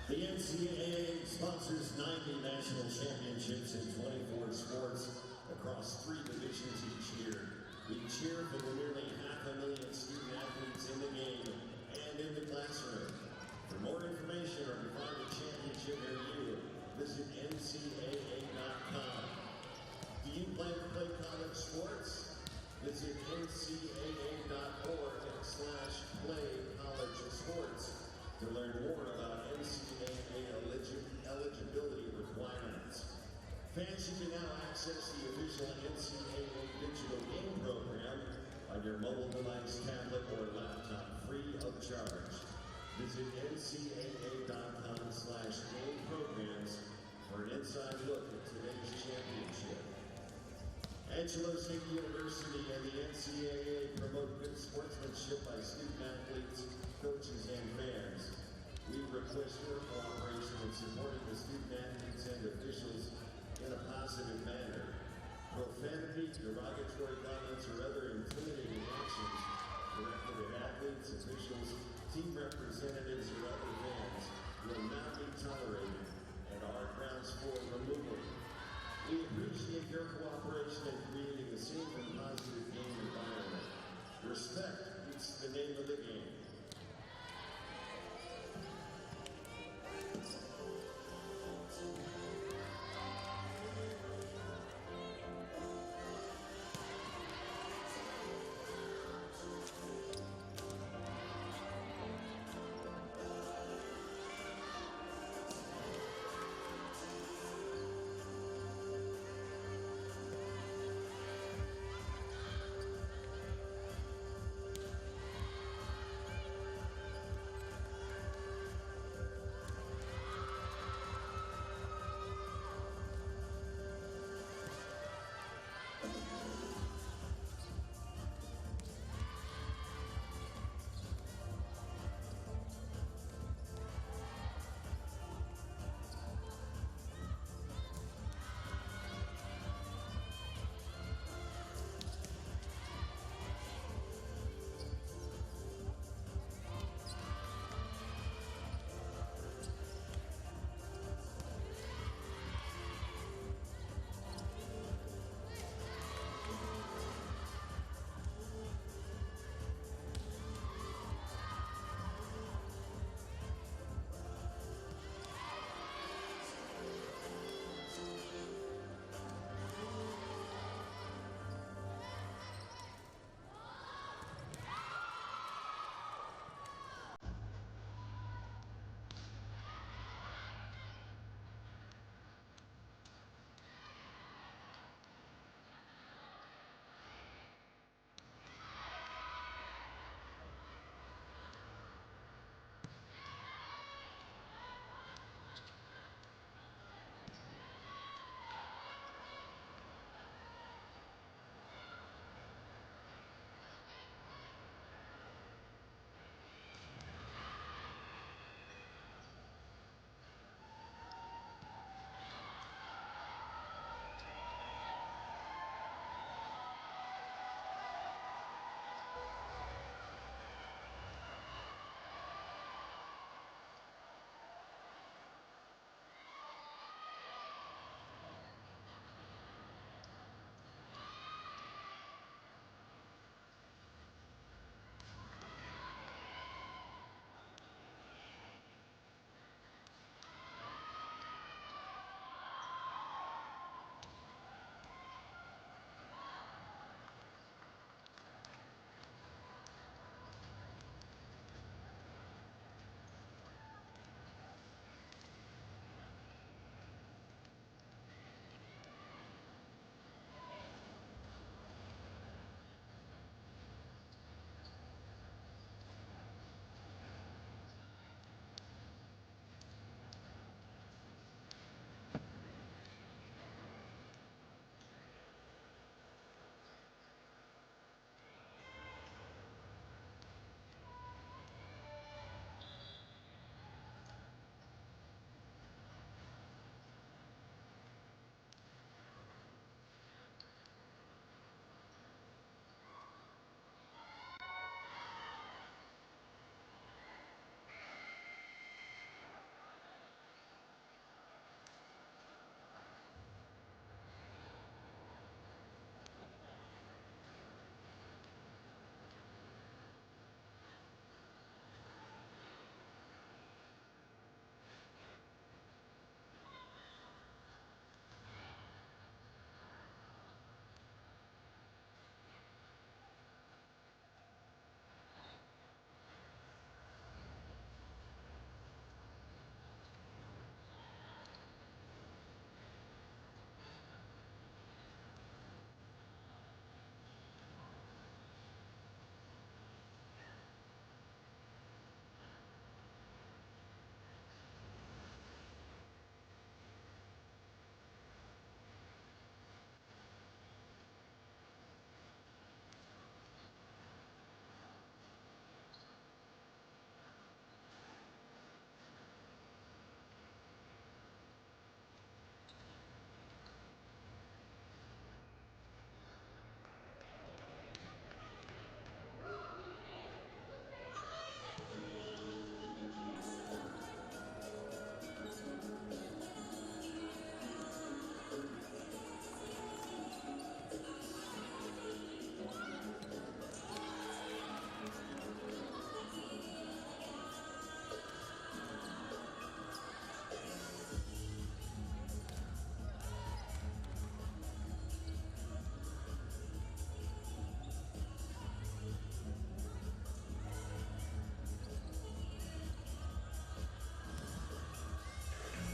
The NCAA sponsors 90 national championships in 24 sports across 3 divisions each year. We cheer for the nearly 500,000 student athletes in the game and in the classroom. For more information or to find a championship near you, visit ncaa.com. Do you plan to play college sports? Visit ncaa.org/playcollegesports to learn more about NCAA eligibility requirements. Fans, you can now access the official NCAA digital game program on your mobile device, tablet, or laptop free of charge. Visit ncaa.com/game programs for an inside look at today's championship. Angelo University and the NCAA promote good sportsmanship by student athletes, coaches, and fans. We request your cooperation in supporting the student athletes and officials in a positive manner. Profanity, derogatory comments, or other intimidating actions directed at athletes, officials, team representatives, or other fans will not be tolerated and are grounds for removal. We appreciate your cooperation in creating a safe and positive game environment. Respect is the name of the game.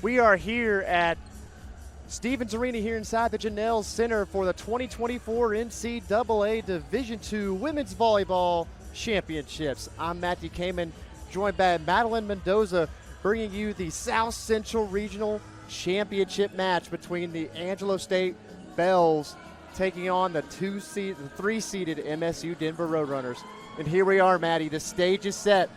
We are here at Stevens Arena here inside the Janelle Center for the 2024 NCAA Division II Women's Volleyball Championships. I'm Matthew Kamen, joined by Madeline Mendoza, bringing you the South Central Regional Championship match between the Angelo State Bells taking on the three-seeded MSU Denver Roadrunners. And here we are, Maddie. The stage is set.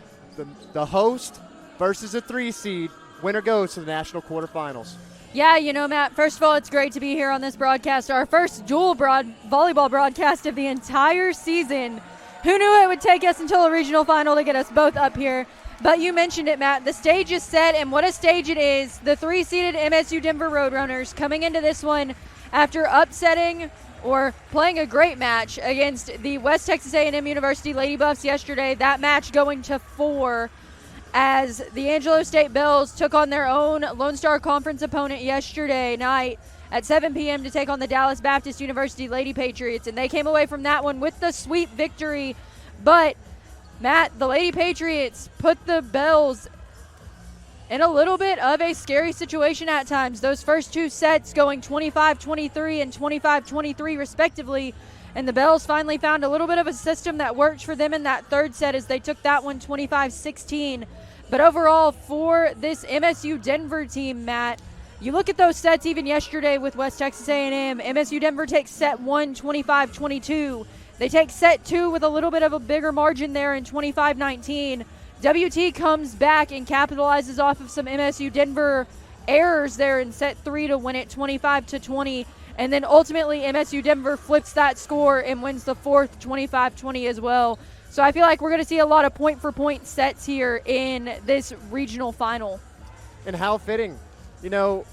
The host versus the three-seed. Winner goes to the national quarterfinals. Yeah, you know, Matt, first of all, it's great to be here on this broadcast, our first dual volleyball broadcast of the entire season. Who knew it would take us until a regional final to get us both up here? But you mentioned it, Matt. The stage is set, and what a stage it is. The three-seeded MSU Denver Roadrunners coming into this one after upsetting or playing a great match against the West Texas A&M University Lady Buffs yesterday. That match going to 4 as the Angelo State Bells took on their own Lone Star Conference opponent yesterday night at 7 p.m. to take on the Dallas Baptist University Lady Patriots, and they came away from that one with the sweep victory. But, Matt, the Lady Patriots put the Bells in a little bit of a scary situation at times. Those first two sets going 25-23 and 25-23 respectively, and the Bells finally found a little bit of a system that worked for them in that third set as they took that one 25-16. But overall, for this MSU Denver team, Matt, you look at those sets even yesterday with West Texas A&M. MSU Denver takes set 1 25-22. They take set 2 with a little bit of a bigger margin there in 25-19. WT comes back and capitalizes off of some MSU Denver errors there in set 3 to win it 25-20. And then ultimately MSU Denver flips that score and wins the fourth 25-20 as well. So I feel like we're going to see a lot of point-for-point sets here in this regional final. And how fitting. You know,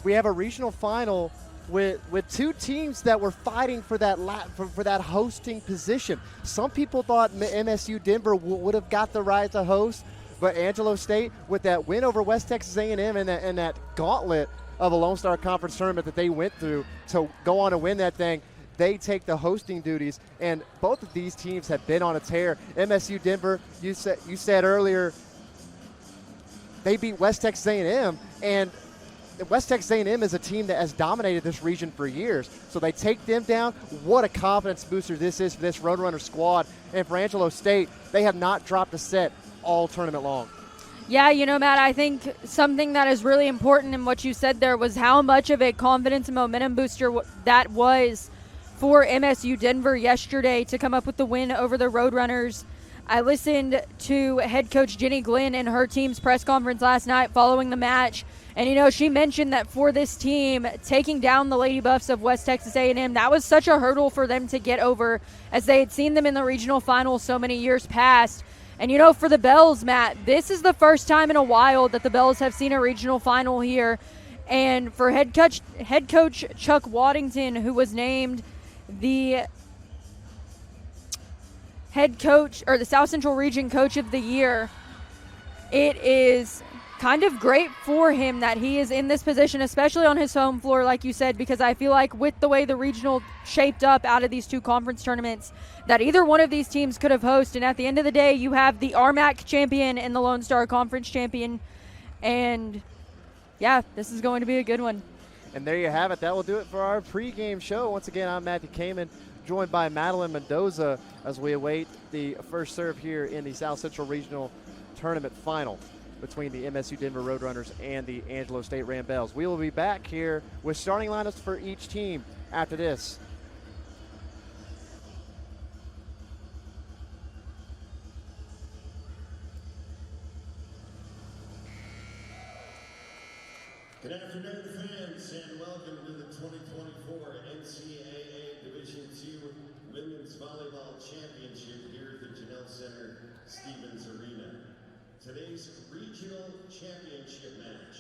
we have a regional final with two teams that were fighting for that hosting position. Some people thought MSU Denver would have got the right to host, but Angelo State, with that win over West Texas A&M and that gauntlet of a Lone Star Conference tournament that they went through to go on and win that thing, they take the hosting duties. And both of these teams have been on a tear. MSU Denver, you said earlier, they beat West Texas A&M, and West Texas A&M is a team that has dominated this region for years. So they take them down. What a confidence booster this is for this Roadrunner squad. And for Angelo State, they have not dropped a set all tournament long. Yeah, you know, Matt, I think something that is really important in what you said there was how much of a confidence and momentum booster that was for MSU Denver yesterday to come up with the win over the Roadrunners. I listened to head coach Jenny Glenn and her team's press conference last night following the match. And, you know, she mentioned that for this team, taking down the Lady Buffs of West Texas A&M, that was such a hurdle for them to get over as they had seen them in the regional finals so many years past. And, you know, for the Bells, Matt, this is the first time in a while that the Bells have seen a regional final here. And for head coach Chuck Waddington, who was named the head coach or the South Central Region Coach of the Year, it is kind of great for him that he is in this position, especially on his home floor, like you said, because I feel like with the way the regional shaped up out of these two conference tournaments, that either one of these teams could have hosted. And at the end of the day, you have the RMAC champion and the Lone Star Conference champion. And, yeah, this is going to be a good one. And there you have it. That will do it for our pregame show. Once again, I'm Matthew Kamen, joined by Madeline Mendoza as we await the first serve here in the South Central Regional Tournament Final between the MSU Denver Roadrunners and the Angelo State Ram Bells. We will be back here with starting lineups for each team after this. Good afternoon, fans, and welcome to the 2024 NCAA Division II Women's Volleyball Championship here at the Janelle Center, Stevens Arena. Today's regional championship match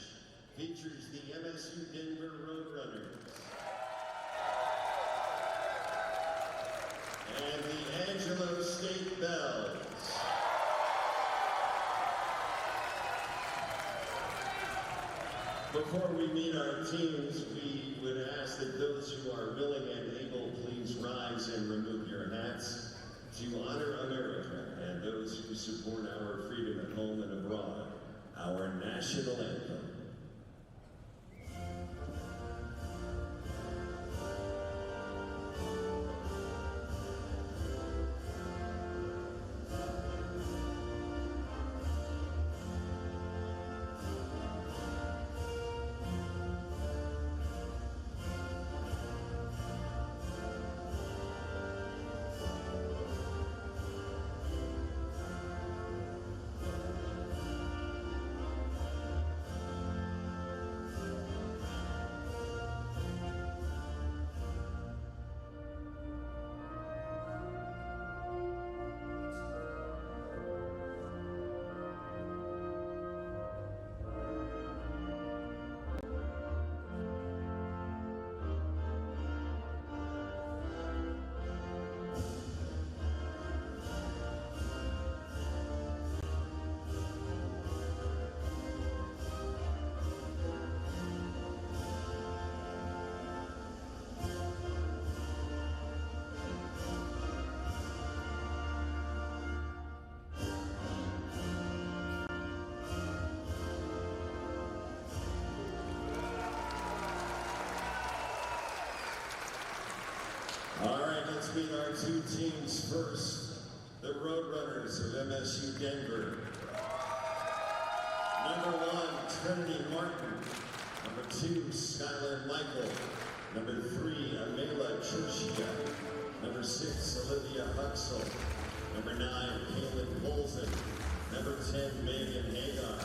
features the MSU Denver Roadrunners and the Angelo State Bells. Before we meet our teams, we would ask that those who are willing and able please rise and remove your hats to honor America and those who support our freedom at home and abroad, our national anthem. let's meet our two teams first. The Roadrunners of MSU Denver. Number 1, Trinity Martin. Number 2, Skylar Michael. Number 3, Amela Churchia. Number 6, Olivia Huxell. Number 9, Caitlin Polson. Number 10, Megan Hagar.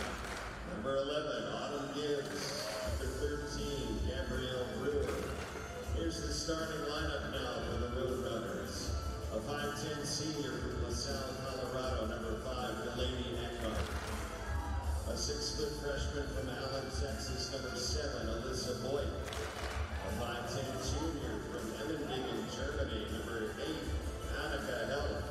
Number 11, Autumn Gibbs. Number 13, Gabrielle Brewer. Here's the starting lineup now for the Roadrunners. A 5'10" senior from LaSalle, Colorado, number 5, Delaney Eckhart. A 6-foot freshman from Allen, Texas, number 7, Alyssa Boyd. A 5'10" junior from Emmendingen, Germany, number 8, Annika Hell.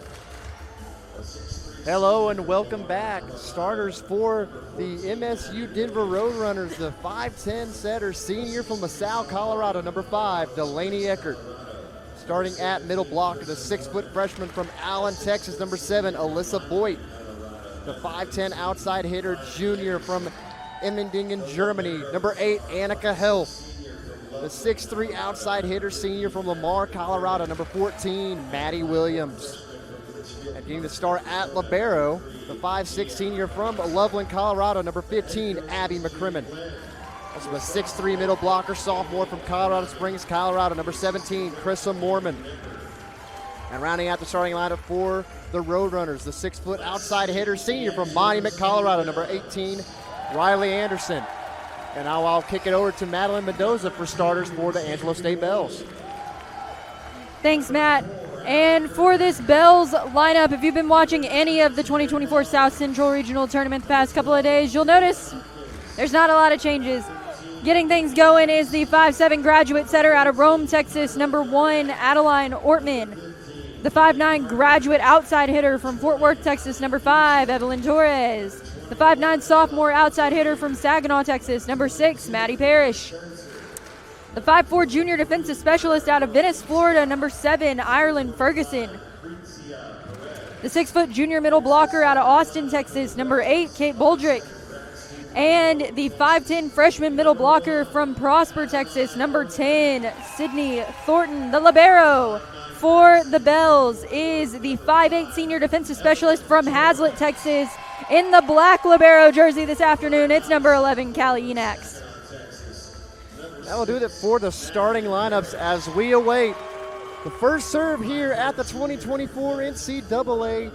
Hello and welcome back. Starters for the MSU Denver Roadrunners, the 5'10" setter, senior from LaSalle, Colorado, number 5, Delaney Eckert. Starting at middle blocker, the 6-foot freshman from Allen, Texas, number 7, Alyssa Boyd. The 5'10" outside hitter, junior from Emmendingen, Germany, number 8, Annika Hell. The 6'3" outside hitter, senior from Lamar, Colorado, number 14, Maddie Williams. And getting the start at libero, the 5'6" senior from Loveland, Colorado, number 15, Abby McCrimmon. Also a 6'3" middle blocker, sophomore from Colorado Springs, Colorado, number 17, Krissa Mormon. And rounding out the starting lineup for the Roadrunners, the 6-foot outside hitter, senior from Monument, Colorado, number 18, Riley Anderson. And now I'll kick it over to Madeline Mendoza for starters for the Angelo State Bells. Thanks, Matt. And for this Bells lineup, if you've been watching any of the 2024 South Central Regional Tournament the past couple of days, you'll notice there's not a lot of changes. Getting things going is the 5'7" graduate setter out of Rome, Texas, number 1, Adeline Ortman. The 5'9" graduate outside hitter from Fort Worth, Texas, number 5, Evelyn Torres. The 5'9" sophomore outside hitter from Saginaw, Texas, number 6, Maddie Parrish. The 5'4" junior defensive specialist out of Venice, Florida, number 7, Ireland Ferguson. The 6-foot junior middle blocker out of Austin, Texas, number 8, Kate Boldrick. And the 5'10" freshman middle blocker from Prosper, Texas, number 10, Sydney Thornton. The libero for the Bells is the 5'8" senior defensive specialist from Hazlet, Texas. In the black libero jersey this afternoon, it's number 11, Callie Enax. That will do it for the starting lineups as we await the first serve here at the 2024 NCAA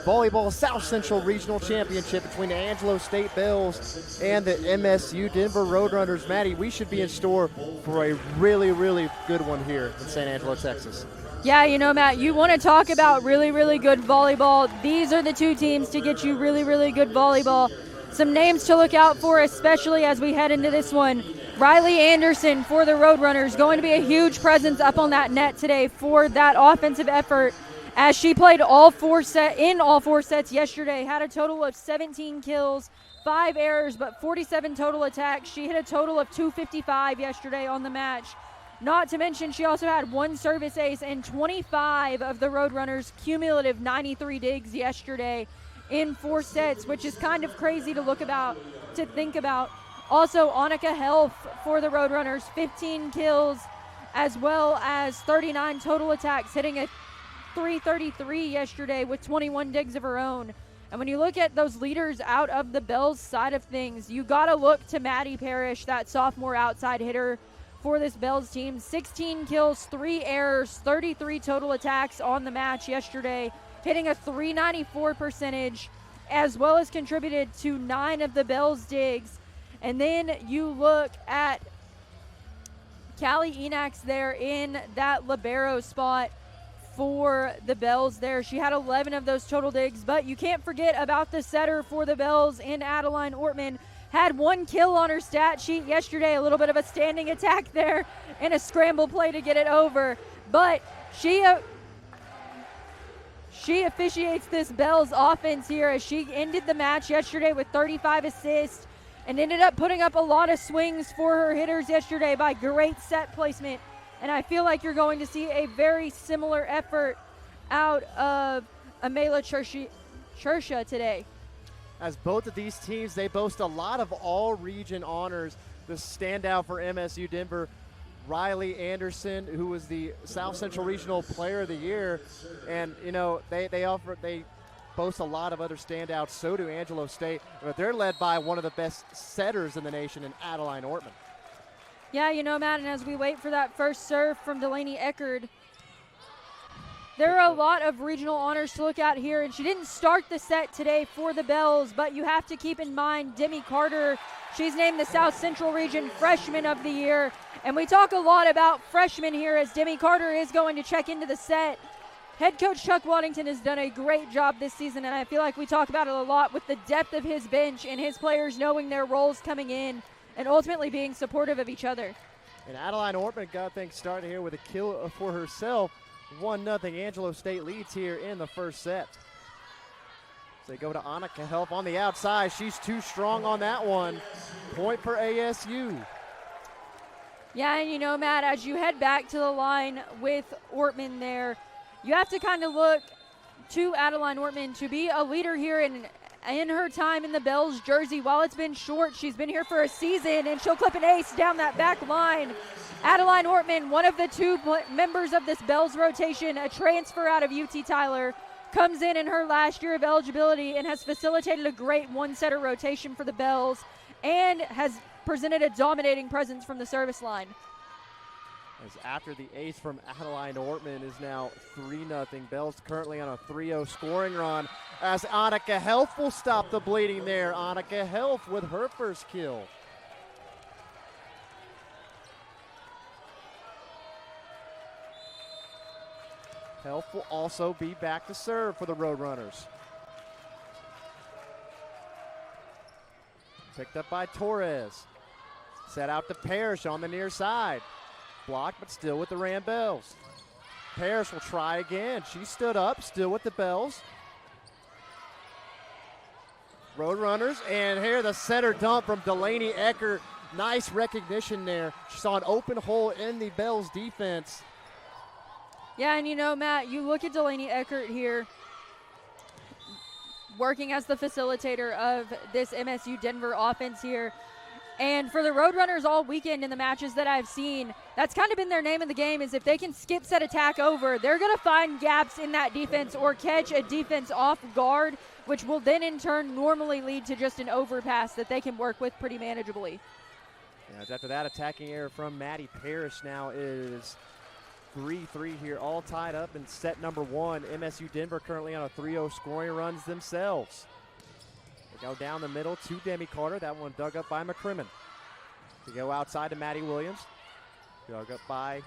Volleyball South Central Regional Championship between the Angelo State Bells and the MSU Denver Roadrunners. Maddie, we should be in store for a really, really good one here in San Angelo, Texas. Yeah, you know, Matt, you want to talk about really, really good volleyball. These are the two teams to get you really, really good volleyball. Some names to look out for, especially as we head into this one. Riley Anderson for the Roadrunners, going to be a huge presence up on that net today for that offensive effort, as she played all four sets yesterday. Had a total of 17 kills, 5 errors, but 47 total attacks. She hit a total of 255 yesterday on the match. Not to mention, she also had 1 service ace and 25 of the Roadrunners' cumulative 93 digs yesterday in 4 sets, which is kind of crazy to think about. Also, Annika Helf for the Roadrunners, 15 kills, as well as 39 total attacks, hitting a 333 yesterday with 21 digs of her own. And when you look at those leaders out of the Bells side of things, you got to look to Maddie Parrish, that sophomore outside hitter for this Bells team. 16 kills, 3 errors, 33 total attacks on the match yesterday, hitting a 394 percentage, as well as contributed to 9 of the Bells digs. And then you look at Callie Enax there in that libero spot for the Bells there. She had 11 of those total digs, but you can't forget about the setter for the Bells in Adeline Ortman. Had 1 kill on her stat sheet yesterday, a little bit of a standing attack there and a scramble play to get it over. But she officiates this Bells offense here, as she ended the match yesterday with 35 assists and ended up putting up a lot of swings for her hitters yesterday by great set placement. And I feel like you're going to see a very similar effort out of Amela Churchia today. As both of these teams, they boast a lot of all-region honors. The standout for MSU Denver Riley Anderson, who was the South Central Regional Player of the Year. And, you know, they boast a lot of other standouts. So do Angelo State. But they're led by one of the best setters in the nation in Adeline Ortman. Yeah, you know, Matt, and as we wait for that first serve from Delaney Eckerd, there are a lot of regional honors to look at here, and she didn't start the set today for the Bells, but you have to keep in mind Demi Carter. She's named the South Central Region Freshman of the Year, and we talk a lot about freshmen here as Demi Carter is going to check into the set. Head coach Chuck Waddington has done a great job this season, and I feel like we talk about it a lot with the depth of his bench and his players knowing their roles coming in and ultimately being supportive of each other. And Adeline Ortman got things started here with a kill for herself. 1-0 Angelo State leads here in the first set. So they go to Annika Help on the outside. She's too strong on that one. Point for ASU. Yeah, and you know, Matt, as you head back to the line with Ortman there, you have to kind of look to Adeline Ortman to be a leader here in her time in the Bells jersey. While it's been short, she's been here for a season, and she'll clip an ace down that back line. Adeline Ortman, one of the two members of this Bells rotation, a transfer out of UT Tyler, comes in her last year of eligibility and has facilitated a great one-setter rotation for the Bells and has presented a dominating presence from the service line. As after the ace from Adeline Ortman is now 3-0. Bells currently on a 3-0 scoring run as Annika Helf will stop the bleeding there. Annika Helf with her first kill. Helf will also be back to serve for the Roadrunners. Picked up by Torres. Set out to Parrish on the near side. Blocked, but still with the Ram Bells. Parrish will try again. She stood up, still with the Bells. Roadrunners, and here the center dump from Delaney Eckerd. Nice recognition there. She saw an open hole in the Bells defense. Yeah, and you know, Matt, you look at Delaney Eckerd here, working as the facilitator of this MSU Denver offense here. And for the Roadrunners all weekend in the matches that I've seen, that's kind of been their name of the game, is if they can skip set attack over, they're going to find gaps in that defense or catch a defense off guard, which will then in turn normally lead to just an overpass that they can work with pretty manageably. Yeah, after that attacking error from Maddie Parrish now is 3-3 here, all tied up in set number one. MSU Denver currently on a 3-0 scoring runs themselves. They go down the middle to Demi Carter. That one dug up by McCrimmon. They go outside to Maddie Williams. Dug up by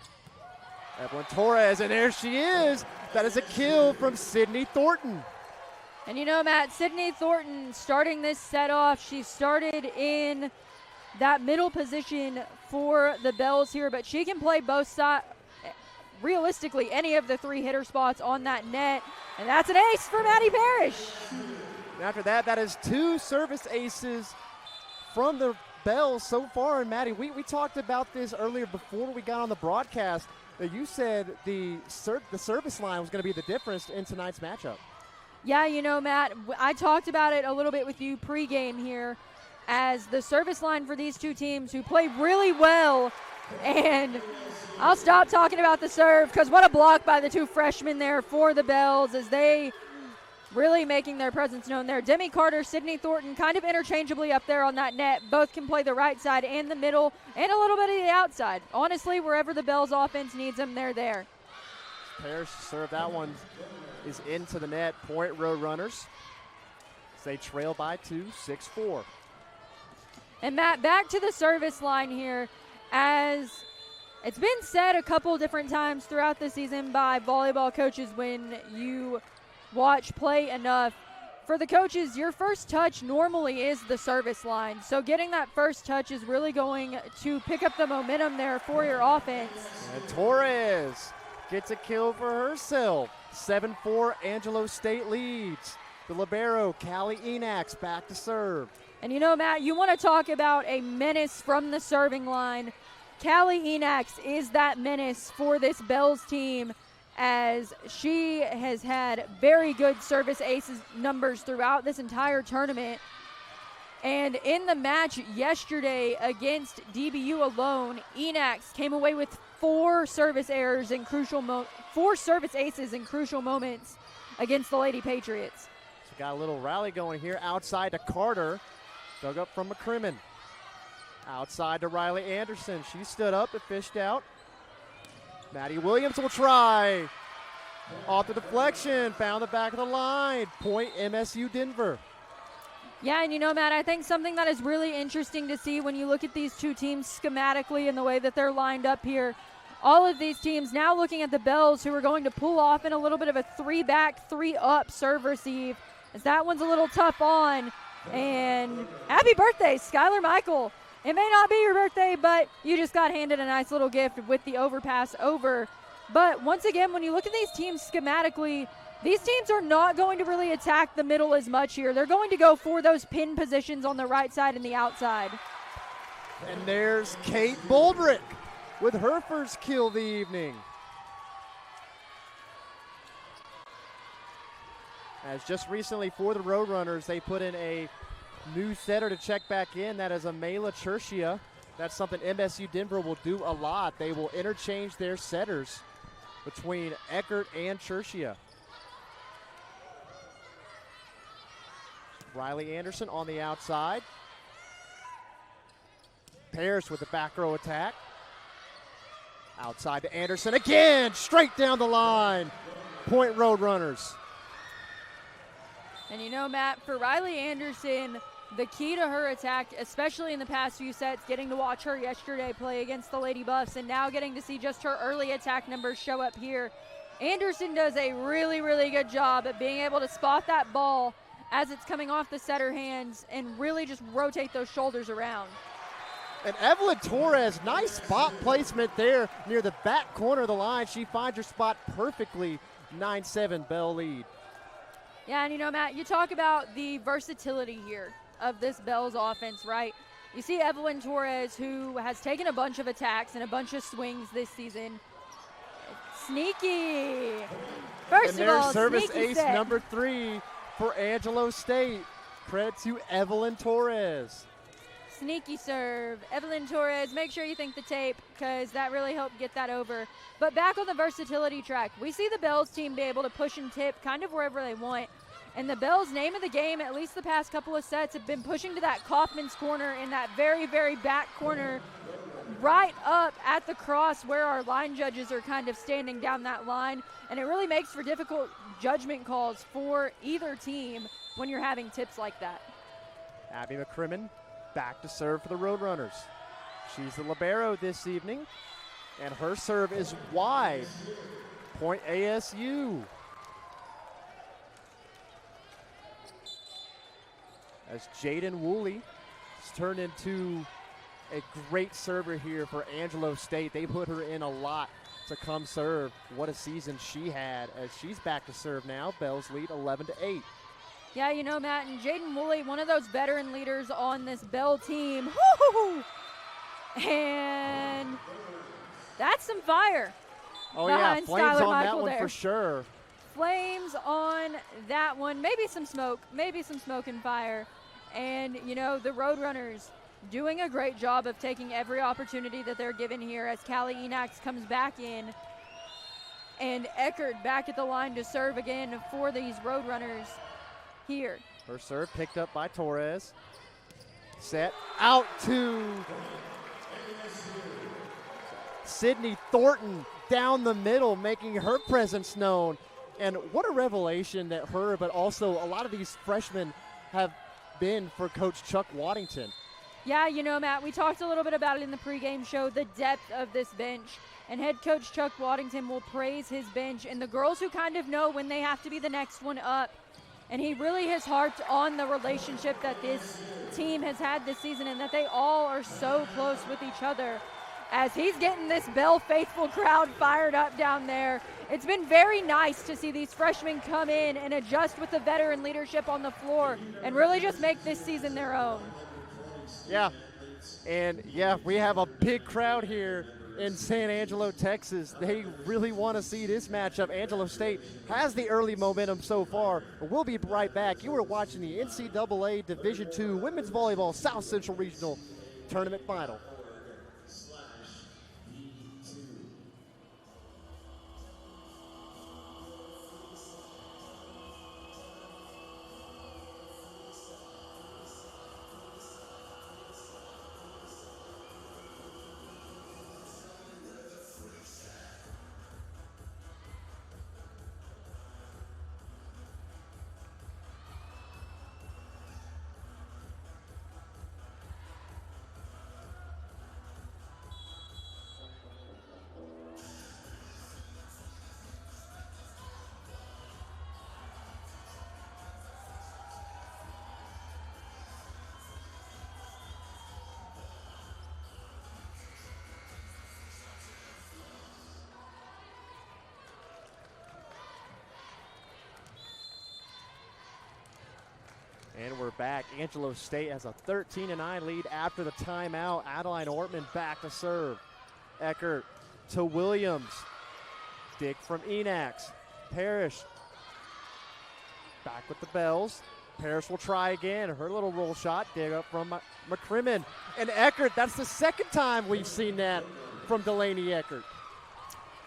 Evelyn Torres, and there she is. That is a kill from Sydney Thornton. And you know, Matt, Sydney Thornton starting this set off. She started in that middle position for the Bells here, but she can play both sides. Realistically, any of the three hitter spots on that net, and that's an ace for Maddie Parrish. And after that, that is two service aces from the Bells so far. And Maddie, we talked about this earlier before we got on the broadcast. That you said the service line was going to be the difference in tonight's matchup. Yeah, you know, Matt, I talked about it a little bit with you pregame here, as the service line for these two teams who play really well. And I'll stop talking about the serve, because what a block by the two freshmen there for the Bells as they really making their presence known there. Demi Carter, Sydney Thornton kind of interchangeably up there on that net. Both can play the right side and the middle and a little bit of the outside. Honestly, wherever the Bells offense needs them, they're there. Parrish serve, that one is into the net. Point Roadrunners. They trail by 2, 6-4. And Matt, back to the service line here, as it's been said a couple different times throughout the season by volleyball coaches when you watch play enough. For the coaches, your first touch normally is the service line. So getting that first touch is really going to pick up the momentum there for your offense. And Torres gets a kill for herself. 7-4, Angelo State leads. The libero, Callie Enax, back to serve. And you know, Matt, you want to talk about a menace from the serving line. Callie Enax is that menace for this Bells team, as she has had very good service aces numbers throughout this entire tournament. And in the match yesterday against DBU alone, Enax came away with 4 service aces in crucial moments against the Lady Patriots. So got a little rally going here outside to Carter. Dug up from McCrimmon. Outside to Riley Anderson. She stood up and fished out. Maddie Williams will try. Off the deflection. Found the back of the line. Point MSU Denver. Yeah, and Matt, I think something that is really interesting to see when you look at these two teams schematically and the way that they're lined up here. All of these teams now looking at the Bells, who are going to pull off in a little bit of a 3-back, 3-up serve receive, as that one's a little tough on. And happy birthday, Skylar Michael. It may not be your birthday, but you just got handed a nice little gift with the overpass over. But once again, when you look at these teams schematically, these teams are not going to really attack the middle as much here. They're going to go for those pin positions on the right side and the outside. And there's Kate Boldrick with her first kill of the evening. As just recently for the Roadrunners, they put in a new setter to check back in. That is Amela Churchia. That's something MSU Denver will do a lot. They will interchange their setters between Eckert and Churchia. Riley Anderson on the outside. Parrish with the back row attack. Outside to Anderson again, straight down the line. Point Roadrunners. And Matt, for Riley Anderson, the key to her attack, especially in the past few sets, getting to watch her yesterday play against the Lady Buffs and now getting to see just her early attack numbers show up here. Anderson does a really, really good job at being able to spot that ball as it's coming off the setter hands and really just rotate those shoulders around. And Evelyn Torres, nice spot placement there near the back corner of the line. She finds her spot perfectly. 9-7 Bell lead. Yeah, and Matt, you talk about the versatility here of this Bells offense, right? You see Evelyn Torres, who has taken a bunch of attacks and a bunch of swings this season. Sneaky. First of all, service sneaky ace set. number 3 for Angelo State. Credit to Evelyn Torres. Sneaky serve. Evelyn Torres, make sure you think the tape because that really helped get that over. But back on the versatility track, we see the Bells team be able to push and tip kind of wherever they want. And the Bells' name of the game, at least the past couple of sets, have been pushing to that Kaufman's corner in that very, very back corner, right up at the cross where our line judges are kind of standing down that line. And it really makes for difficult judgment calls for either team when you're having tips like that. Abby McCrimmon back to serve for the Roadrunners. She's the libero this evening, and her serve is wide. Point ASU. As Jaden Woolley has turned into a great server here for Angelo State. They put her in a lot to come serve. What a season she had as she's back to serve now. Bells lead 11-8. Yeah, Matt, and Jaden Woolley, one of those veteran leaders on this Bell team. Woo-hoo-hoo. And that's some fire. Oh, yeah, flames Skylar on Michael that one there. for sure. Flames on that one. Maybe some smoke and fire. And, the Roadrunners doing a great job of taking every opportunity that they're given here as Callie Enax comes back in. And Eckert back at the line to serve again for these Roadrunners here. Her serve picked up by Torres. Set out to Sydney Thornton down the middle, making her presence known. And what a revelation that her, but also a lot of these freshmen have been for Coach Chuck Waddington. Yeah, Matt, we talked a little bit about it in the pregame show, the depth of this bench. And head coach Chuck Waddington will praise his bench and the girls who kind of know when they have to be the next one up. And he really has harped on the relationship that this team has had this season and that they all are so close with each other. As he's getting this Bell faithful crowd fired up down there. It's been very nice to see these freshmen come in and adjust with the veteran leadership on the floor and really just make this season their own. Yeah, and yeah, we have a big crowd here in San Angelo, Texas. They really want to see this matchup. Angelo State has the early momentum so far, but we'll be right back. You are watching the NCAA Division II Women's Volleyball South Central Regional Tournament Final. And we're back. Angelo State has a 13-9 lead after the timeout. Adeline Ortman back to serve. Eckert to Williams. Dig from Enax. Parrish back with the bells. Parrish will try again. Her little roll shot. Dig up from McCrimmon. And Eckert, that's the second time we've seen that from Delaney Eckert.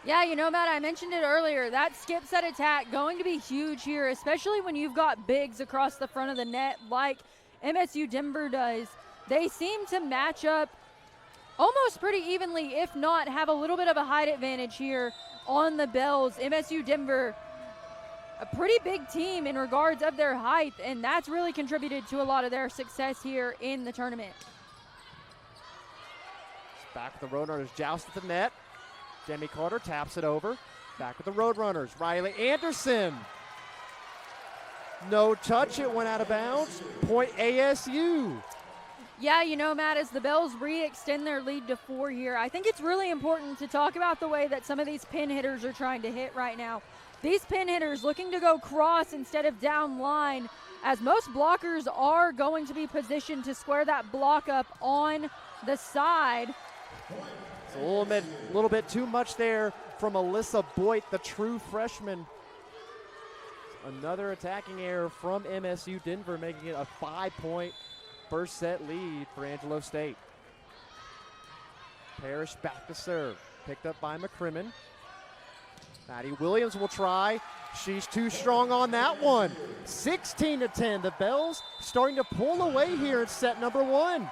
Yeah, you know, Matt, I mentioned it earlier. That skip set attack going to be huge here, especially when you've got bigs across the front of the net like MSU Denver does. They seem to match up almost pretty evenly, if not have a little bit of a height advantage here on the bells. MSU Denver, a pretty big team in regards of their height, and that's really contributed to a lot of their success here in the tournament. Back with the Roadrunners, joust at the net. Demi Carter taps it over. Back with the Roadrunners. Riley Anderson. No touch. It went out of bounds. Point ASU. Yeah, you know, Matt, as the Bells re-extend their lead to 4 here, I think it's really important to talk about the way that some of these pin hitters are trying to hit right now. These pin hitters looking to go cross instead of down line, as most blockers are going to be positioned to square that block up on the side. It's a little bit too much there from Alyssa Boyd, the true freshman. Another attacking error from MSU Denver, making it a 5-point first set lead for Angelo State. Parrish back to serve. Picked up by McCrimmon. Maddie Williams will try. She's too strong on that one. 16-10. The Bells starting to pull away here in set number 1.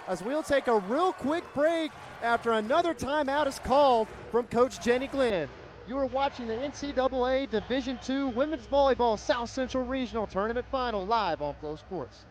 As we'll take a real quick break after another timeout is called from Coach Jenny Glenn. You are watching the NCAA Division II Women's Volleyball South Central Regional Tournament Final live on Flow Sports.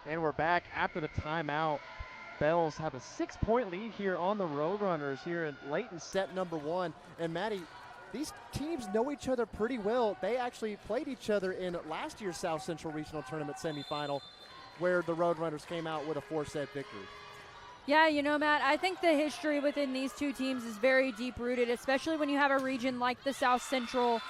And we're back after the timeout. Bells have a 6-point lead here on the Roadrunners here late in set number 1. And Maddie, these teams know each other pretty well. They actually played each other in last year's South Central Regional Tournament semifinal, where the Roadrunners came out with a 4-set victory. Yeah, you know, Matt, I think the history within these two teams is very deep-rooted, especially when you have a region like the South Central,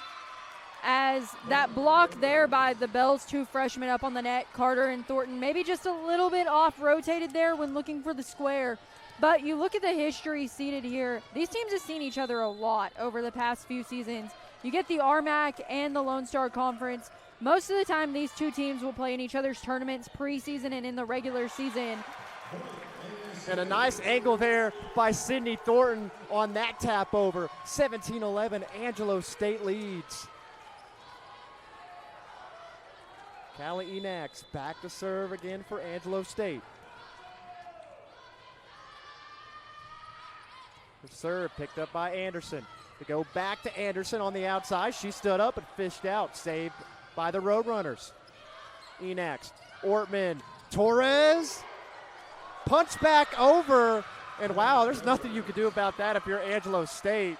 as that block there by the Bells' 2 freshmen up on the net, Carter and Thornton, maybe just a little bit off-rotated there when looking for the square. But you look at the history seated here, these teams have seen each other a lot over the past few seasons. You get the RMAC and the Lone Star Conference. Most of the time, these two teams will play in each other's tournaments preseason and in the regular season. And a nice angle there by Sydney Thornton on that tap over. 17-11, Angelo State leads. Callie Enax back to serve again for Angelo State. The serve picked up by Anderson. To go back to Anderson on the outside. She stood up and fished out. Saved by the Roadrunners. Enax, Ortman, Torres. Punch back over. And wow, there's nothing you can do about that if you're Angelo State.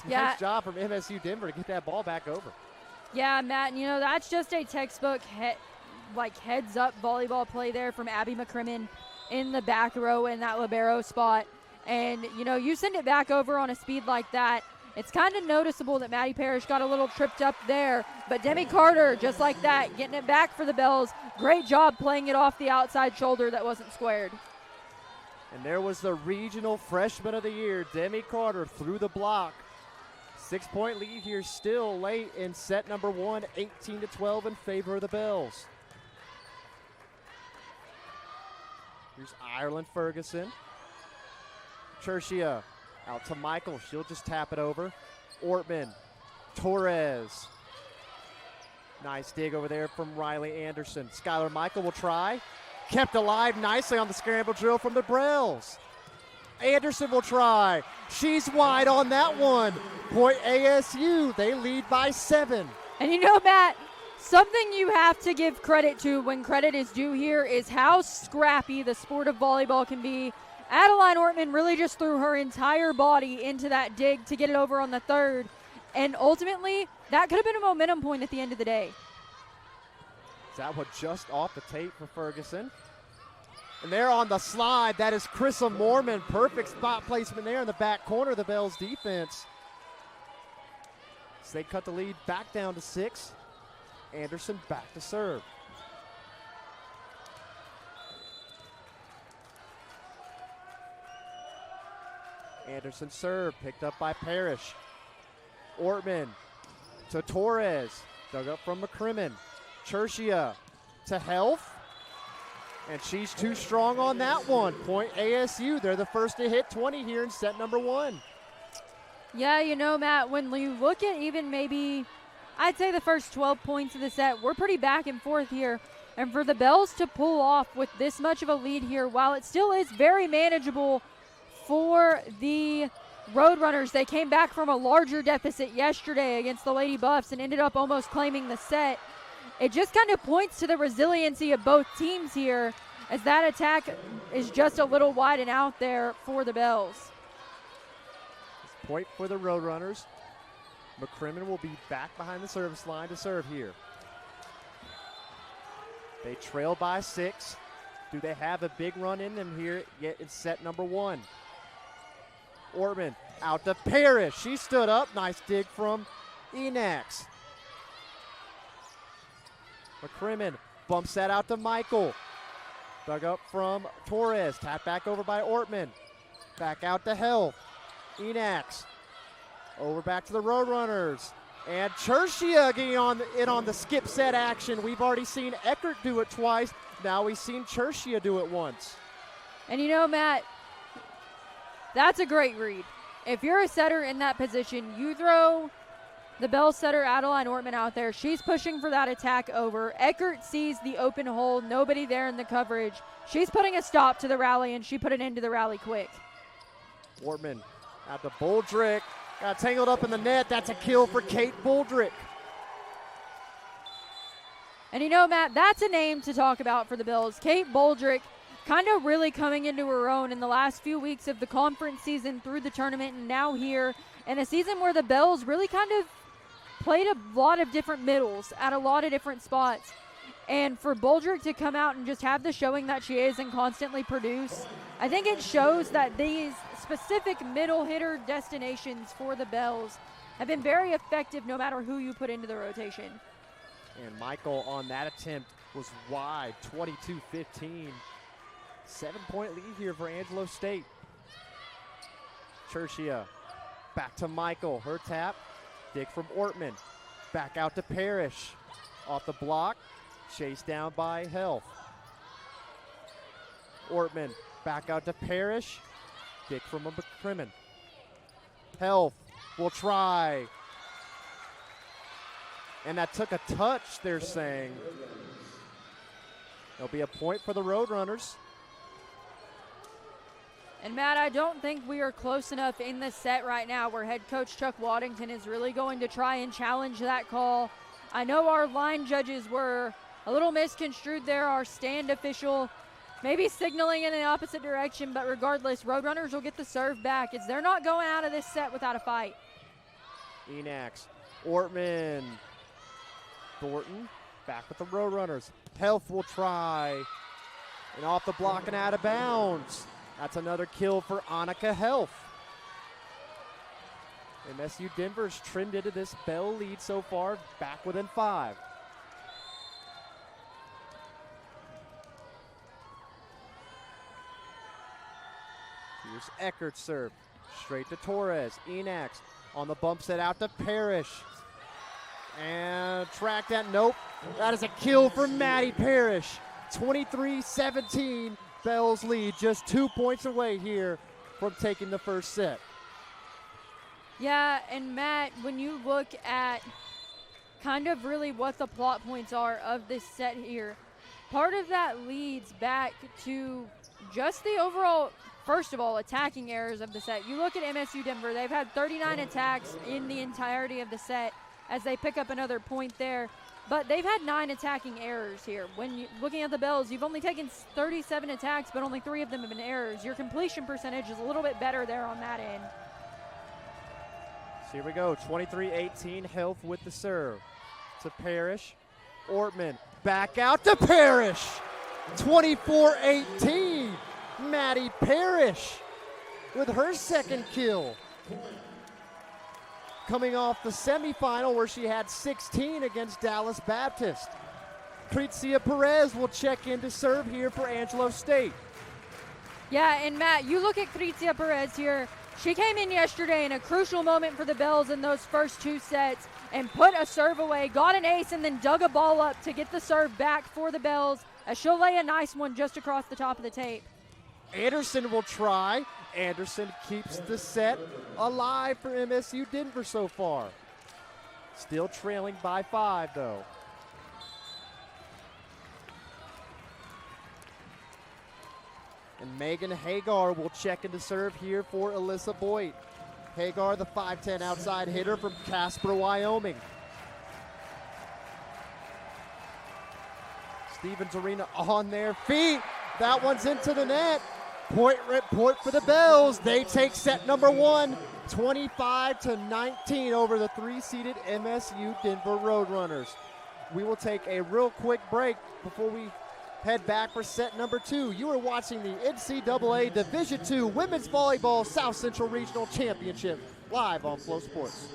Nice job from MSU Denver to get that ball back over. Yeah, Matt, you know, that's just a textbook heads-up volleyball play there from Abby McCrimmon in the back row in that libero spot. And, you know, you send it back over on a speed like that, it's kind of noticeable that Maddie Parrish got a little tripped up there. But Demi Carter, just like that, getting it back for the Bells. Great job playing it off the outside shoulder that wasn't squared. And there was the regional freshman of the year, Demi Carter, through the block. 6-point lead here still late in set number 1, 18-12 in favor of the Bells. Here's Ireland Ferguson. Chershia out to Michael. She'll just tap it over. Ortman, Torres. Nice dig over there from Riley Anderson. Skylar Michael will try. Kept alive nicely on the scramble drill from the Brells. Anderson will try. She's wide on that one. Point ASU. They lead by 7. And you know, Matt, something you have to give credit to when credit is due here is how scrappy the sport of volleyball can be. Adeline Ortman really just threw her entire body into that dig to get it over on the third. And ultimately, that could have been a momentum point at the end of the day. That one just off the tape for Ferguson. And there on the slide, that is Chrissa Mormon. Perfect spot placement there in the back corner of the Bells defense. So they cut the lead back down to 6. Anderson back to serve. Anderson serve, picked up by Parrish. Ortman to Torres, dug up from McCrimmon. Chershia to Health, and she's too strong on that one. Point ASU, they're the first to hit 20 here in set number 1. Yeah, you know, Matt, when you look at even maybe, I'd say the first 12 points of the set, we're pretty back and forth here. And for the Bells to pull off with this much of a lead here, while it still is very manageable for the Roadrunners, they came back from a larger deficit yesterday against the Lady Buffs and ended up almost claiming the set. It just kind of points to the resiliency of both teams here, as that attack is just a little wide and out there for the Bells. Point for the Roadrunners. McCrimmon will be back behind the service line to serve here. They trail by 6. Do they have a big run in them here yet in set number 1? Ortman out to Parrish. She stood up. Nice dig from Enax. McCrimmon bumps that out to Michael. Dug up from Torres. Tap back over by Ortman. Back out to Health. Enax. Over back to the Roadrunners. And Chershia getting on the skip set action. We've already seen Eckert do it twice. Now we've seen Chershia do it once. And you know, Matt, that's a great read. If you're a setter in that position, you throw the Bell setter Adeline Ortman out there. She's pushing for that attack over. Eckert sees the open hole, nobody there in the coverage. She's putting a stop to the rally, and she put an end to the rally quick. Ortman out to Boldrick. Got tangled up in the net. That's a kill for Kate Boldrick. And you know, Matt, that's a name to talk about for the Bills. Kate Boldrick kind of really coming into her own in the last few weeks of the conference season through the tournament, and now here in a season where the Bells really kind of played a lot of different middles at a lot of different spots. And for Boldrick to come out and just have the showing that she is and constantly produce, I think it shows that these specific middle hitter destinations for the Bells have been very effective no matter who you put into the rotation. And Michael on that attempt was wide, 22-15. 7-point lead here for Angelo State. Chershia back to Michael. Her tap, dig from Ortman. Back out to Parrish. Off the block, chased down by Health. Ortman back out to Parrish. Kick from McCrimmon. Health will try. And that took a touch, they're saying. There'll be a point for the Roadrunners. And Matt, I don't think we are close enough in this set right now where head coach Chuck Waddington is really going to try and challenge that call. I know our line judges were a little misconstrued there, our stand official maybe signaling in the opposite direction, but regardless, Roadrunners will get the serve back as they're not going out of this set without a fight. Enax, Ortman, Thornton back with the Roadrunners. Health will try. And off the block and out of bounds. That's another kill for Annika Health. MSU Denver's trimmed into this Bell lead so far, back within 5. Here's Eckert's serve. Straight to Torres. Enax on the bump set out to Parrish. And track that. Nope. That is a kill for Maddie Parrish. 23-17. Bell's lead just 2 points away here from taking the first set. Yeah, and Matt, when you look at kind of really what the plot points are of this set here, part of that leads back to just the overall, first of all, attacking errors of the set. You look at MSU Denver, they've had 39 attacks in the entirety of the set as they pick up another point there. But they've had 9 attacking errors here. When you're looking at the Bells, you've only taken 37 attacks, but only 3 of them have been errors. Your completion percentage is a little bit better there on that end. So here we go, 23-18, Health with the serve. To Parrish, Ortman, back out to Parrish. 24-18, Maddie Parrish with her second kill. Coming off the semifinal where she had 16 against Dallas Baptist. Credzia Perez will check in to serve here for Angelo State. Yeah, and Matt, you look at Credzia Perez here. She came in yesterday in a crucial moment for the Bells in those first 2 sets and put a serve away, got an ace, and then dug a ball up to get the serve back for the Bells as she'll lay a nice one just across the top of the tape. Anderson will try. Anderson keeps the set alive for MSU Denver so far. Still trailing by 5, though. And Megan Hagar will check into serve here for Alyssa Boyd. Hagar, the 5'10 outside hitter from Casper, Wyoming. Stevens Arena on their feet. That one's into the net. Point for the Bells. They take set number 1, 25-19 over the 3-seeded MSU Denver Roadrunners. We will take a real quick break before we head back for set number 2. You are watching the NCAA Division II Women's Volleyball South Central Regional Championship live on Flow Sports.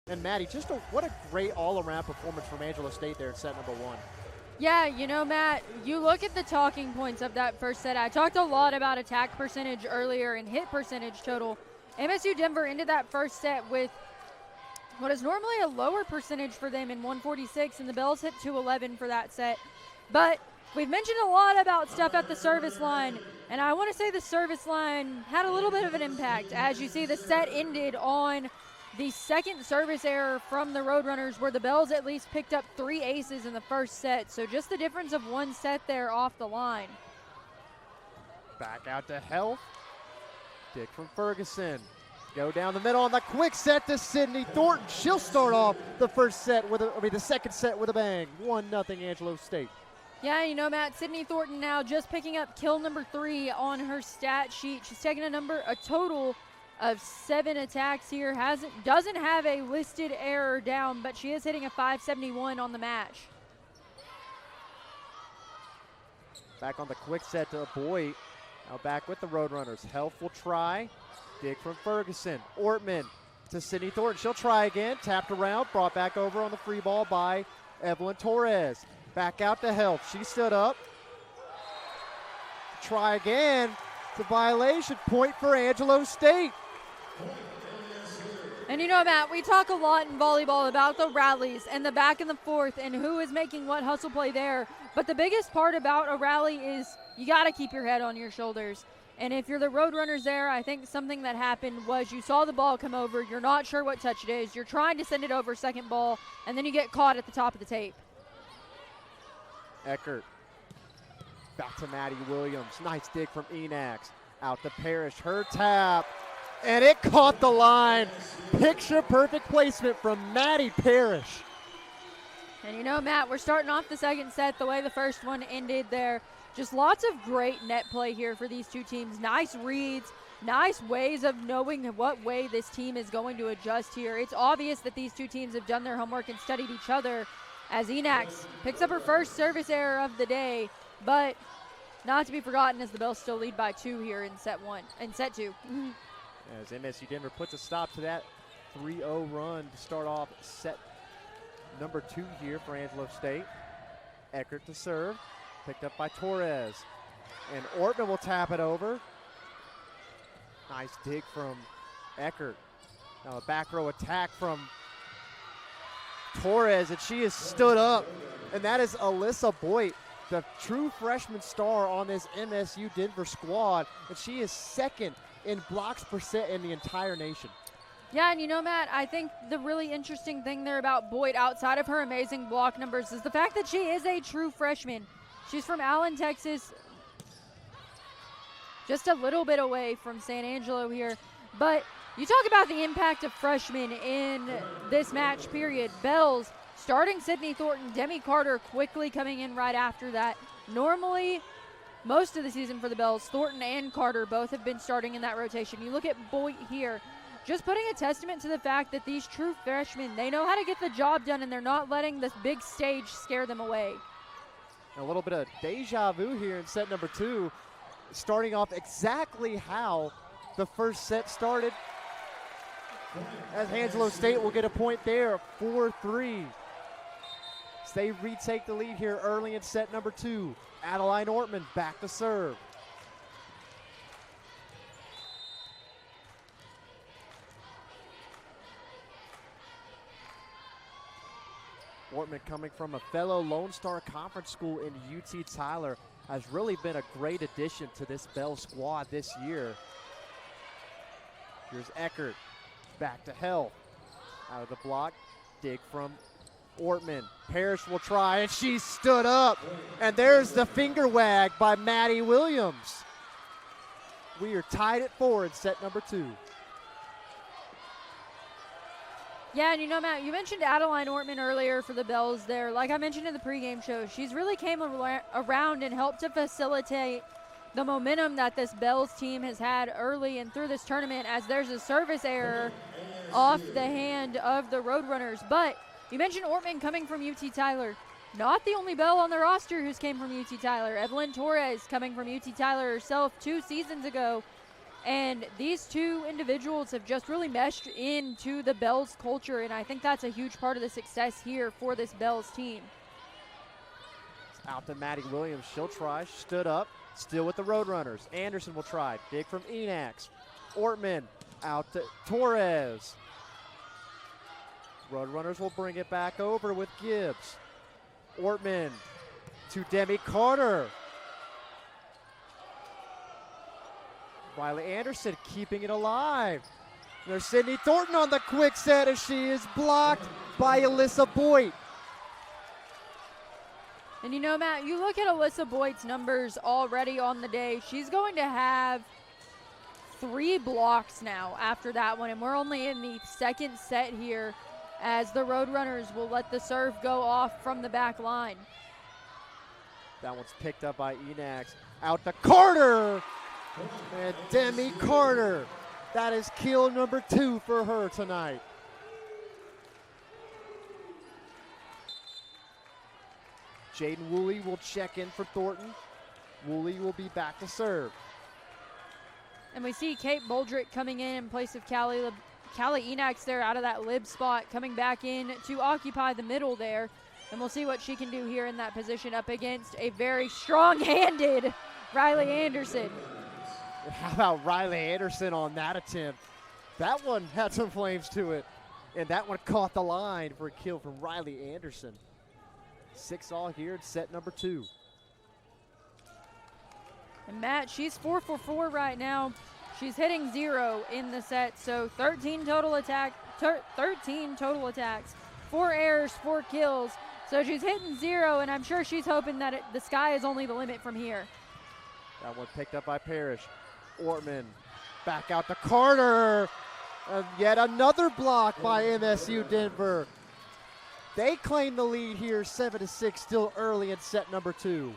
And Maddie, what a great all-around performance from Angelo State there in set number 1. Yeah, you know, Matt, you look at the talking points of that first set. I talked a lot about attack percentage earlier and hit percentage total. MSU Denver ended that first set with what is normally a lower percentage for them in 146, and the Bells hit 211 for that set. But we've mentioned a lot about stuff at the service line, and I want to say the service line had a little bit of an impact. As you see, the set ended on the second service error from the Roadrunners, where the Bells at least picked up 3 aces in the first set. So just the difference of 1 set there off the line. Back out to Health. Dick from Ferguson. Go down the middle on the quick set to Sydney Thornton. She'll start off the second set with a bang. 1-0 Angelo State. Yeah, you know, Matt, Sydney Thornton now just picking up kill number 3 on her stat sheet. She's taken a total of 7 attacks here. Doesn't have a listed error down, but she is hitting a 571 on the match. Back on the quick set to Boyd. Now back with the Roadrunners. Health will try. Dig from Ferguson. Ortman to Sydney Thornton. She'll try again. Tapped around. Brought back over on the free ball by Evelyn Torres. Back out to Health. She stood up. Try again. It's a violation. Point for Angelo State. And you know, Matt, we talk a lot in volleyball about the rallies and the back and the forth and who is making what hustle play there. But the biggest part about a rally is you got to keep your head on your shoulders. And if you're the Roadrunners there, I think something that happened was you saw the ball come over. You're not sure what touch it is. You're trying to send it over second ball, and then you get caught at the top of the tape. Eckert. Back to Maddie Williams. Nice dig from Enax. Out to Parrish. Her tap. And it caught the line. Picture perfect placement from Maddie Parrish. And you know, Matt, we're starting off the second set the way the first one ended there. Just lots of great net play here for these two teams. Nice reads, nice ways of knowing what way this team is going to adjust here. It's obvious that these two teams have done their homework and studied each other, as Enax picks up her first service error of the day, but not to be forgotten as the Bells still lead by 2 here in set 2. As MSU Denver puts a stop to that 3-0 run to start off set number 2 here for Angelo State. Eckert to serve, picked up by Torres. And Ortman will tap it over. Nice dig from Eckert. Now a back row attack from Torres, and she has stood up. And that is Alyssa Boyd, the true freshman star on this MSU Denver squad. And she is second in blocks per set in the entire nation. Yeah, and you know, Matt, I think the really interesting thing there about Boyd, outside of her amazing block numbers, is the fact that she is a true freshman. She's from Allen, Texas, just a little bit away from San Angelo here. But you talk about the impact of freshmen in this match period. Bells starting Sydney Thornton, Demi Carter quickly coming in right after that. Normally, most of the season for the Bells, Thornton and Carter both have been starting in that rotation. You look at Boyd here, just putting a testament to the fact that these true freshmen, they know how to get the job done, and they're not letting this big stage scare them away. A little bit of deja vu here in set number 2, starting off exactly how the first set started, as Angelo State will get a point there, 4-3. So they retake the lead here early in set number 2. Adeline Ortman back to serve. Ortman, coming from a fellow Lone Star Conference school in UT Tyler, has really been a great addition to this Bell squad this year. Here's Eckert, back to Health. Out of the block, dig from Ortman. Parrish will try, and she stood up. And there's the finger wag by Maddie Williams. We are tied at 4 in set number 2. Yeah, and you know, Matt, you mentioned Adeline Ortman earlier for the Bells there. Like I mentioned in the pregame show, she's really came around and helped to facilitate the momentum that this Bells team has had early and through this tournament, as there's a service error off the hand of the Roadrunners. But you mentioned Ortman coming from UT Tyler. Not the only Bell on the roster who's came from UT Tyler. Evelyn Torres coming from UT Tyler herself 2 seasons ago. And these two individuals have just really meshed into the Bells culture, and I think that's a huge part of the success here for this Bells team. Out to Maddie Williams. She'll try. Stood up. Still with the Roadrunners. Anderson will try. Dig from Enax. Ortman out to Torres. Roadrunners will bring it back over with Gibbs. Ortman to Demi Carter. Riley Anderson keeping it alive. There's Sydney Thornton on the quick set as she is blocked by Alyssa Boyd. And you know, Matt, you look at Alyssa Boyd's numbers already on the day. She's going to have 3 blocks now after that one, and we're only in the second set here as the Roadrunners will let the serve go off from the back line. That one's picked up by Enax. Out to Carter. And Demi Carter. That is kill number 2 for her tonight. Jaden Woolley will check in for Thornton. Woolley will be back to serve. And we see Kate Boldrick coming in place of Callie Enax there out of that lib spot, coming back in to occupy the middle there. And we'll see what she can do here in that position up against a very strong-handed Riley Anderson. How about Riley Anderson on that attempt? That one had some flames to it. And that one caught the line for a kill from Riley Anderson. 6-all here in set number 2. And Matt, she's 4 for 4 right now. She's hitting 0 in the set, so 13 total attacks, 4 errors, 4 kills. So she's hitting 0, and I'm sure she's hoping that the sky is only the limit from here. That one picked up by Parrish. Ortman back out to Carter. Yet another block by MSU Denver. They claim the lead here, 7-6, still early in set number 2.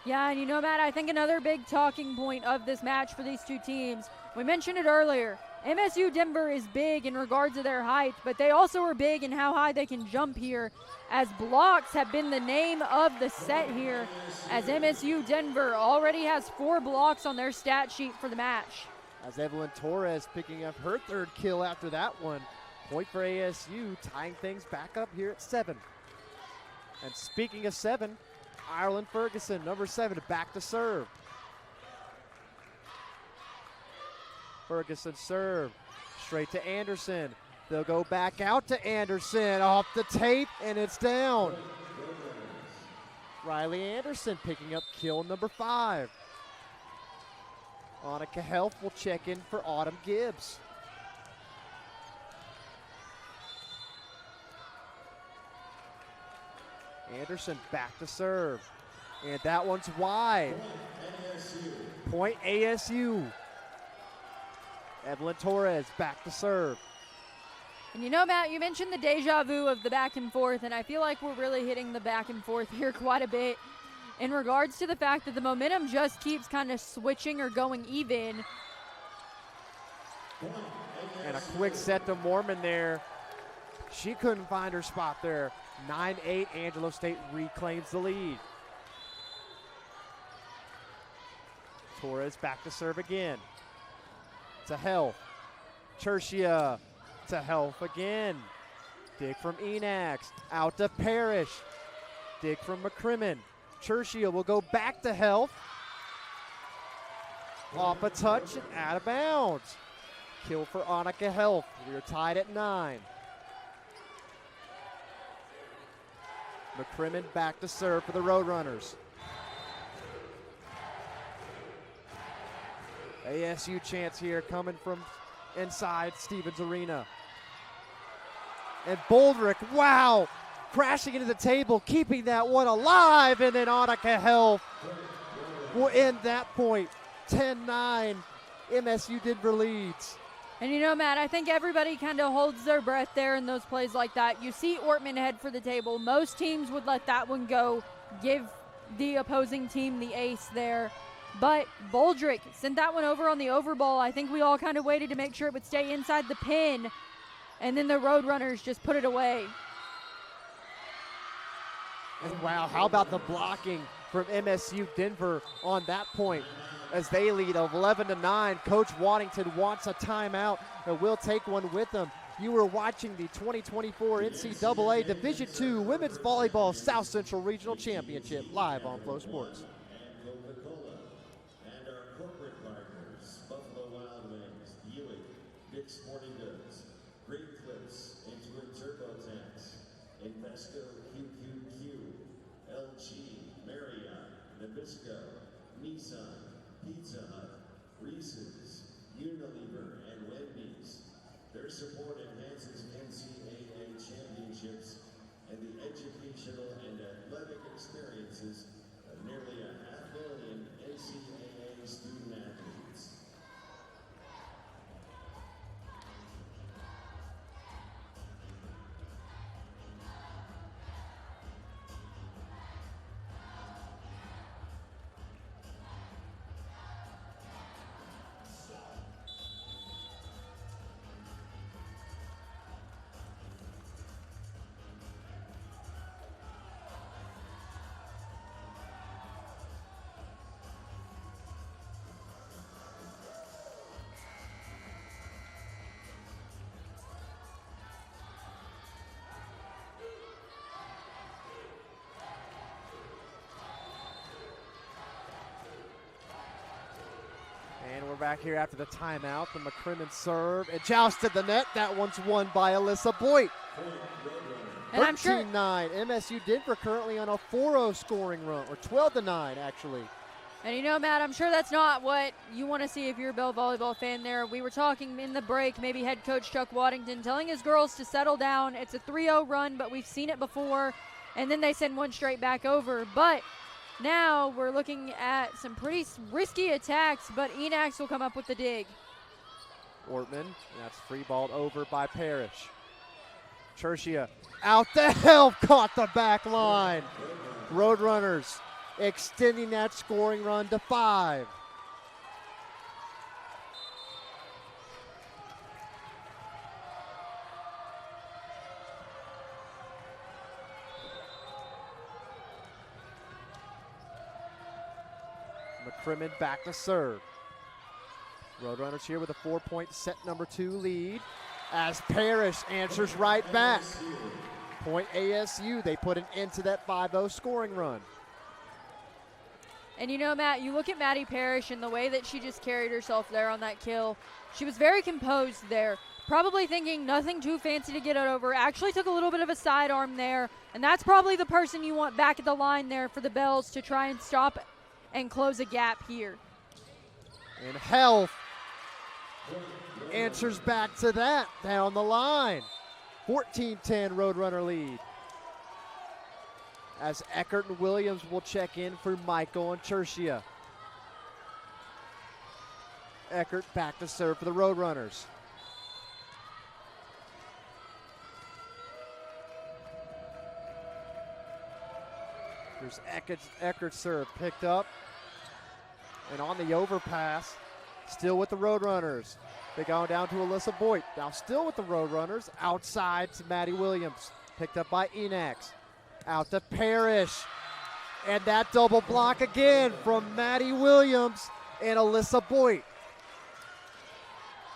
Yeah, and you know, Matt, I think another big talking point of this match for these two teams, we mentioned it earlier, MSU Denver is big in regards to their height, but they also are big in how high they can jump here, as blocks have been the name of the set here, as MSU Denver already has 4 blocks on their stat sheet for the match. As Evelyn Torres picking up her 3rd kill after that one. Point for ASU, tying things back up here at 7. And speaking of 7, Ireland Ferguson, number 7, back to serve. Ferguson serve, straight to Anderson. They'll go back out to Anderson, off the tape, and it's down. Riley Anderson picking up kill number 5. Annika Helf will check in for Autumn Gibbs. Anderson back to serve. And that one's wide. Point ASU. Evelyn Torres back to serve. And you know, Matt, you mentioned the deja vu of the back and forth, and I feel like we're really hitting the back and forth here quite a bit in regards to the fact that the momentum just keeps kind of switching or going even. And a quick set to Mormon there. She couldn't find her spot there. 9-8, Angelo State reclaims the lead. Torres back to serve again. To Helf. Tertia to Helf again. Dig from Enax. Out to Parrish. Dig from McCrimmon. Tertia will go back to Helf. Off a touch and out of bounds. Kill for Annika Helf. We are tied at 9. McCrimmon back to serve for the Roadrunners. ASU chance here coming from inside Stevens Arena. And Boldrick, wow, crashing into the table, keeping that one alive, and then Annika Helf will end that point. 10-9, MSU Denver leads. And you know, Matt, I think everybody kind of holds their breath there in those plays like that. You see Ortman head for the table. Most teams would let that one go, give the opposing team the ace there. But Boldrick sent that one over on the overball. I think we all kind of waited to make sure it would stay inside the pin. And then the Roadrunners just put it away. And wow, how about the blocking from MSU Denver on that point? as they lead 11-9. Coach Waddington wants a timeout and will take one with them. You are watching the 2024 NCAA Division II Women's Volleyball South Central Regional Championship live on Flow Sports. And Coca-Cola. And our corporate partners, Buffalo Wild Wings, Buick, Dick's Sporting Goods, Great Clips, Intuit TurboTax, Invesco QQQ, LG, Marriott, Nabisco, Nissan, Pizza Hut, Reese's, Unilever, and Wendy's. Their support enhances NCAA championships and the educational and athletic experiences of nearly 500,000 NCAA student athletes. And we're back here after the timeout. The McCrimmon serve and jousted the net. That one's won by Alyssa Boyd. And I'm sure 13-9. MSU Denver currently on a 4-0 scoring run, or 12-9 actually. And you know, Matt, I'm sure that's not what you want to see if you're a Bell Volleyball fan there. We were talking in the break, maybe head coach Chuck Waddington telling his girls to settle down. It's a 3-0 run, but we've seen it before. And then they send one straight back over. But now we're looking at some pretty risky attacks, but Enax will come up with the dig. Ortman, that's free balled over by Parrish. Chershia out the help, caught the back line. Roadrunners extending that scoring run to 5. McCrimmon back to serve. Roadrunners here with a 4-point set number 2 lead as Parrish answers right back. Point ASU, they put an end to that 5-0 scoring run. And you know, Matt, you look at Maddie Parrish and the way that she just carried herself there on that kill. She was very composed there, probably thinking nothing too fancy to get it over. Actually took a little bit of a sidearm there, and that's probably the person you want back at the line there for the Bells to try and stop and close a gap here. And Health answers back to that down the line. 14-10 Roadrunner lead. As Eckert and Williams will check in for Michael and Chershia. Eckert back to serve for the Roadrunners. There's Eckert's serve picked up. And on the overpass, still with the Roadrunners. They go down to Alyssa Boyd. Now still with the Roadrunners. Outside to Maddie Williams. Picked up by Enax. Out to Parrish. And that double block again from Maddie Williams and Alyssa Boyd.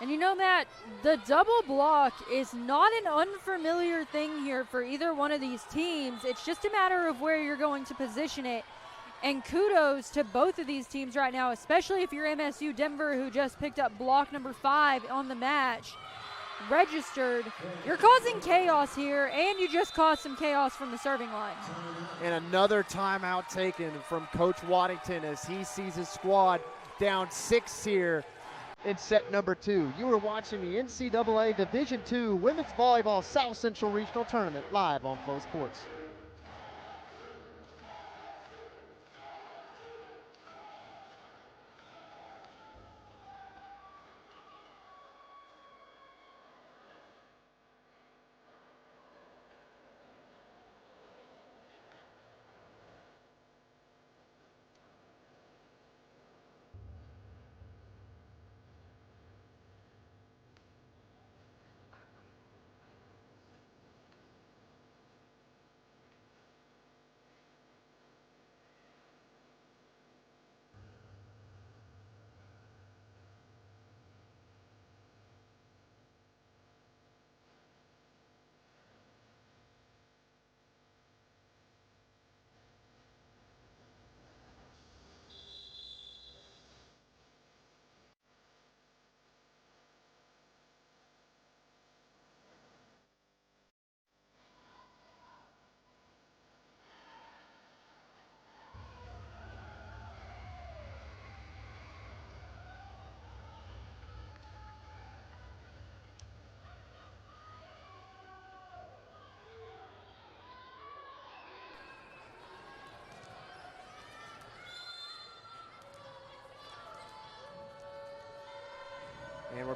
And you know, Matt, the double block is not an unfamiliar thing here for either one of these teams. It's just a matter of where you're going to position it. And kudos to both of these teams right now, especially if you're MSU Denver, who just picked up block number 5 on the match. Registered. You're causing chaos here, and you just caused some chaos from the serving line. And another timeout taken from Coach Waddington as he sees his squad down 6 here in set number 2. You are watching the NCAA Division II Women's Volleyball South Central Regional Tournament live on Flow Sports.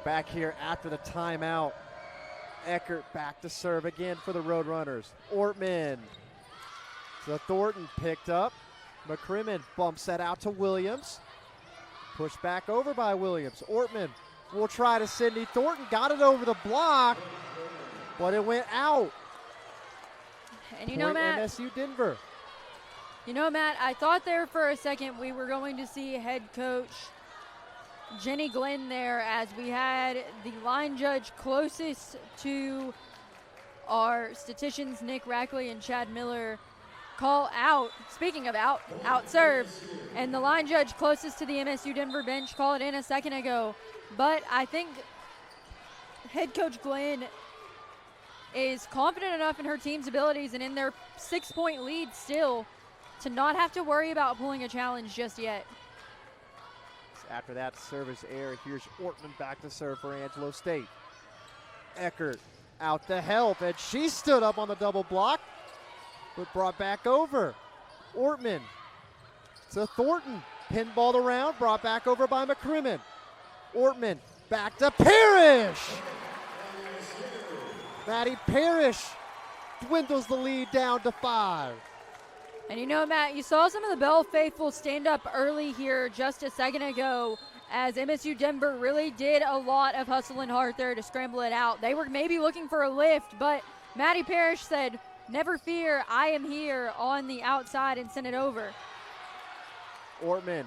we're back here after the timeout. Eckert back to serve again for the Roadrunners. Ortman to Thornton, picked up. McCrimmon bumps that out to Williams. Pushed back over by Williams. Ortman will try to Sydney Thornton. Got it over the block, but it went out. And you know, Matt, MSU Denver. You know, Matt, I thought there for a second we were going to see head coach Jenny Glenn there, as we had the line judge closest to our statisticians, Nick Rackley and Chad Miller, call out, speaking of out serve, and the line judge closest to the MSU Denver bench called it in a second ago. But I think head coach Glenn is confident enough in her team's abilities and in their 6-point lead still to not have to worry about pulling a challenge just yet. After that service error, here's Ortman back to serve for Angelo State. Eckert out to help, and she stood up on the double block, but brought back over. Ortman to Thornton, pinballed around, brought back over by McCrimmon. Ortman back to Parrish. Maddie Parrish dwindles the lead down to 5. And you know, Matt, you saw some of the Bell faithful stand up early here just a second ago, as MSU Denver really did a lot of hustle and hard there to scramble it out. They were maybe looking for a lift, but Maddie Parrish said, "Never fear, I am here," on the outside and sent it over. Ortman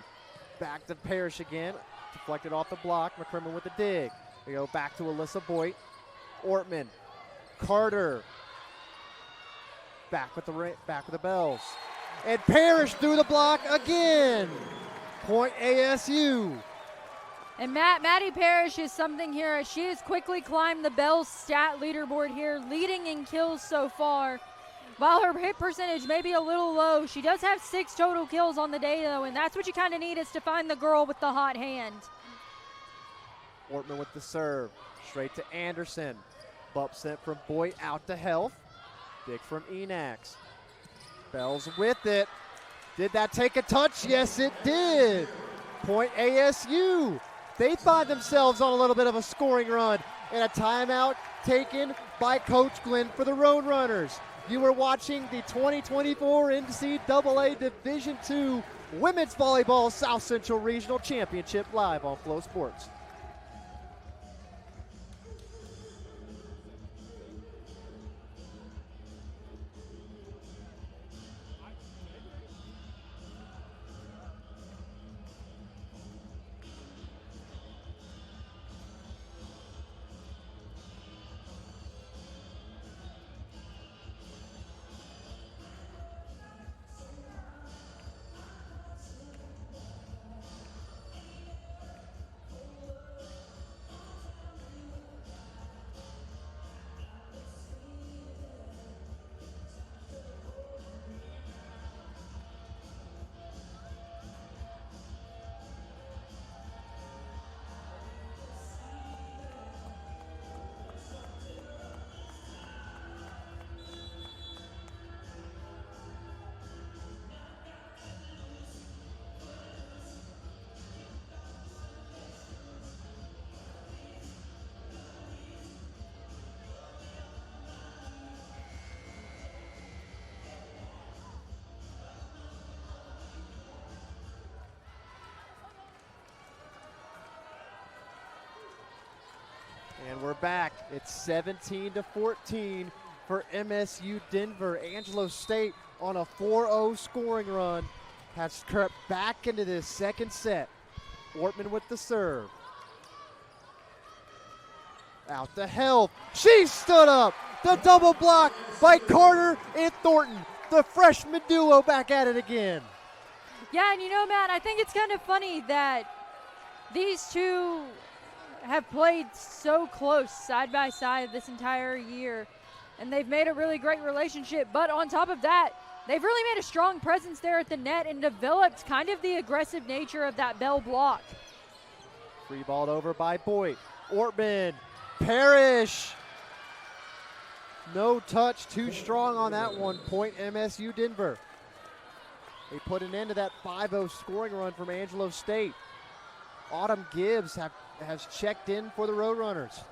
back to Parrish again, deflected off the block. McCrimmon with the dig. We go back to Alyssa Boyd. Ortman, Carter, back with the Bells. And Parrish through the block again. Point ASU. And Maddie Parrish is something here. She has quickly climbed the Bell's stat leaderboard here, leading in kills so far. While her hit percentage may be a little low, she does have 6 total kills on the day, though, and that's what you kind of need, is to find the girl with the hot hand. Ortman with the serve. Straight to Anderson. Bump sent from Boyd out to Health. Dig from Enax. Bells with it. Did that take a touch? Yes, it did. Point ASU. They find themselves on a little bit of a scoring run, and a timeout taken by Coach Glenn for the Roadrunners. You were watching the 2024 NCAA Division II Women's Volleyball South Central Regional Championship live on Flow Sports. And we're back. It's 17-14 for MSU Denver. Angelo State on a 4-0 scoring run has crept back into this second set. Ortman with the serve. Out to Health. She stood up. The double block by Carter and Thornton. The freshman duo back at it again. Yeah, and you know, Matt, I think it's kind of funny that these two have played so close side by side this entire year, and they've made a really great relationship. But on top of that, they've really made a strong presence there at the net and developed kind of the aggressive nature of that Bell block. Free balled over by Boyd. Ortman, Parrish. No touch, too strong on that one. Point MSU Denver. They put an end to that 5-0 scoring run from Angelo State. Autumn Gibbs has checked in for the Roadrunners.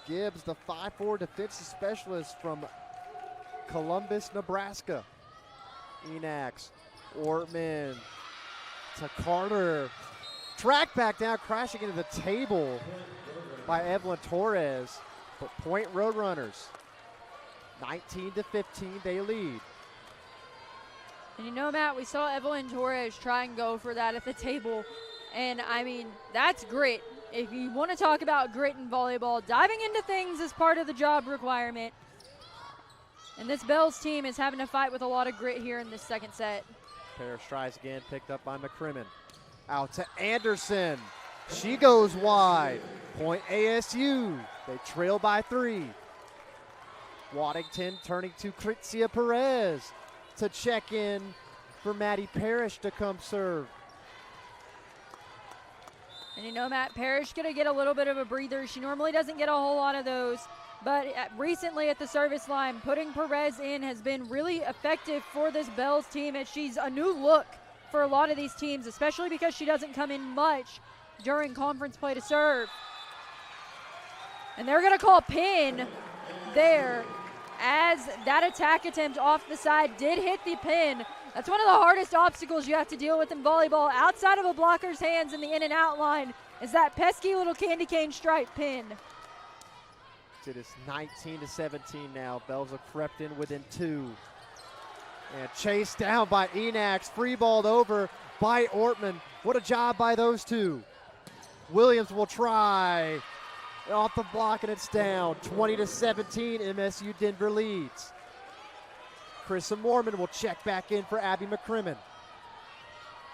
Gibbs, the 5'4" defensive specialist from Columbus, Nebraska. Enax, Ortman to Carter. Track back down, crashing into the table by Evelyn Torres. But point Roadrunners. 19-15, they lead. And you know, Matt, we saw Evelyn Torres try and go for that at the table. And, I mean, that's grit. If you want to talk about grit in volleyball, diving into things is part of the job requirement. And this Bells team is having to fight with a lot of grit here in this second set. Parrish tries again, picked up by McCrimmon. Out to Anderson. She goes wide. Point ASU. They trail by 3. Waddington turning to Kritzia Perez to check in for Maddie Parrish to come serve. And you know, Matt, Parrish going to get a little bit of a breather. She normally doesn't get a whole lot of those. But recently at the service line, putting Perez in has been really effective for this Bells team, as she's a new look for a lot of these teams, especially because she doesn't come in much during conference play to serve. And they're going to call pin there, as that attack attempt off the side did hit the pin. That's one of the hardest obstacles you have to deal with in volleyball, outside of a blocker's hands in the in and out line, is that pesky little candy cane stripe pin. It is 19-17 now. Bells have crept in within 2. And chased down by Enax, free-balled over by Ortman. What a job by those two. Williams will try. Off the block, and it's down. 20-17, MSU Denver leads. Carissa Moorman will check back in for Abby McCrimmon.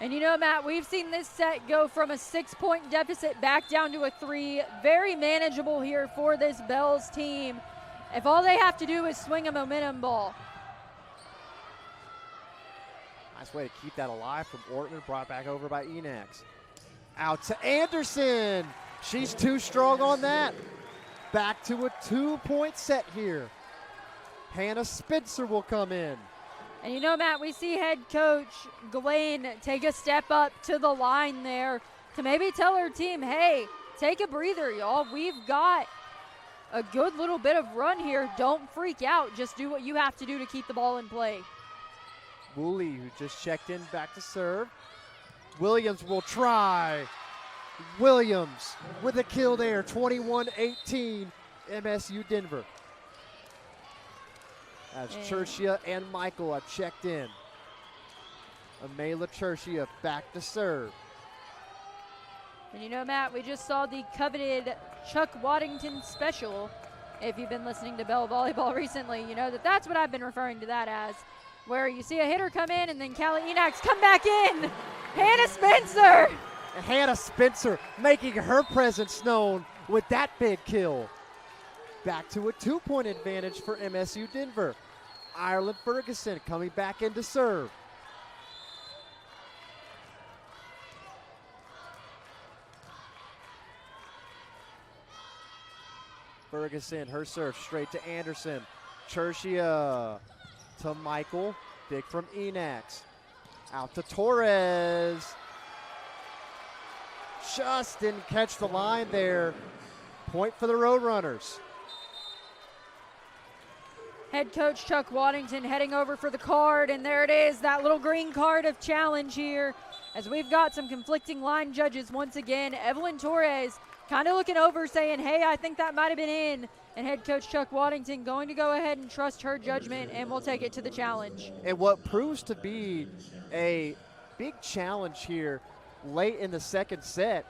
And you know, Matt, we've seen this set go from a 6-point deficit back down to a 3. Very manageable here for this Bells team, if all they have to do is swing a momentum ball. Nice way to keep that alive from Ortman, brought back over by Enax. Out to Anderson. She's too strong on that. Back to a 2-point set here. Hannah Spencer will come in. And you know, Matt, we see head coach Glenn take a step up to the line there to maybe tell her team, hey, take a breather, y'all. We've got a good little bit of run here. Don't freak out. Just do what you have to do to keep the ball in play. Woolley, who just checked in, back to serve. Williams will try. Williams with a kill there, 21-18, MSU Denver. As Chershia and Michael have checked in. Amela Chershia back to serve. And you know, Matt, we just saw the coveted Chuck Waddington special. If you've been listening to Bell Volleyball recently, you know that that's what I've been referring to that as, where you see a hitter come in and then Callie Enax come back in. Hannah Spencer. And Hannah Spencer making her presence known with that big kill. Back to a 2-point advantage for MSU Denver. Ireland Ferguson coming back in to serve. Ferguson, her serve straight to Anderson. Chershia to Michael. Big from Enax. Out to Torres. Just didn't catch the line there. Point for the Roadrunners. Head coach Chuck Waddington heading over for the card, and there it is, that little green card of challenge here, as we've got some conflicting line judges once again. Evelyn Torres kind of looking over saying, hey, I think that might have been in, and head coach Chuck Waddington going to go ahead and trust her judgment, and we'll take it to the challenge. And what proves to be a big challenge here late in the second set,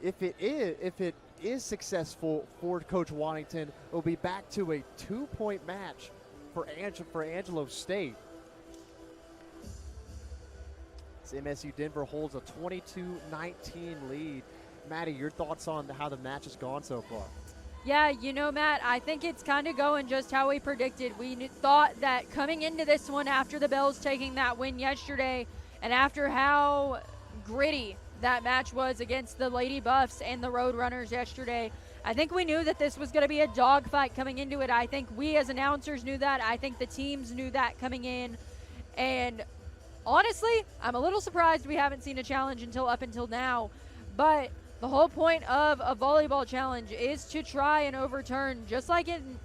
if it is successful for Coach Waddington, it will be back to a 2-point match for Angelo State. As MSU Denver holds a 22-19 lead. Maddie, your thoughts on how the match has gone so far? Yeah, you know, Matt, I think it's kind of going just how we predicted. We thought that coming into this one after the Bells taking that win yesterday, and after how gritty that match was against the Lady Buffs and the Roadrunners yesterday, I think we knew that this was going to be a dogfight coming into it. I think we as announcers knew that. I think the teams knew that coming in. And honestly, I'm a little surprised we haven't seen a challenge up until now. But the whole point of a volleyball challenge is to try and overturn, just like in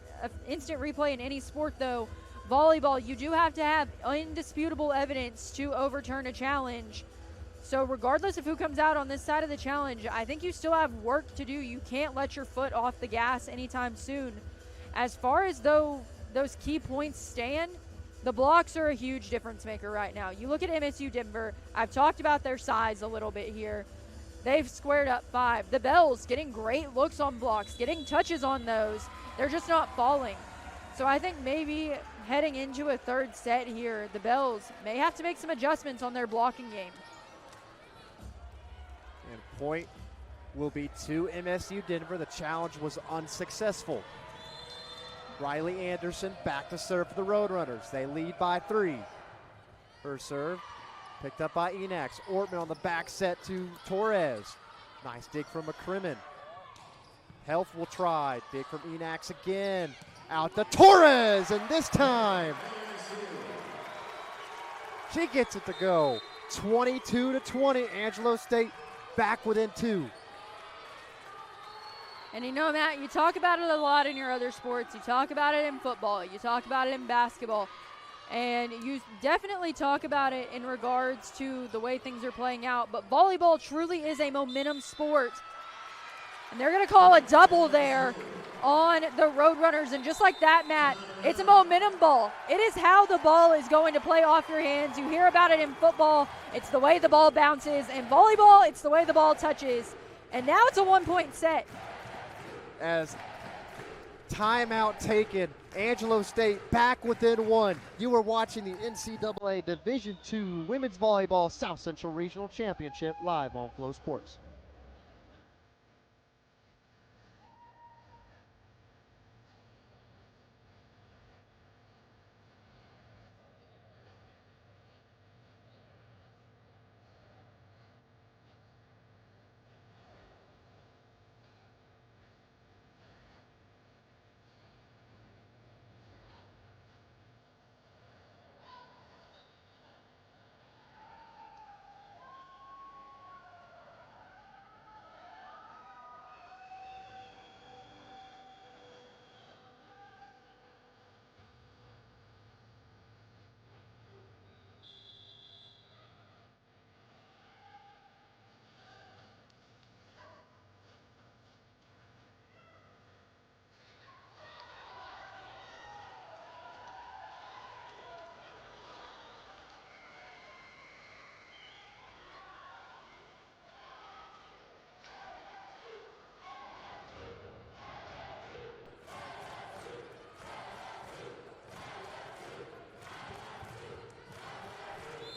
instant replay in any sport though, volleyball, you do have to have indisputable evidence to overturn a challenge. So regardless of who comes out on this side of the challenge, I think you still have work to do. You can't let your foot off the gas anytime soon. As far as though those key points stand, the blocks are a huge difference maker right now. You look at MSU Denver, I've talked about their size a little bit here. They've squared up 5. The Bells getting great looks on blocks, getting touches on those. They're just not falling. So I think maybe heading into a third set here, the Bells may have to make some adjustments on their blocking game. And point will be to MSU Denver. The challenge was unsuccessful. Riley Anderson back to serve for the Roadrunners. They lead by 3. First serve picked up by Enax. Ortman on the back set to Torres. Nice dig from McCrimmon. Health will try. Dig from Enax again. Out to Torres, and this time she gets it to go. 22-20. Angelo State back within 2. And you know, Matt, you talk about it a lot in your other sports. You talk about it in football. You talk about it in basketball. And you definitely talk about it in regards to the way things are playing out. But volleyball truly is a momentum sport. And they're going to call a double there on the Roadrunners. And just like that, Matt, it's a momentum ball. It is how the ball is going to play off your hands. You hear about it in football. It's the way the ball bounces. In volleyball, it's the way the ball touches. And now it's a 1-point set. As timeout taken, Angelo State back within 1. You are watching the NCAA Division II Women's Volleyball South Central Regional Championship live on Flow Sports.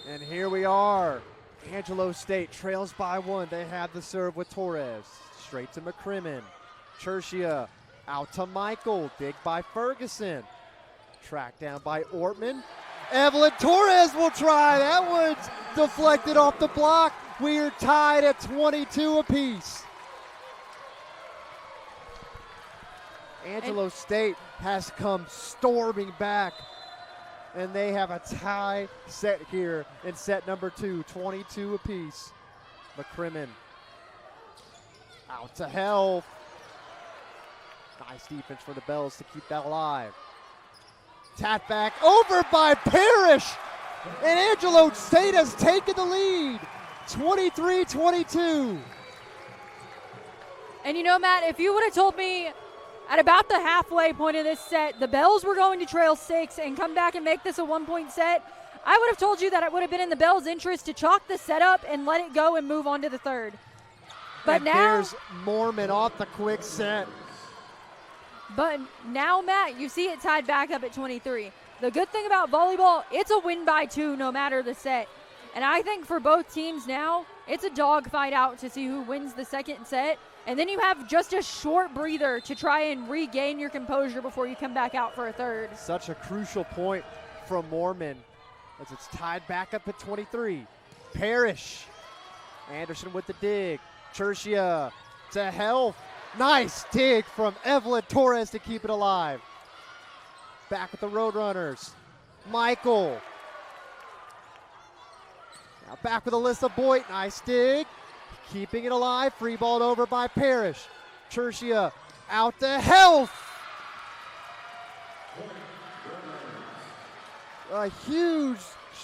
And here we are. Angelo State trails by 1. They have the serve with Torres. Straight to McCrimmon. Chershia out to Michael. Dig by Ferguson. Tracked down by Ortman. Evelyn Torres will try. That one's deflected off the block. We are tied at 22 apiece. Angelo State has come storming back. And they have a tie set here in set number 2, 22 apiece. McCrimmon out to Health. Nice defense for the Bells to keep that alive. Tap back over by Parrish. And Angelo State has taken the lead, 23-22. And you know, Matt, if you would have told me at about the halfway point of this set, the Bells were going to trail 6 and come back and make this a 1-point set, I would have told you that it would have been in the Bells' interest to chalk the setup and let it go and move on to the third. But and now there's Mormon off the quick set. But now, Matt, you see it tied back up at 23. The good thing about volleyball, it's a win by 2 no matter the set. And I think for both teams now, it's a dogfight out to see who wins the second set. And then you have just a short breather to try and regain your composure before you come back out for a third. Such a crucial point from Mormon as it's tied back up at 23. Parrish. Anderson with the dig. Chershia to Health. Nice dig from Evelyn Torres to keep it alive. Back with the Roadrunners. Michael. Now back with Alyssa Boyd. Nice dig. keeping it alive. Free balled over by Parrish. Tertia out to Health. A huge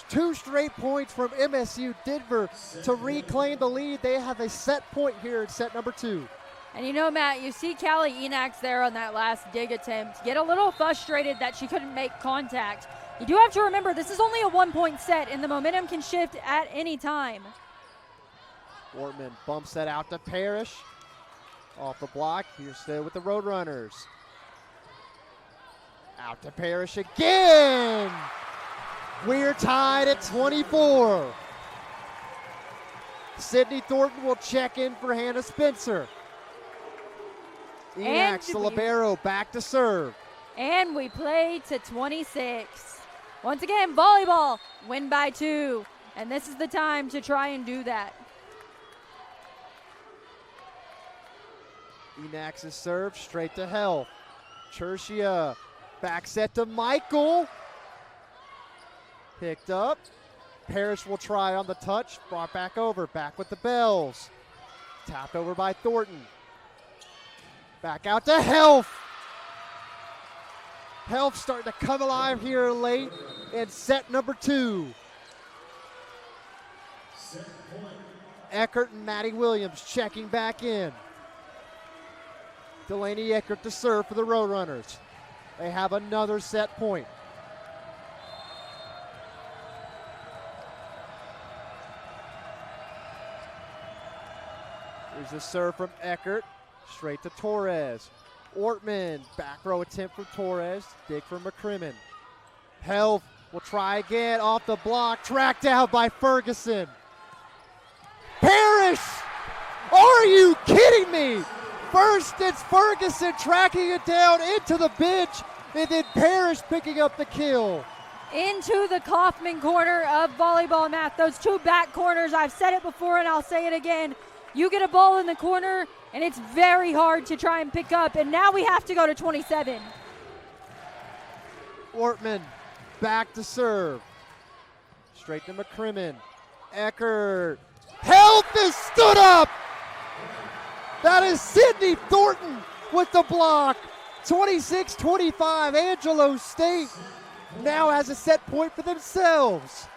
2 straight points from MSU Denver to reclaim the lead. They have a set point here in set number 2. And you know, Matt, you see Callie Enax there on that last dig attempt get a little frustrated that she couldn't make contact. You do have to remember this is only a 1-point set and the momentum can shift at any time. Ortman bumps that out to Parrish. Off the block, here's still with the Roadrunners. Out to Parrish again! We're tied at 24. Sydney Thornton will check in for Hannah Spencer. Enax, the libero, back to serve. And we play to 26. Once again, volleyball, win by 2. And this is the time to try and do that. Enax's serve straight to Health. Tertia, back set to Michael. Picked up. Parrish will try on the touch. Brought back over. Back with the bells. Tapped over by Thornton. Back out to Health. Health starting to come alive here late in set number 2. Eckert and Maddie Williams checking back in. Delaney Eckert to serve for the Roadrunners. They have another set point. Here's a serve from Eckert, straight to Torres. Ortman, back row attempt from Torres, dig from McCrimmon. Health will try again off the block, tracked down by Ferguson. Parrish! Are you kidding me? First it's Ferguson tracking it down into the bench, and then Parrish picking up the kill. Into the Kaufman corner of volleyball, Matt. Those 2 back corners, I've said it before and I'll say it again. You get a ball in the corner, and it's very hard to try and pick up, and now we have to go to 27. Ortman back to serve. Straight to McCrimmon. Eckert. Health is stood up! That is Sydney Thornton with the block. 26-25, Angelo State now has a set point for themselves.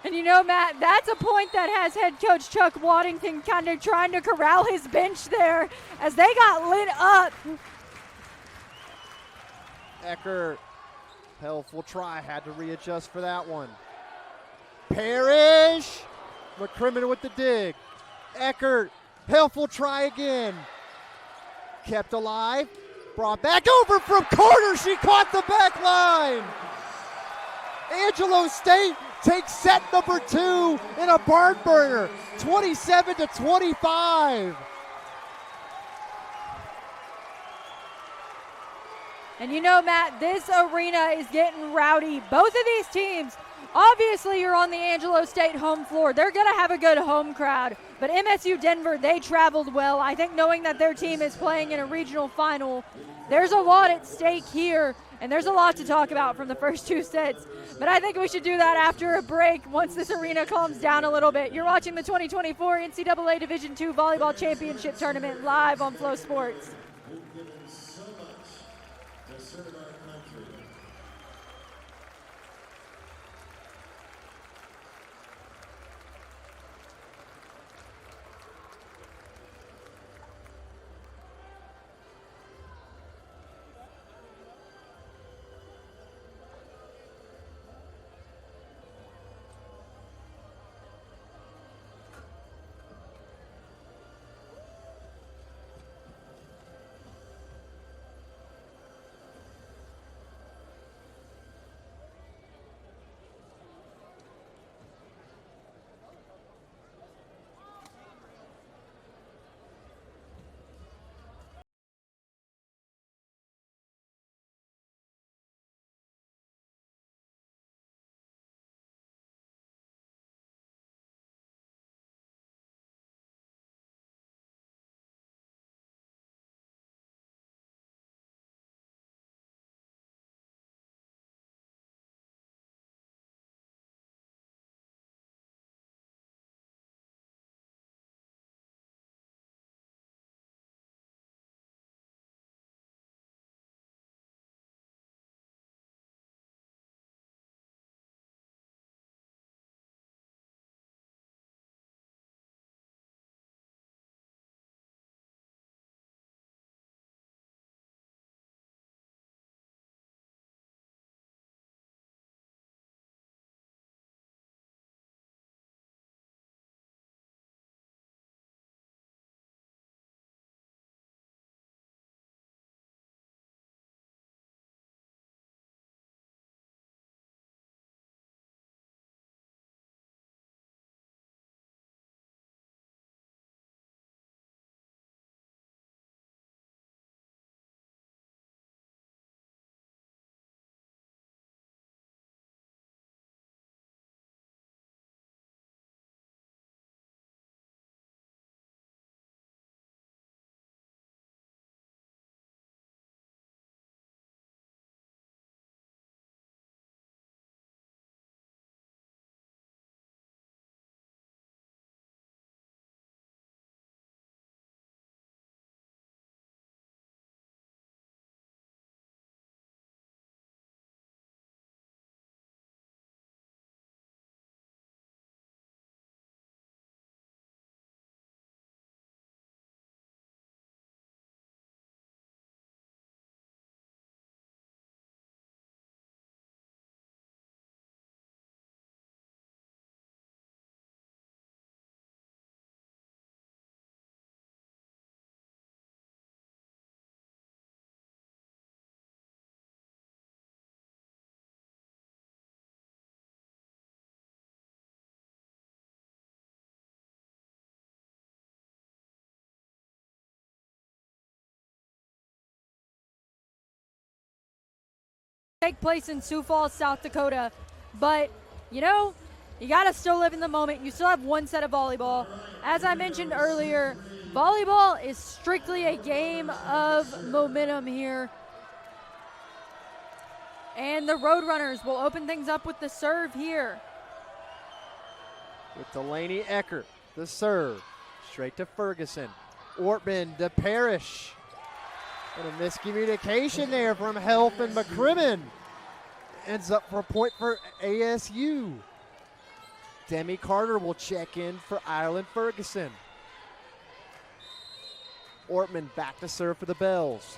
And you know, Matt, that's a point that has head coach Chuck Waddington kind of trying to corral his bench there as they got lit up. Eckert, Health will try, had to readjust for that one. Parrish, McCrimmon with the dig. Eckert, Health will try again. Kept alive, brought back over from corner, she caught the back line. Angelo State takes set number 2 in a barn burner, 27-25. And you know, Matt, this arena is getting rowdy. Both of these teams, obviously you're on the Angelo State home floor. They're going to have a good home crowd. But MSU Denver, they traveled well. I think knowing that their team is playing in a regional final, there's a lot at stake here. And there's a lot to talk about from the first 2 sets. But I think we should do that after a break once this arena calms down a little bit. You're watching the 2024 NCAA Division II Volleyball Championship Tournament live on Flow Sports. We've given so much to serve our country. take place in Sioux Falls, South Dakota. But, you know, you got to still live in the moment. You still have one set of volleyball. As I mentioned earlier, volleyball is strictly a game of momentum here. And the Roadrunners will open things up with the serve here. With Delaney Eckert, the serve. Straight to Ferguson. Ortman to Parrish. And a miscommunication there from Helf and McCrimmon. Ends up for a point for ASU. Demi Carter will check in for Ireland Ferguson. Ortman back to serve for the Bells.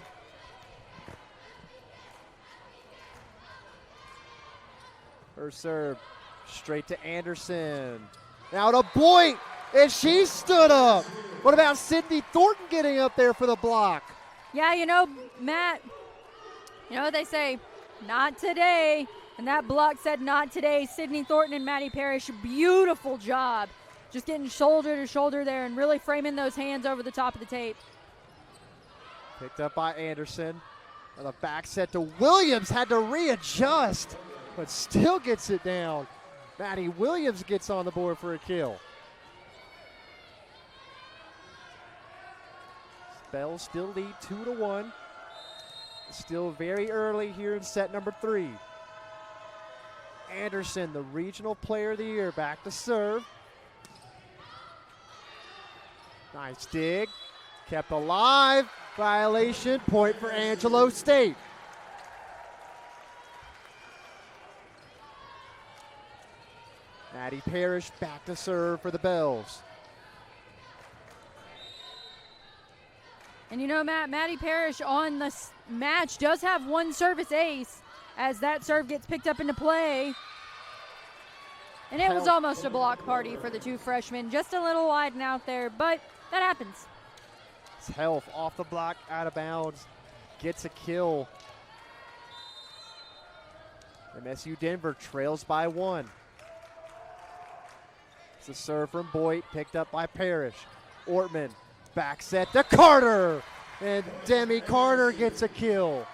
Her serve straight to Anderson. Now to Boyd, and she stood up. What about Sydney Thornton getting up there for the block? Yeah, you know, Matt, you know what they say, not today. And that block said not today. Sydney Thornton and Maddie Parrish, beautiful job. Just getting shoulder to shoulder there and really framing those hands over the top of the tape. Picked up by Anderson. And the back set to Williams, had to readjust, but still gets it down. Maddie Williams gets on the board for a kill. Bells still lead 2-1. Still very early here in set number 3. Anderson, the regional player of the year, back to serve. Nice dig. Kept alive. Violation. Point for Angelo State. Maddie Parrish back to serve for the Bells. And you know, Matt, Maddie Parrish on the match does have one service ace as that serve gets picked up into play. And it was almost a block party for the two freshmen. Just a little wide and out there, but that happens. It's Helf off the block, out of bounds, gets a kill. MSU Denver trails by 1. It's a serve from Boyd, picked up by Parrish. Ortman, back set to Carter, and Demi Carter gets a kill.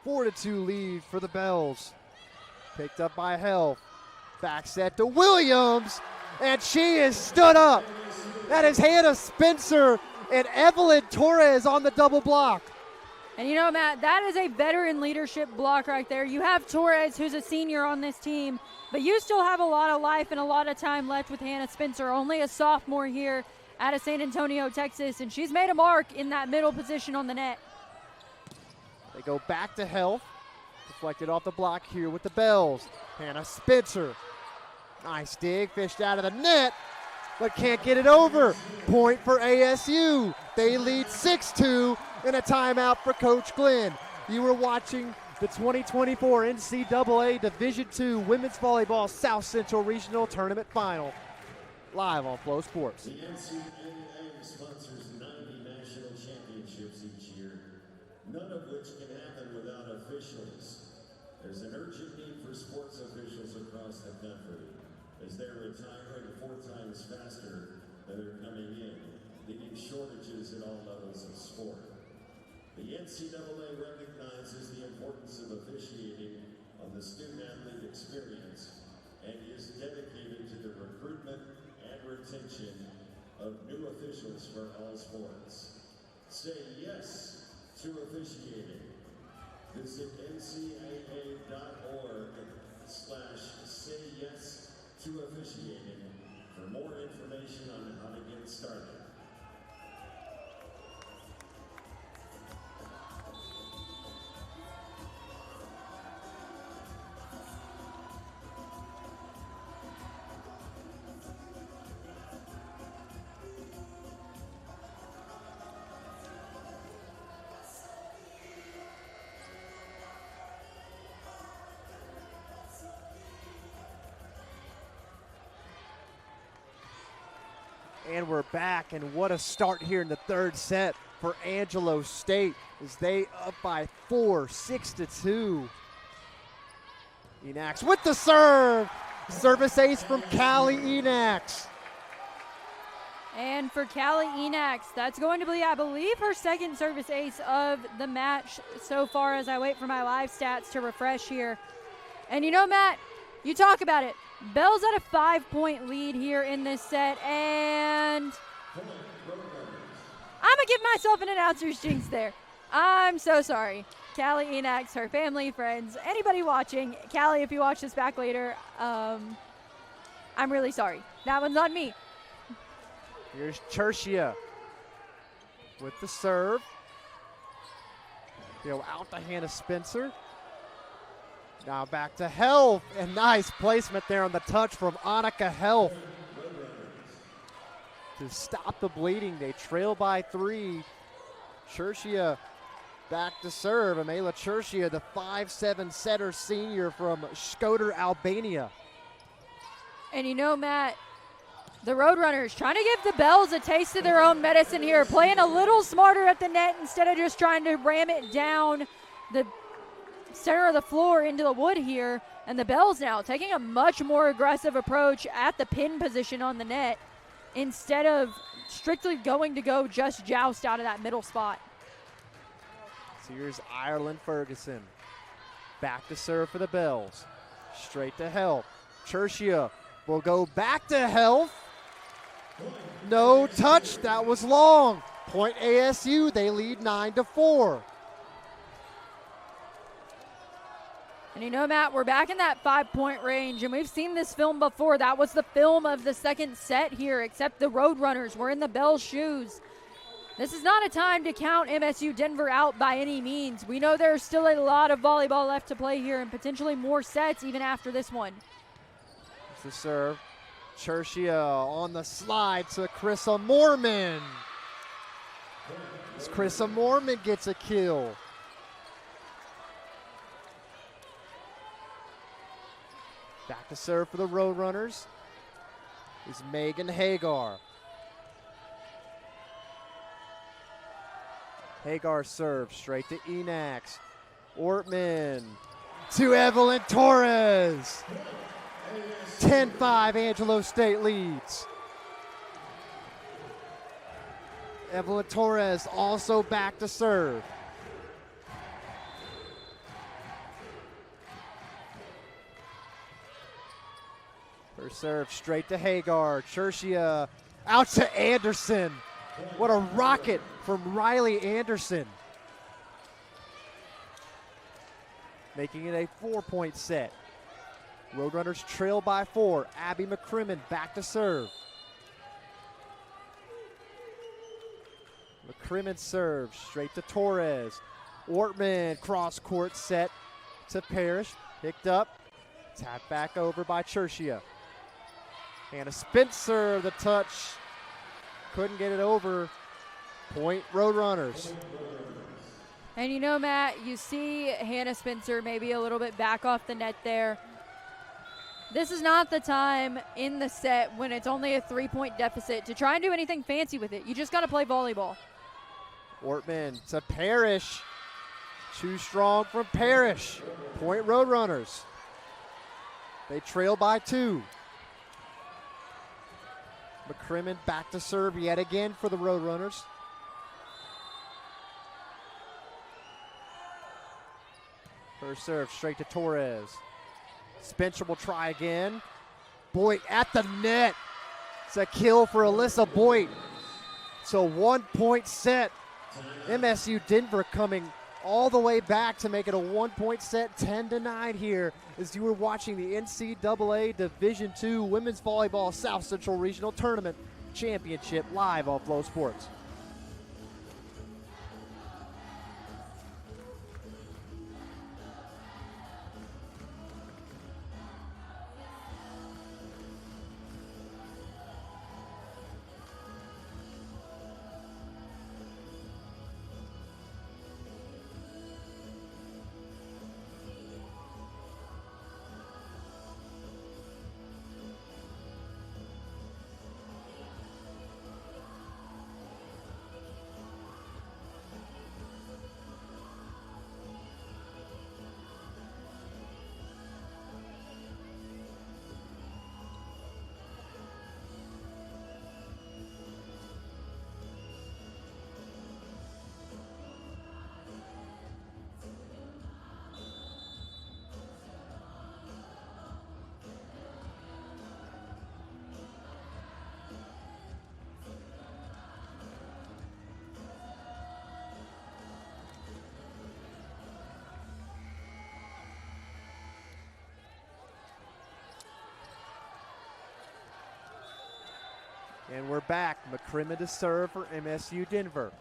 A 4-2 lead for the Bells. Picked up by Helf. Back set to Williams, and she is stood up. That is Hannah Spencer and Evelyn Torres on the double block. And you know, Matt, that is a veteran leadership block right there. You have Torres, who's a senior on this team, but you still have a lot of life and a lot of time left with Hannah Spencer, only a sophomore here out of San Antonio, Texas, and she's made a mark in that middle position on the net. They go back to Helf. Deflected off the block here with the Bells. Hannah Spencer. Nice dig, fished out of the net, but can't get it over. Point for ASU. They lead 6-2, and a timeout for Coach Glenn. You were watching the 2024 NCAA Division II Women's Volleyball South Central Regional Tournament Final, live on Flow Sports. The NCAA sponsors 90 national championships each year, none of which can happen without officials. There's an urgent need for sports officials across the country, as they're retiring 4 times faster than they're coming in, leading shortages at all levels of sport. The NCAA recognizes the importance of officiating on the student-athlete experience and is dedicated to the recruitment and retention of new officials for all sports. Say yes to officiating. Visit ncaa.org/sayyes-to-officiating for more information on how to get started. And we're back, and what a start here in the third set for Angelo State as they up by 4, 6-2. Enax with the serve. Service ace from Callie Enax. And for Callie Enax, that's going to be, I believe, her second service ace of the match so far as I wait for my live stats to refresh here. And you know, Matt, you talk about it. Bell's at a 5-point lead here in this set, and I'm going to give myself an announcer's jinx there. I'm so sorry. Callie Enax, her family, friends, anybody watching. Callie, if you watch this back later, I'm really sorry. That one's on me. Here's Chershia with the serve. Go out to Hannah Spencer. Now back to Health, and nice placement there on the touch from Annika Health. To stop the bleeding, they trail by 3. Chershia back to serve. Amela Chershia, the 5'7" setter senior from Shkodër, Albania. And you know, Matt, the Roadrunners trying to give the Bells a taste of their own medicine here, playing a little smarter at the net instead of just trying to ram it down the center of the floor into the wood here. And the Bells now taking a much more aggressive approach at the pin position on the net instead of strictly going to go just joust out of that middle spot. So here's Ireland Ferguson. Back to serve for the Bells. Straight to Health. Chershia will go back to Health. No touch, that was long. Point ASU, they lead 9-4. And you know, Matt, we're back in that 5-point range, and we've seen this film before. That was the film of the second set here, except the Roadrunners were in the Bell's shoes. This is not a time to count MSU Denver out by any means. We know there's still a lot of volleyball left to play here and potentially more sets even after this one. It's the serve. Chershia on the slide to Krissa Mormon. As Krissa Mormon gets a kill. Back to serve for the Roadrunners is Megan Hagar. Hagar serves straight to Enax. Ortman to Evelyn Torres. 10-5, Angelo State leads. Evelyn Torres also back to serve. Her serve straight to Hagar. Chershia out to Anderson. What a rocket from Riley Anderson. Making it a 4-point set. Roadrunners trail by 4. Abby McCrimmon back to serve. McCrimmon serves straight to Torres. Ortman cross court set to Parrish. Picked up. Tapped back over by Chershia. Hannah Spencer, the touch. Couldn't get it over. Point Roadrunners. And you know, Matt, you see Hannah Spencer maybe a little bit back off the net there. This is not the time in the set when it's only a 3-point deficit to try and do anything fancy with it. You just got to play volleyball. Ortman to Parrish. Too strong from Parrish. Point Roadrunners. They trail by 2. McCrimmon back to serve yet again for the Roadrunners. First serve straight to Torres. Spencer will try again. Boyd at the net. It's a kill for Alyssa Boyd. So 1-point set. MSU Denver coming all the way back to make it a 1-point set, 10-9 here as you were watching the NCAA Division II Women's Volleyball South Central Regional Tournament Championship live on Flow Sports. And we're back. McCrimmon to serve for MSU Denver.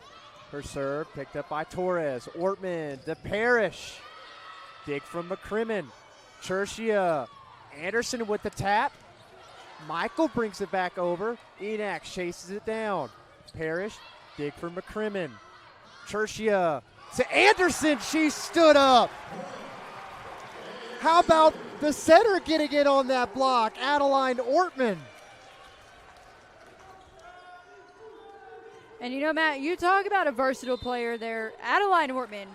Her serve picked up by Torres. Ortman to Parrish. Dig from McCrimmon. Chershia. Anderson with the tap. Michael brings it back over. Enax chases it down. Parrish. Dig from McCrimmon. Chershia to Anderson. She stood up. How about the center getting it on that block? Adeline Ortman. And you know, Matt, you talk about a versatile player there. Adeline Ortman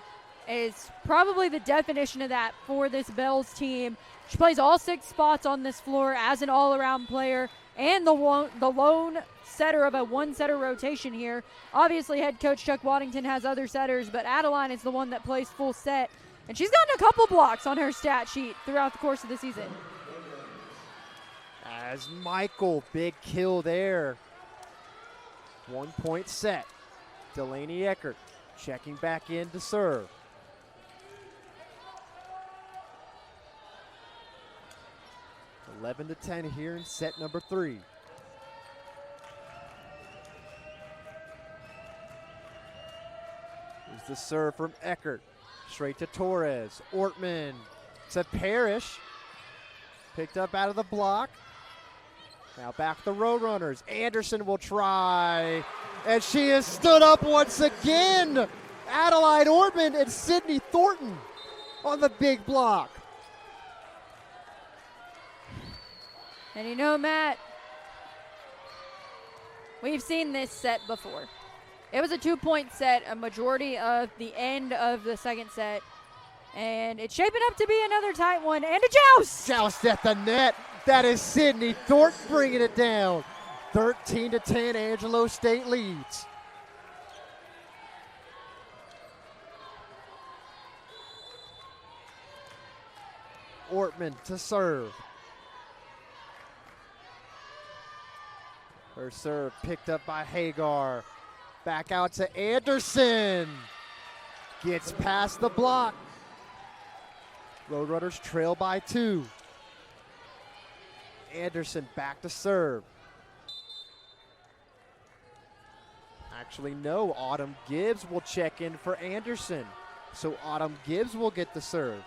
is probably the definition of that for this Bells team. She plays all 6 spots on this floor as an all-around player and the lone setter of a one-setter rotation here. Obviously, head coach Chuck Waddington has other setters, but Adeline is the one that plays full set. And she's gotten a couple blocks on her stat sheet throughout the course of the season. As Michael, big kill there. 1-point set. Delaney Eckert checking back in to serve. (11-10) here in set number 3. Here's the serve from Eckert. Straight to Torres. Ortman to Parrish. Picked up out of the block. Now back to the Roadrunners. Anderson will try. And she has stood up once again. Adeline Ortman and Sydney Thornton on the big block. And you know, Matt, we've seen this set before. It was a 2-point set, a majority of the end of the second set. And it's shaping up to be another tight one. And a joust! Joust at the net. That is Sydney Thornton bringing it down. 13-10, Angelo State leads. Ortman to serve. Her serve picked up by Hagar. Back out to Anderson. Gets past the block. Roadrunners trail by 2. Anderson back to serve. Actually, no. Autumn Gibbs will check in for Anderson. So Autumn Gibbs will get the serve.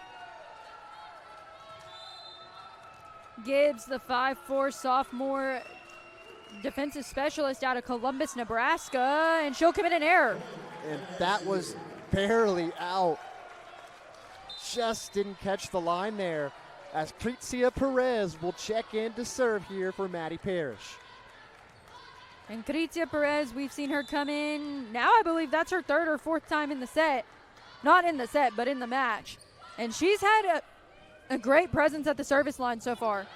Gibbs, the 5'4" sophomore defensive specialist out of Columbus, Nebraska, and she'll commit an error. And that was barely out. Just didn't catch the line there, as Crizia Perez will check in to serve here for Maddie Parrish. And Crizia Perez, we've seen her come in. Now I believe that's her 3rd or 4th time in the set. Not in the set, but in the match. And she's had a great presence at the service line so far.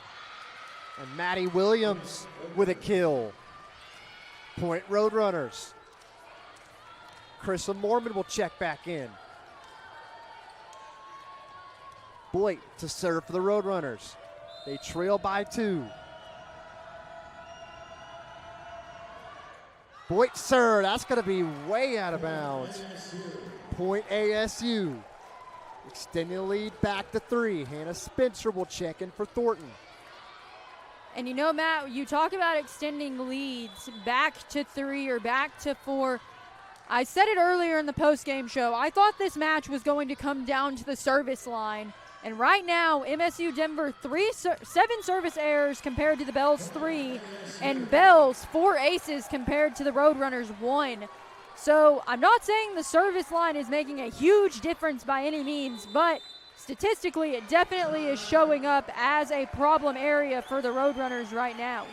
And Maddie Williams with a kill. Point Roadrunners. Krista Mormon will check back in. Boyd to serve for the Roadrunners. They trail by 2. Boyd serve, that's going to be way out of bounds. Point ASU. Extending the lead back to 3. Hannah Spencer will check in for Thornton. And you know, Matt, you talk about extending leads back to 3 or back to 4. I said it earlier in the post-game show. I thought this match was going to come down to the service line. And right now, MSU Denver 7 service errors compared to the Bells 3, and Bells 4 aces compared to the Roadrunners 1. So I'm not saying the service line is making a huge difference by any means, but statistically it definitely is showing up as a problem area for the Roadrunners right now.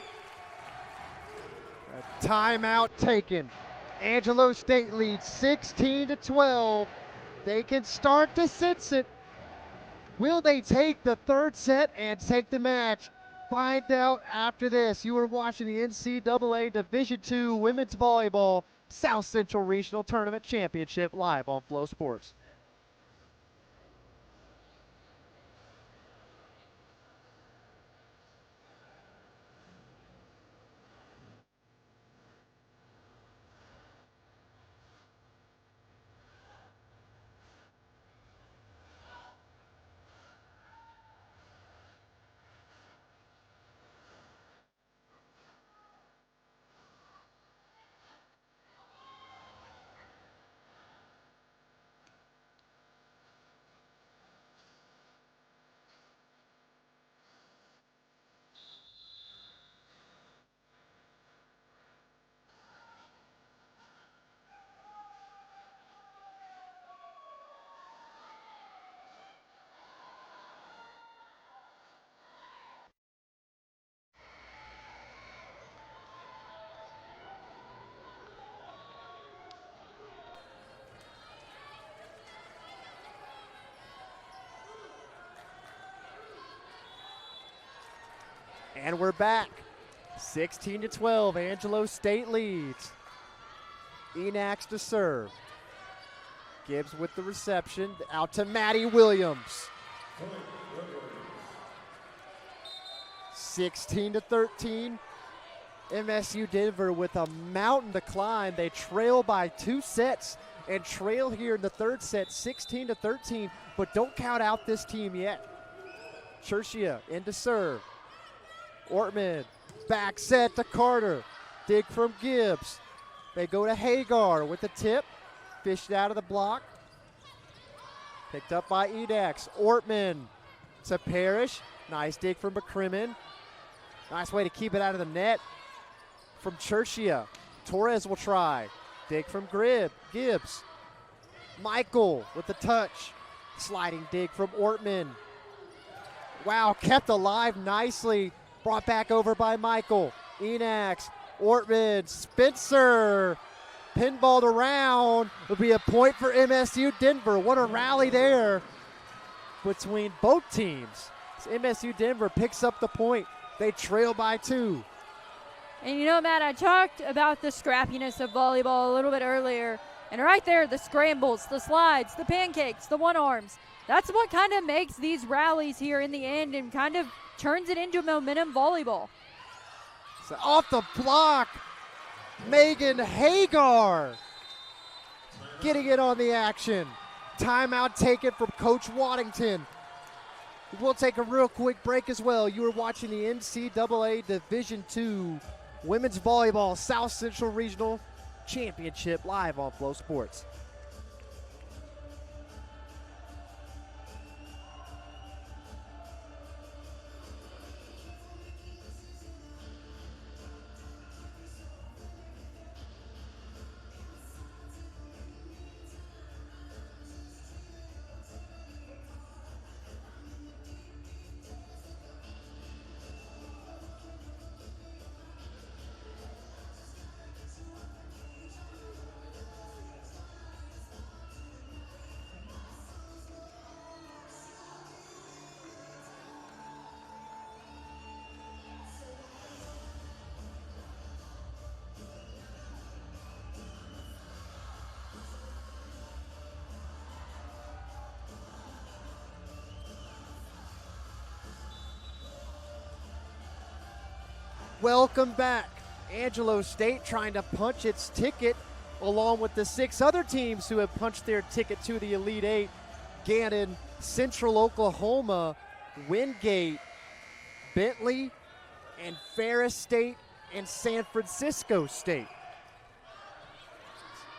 A timeout taken. Angelo State leads 16-12. They can start to sense it. Will they take the 3rd set and take the match? Find out after this. You are watching the NCAA Division II Women's Volleyball South Central Regional Tournament Championship live on Flow Sports. And we're back. 16-12, Angelo State leads. Enax to serve. Gibbs with the reception, out to Maddie Williams. 16-13, MSU Denver with a mountain to climb. They trail by 2 sets and trail here in the third set, 16-13, but don't count out this team yet. Chershia in to serve. Ortman, back set to Carter. Dig from Gibbs. They go to Hagar with the tip. Fished out of the block. Picked up by Edax. Ortman to Parrish. Nice dig from McCrimmon. Nice way to keep it out of the net from Chershia. Torres will try. Dig from Gibbs. Michael with the touch. Sliding dig from Ortman. Wow, kept alive nicely. Brought back over by Michael. Enax, Ortman, Spencer. Pinballed around. Will be a point for MSU Denver. What a rally there between both teams. MSU Denver picks up the point. They trail by 2. And you know, Matt, I talked about the scrappiness of volleyball a little bit earlier. And right there, the scrambles, the slides, the pancakes, the one-arms. That's what kind of makes these rallies here in the end and kind of turns it into momentum volleyball. So off the block, Megan Hagar getting it on the action. Timeout taken from Coach Waddington. We'll take a real quick break as well. You are watching the NCAA Division II Women's Volleyball South Central Regional Championship live on Flow Sports. Welcome back. Angelo State trying to punch its ticket along with the 6 other teams who have punched their ticket to the Elite Eight. Gannon, Central Oklahoma, Wingate, Bentley, and Ferris State and San Francisco State.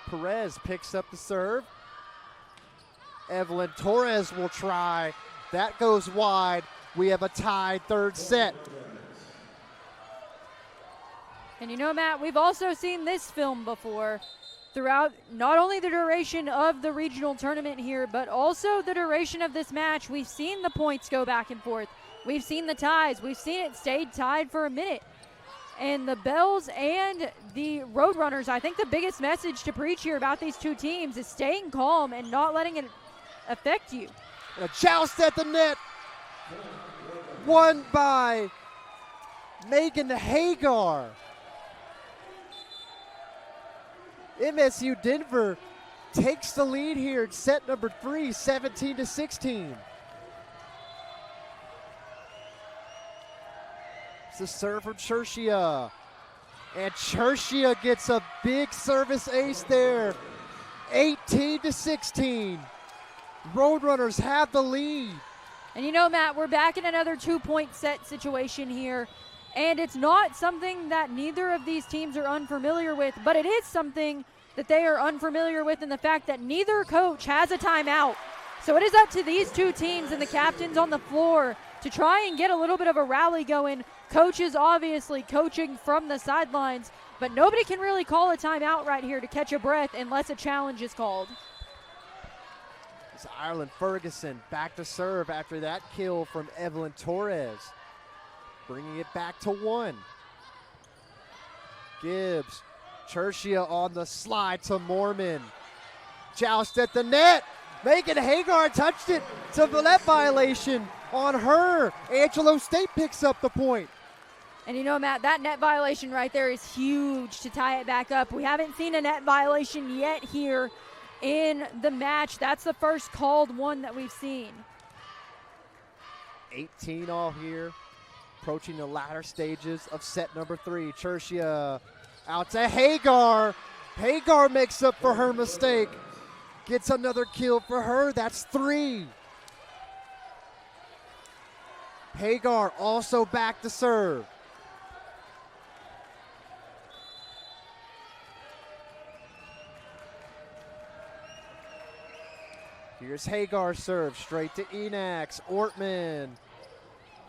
Perez picks up the serve. Evelyn Torres will try. That goes wide. We have a tied third set. And you know, Matt, we've also seen this film before throughout not only the duration of the regional tournament here, but also the duration of this match. We've seen the points go back and forth. We've seen the ties. We've seen it stayed tied for a minute. And the Bells and the Roadrunners, I think the biggest message to preach here about these two teams is staying calm and not letting it affect you. And a joust at the net. Won by Megan Hagar. MSU Denver takes the lead here in set number 3, 17-16. It's the serve from Chershia. And Chershia gets a big service ace there. 18-16. Roadrunners have the lead. And you know, Matt, we're back in another 2-point set situation here. And it's not something that neither of these teams are unfamiliar with, but it is something that they are unfamiliar with in the fact that neither coach has a timeout. So it is up to these two teams and the captains on the floor to try and get a little bit of a rally going. Coach is obviously coaching from the sidelines, but nobody can really call a timeout right here to catch a breath unless a challenge is called. It's Ireland Ferguson back to serve after that kill from Evelyn Torres. Bringing it back to 1. Gibbs, Chershia on the slide to Mormon. Joust at the net. Megan Hagar touched it. It's a net violation on her. Angelo State picks up the point. And you know, Matt, that net violation right there is huge to tie it back up. We haven't seen a net violation yet here in the match. That's the first called one that we've seen. 18 all here, approaching the latter stages of set number 3. Chersia out to Hagar. Hagar makes up for her mistake. Gets another kill for her. That's 3. Hagar also back to serve. Here's Hagar serve straight to Enax. Ortman.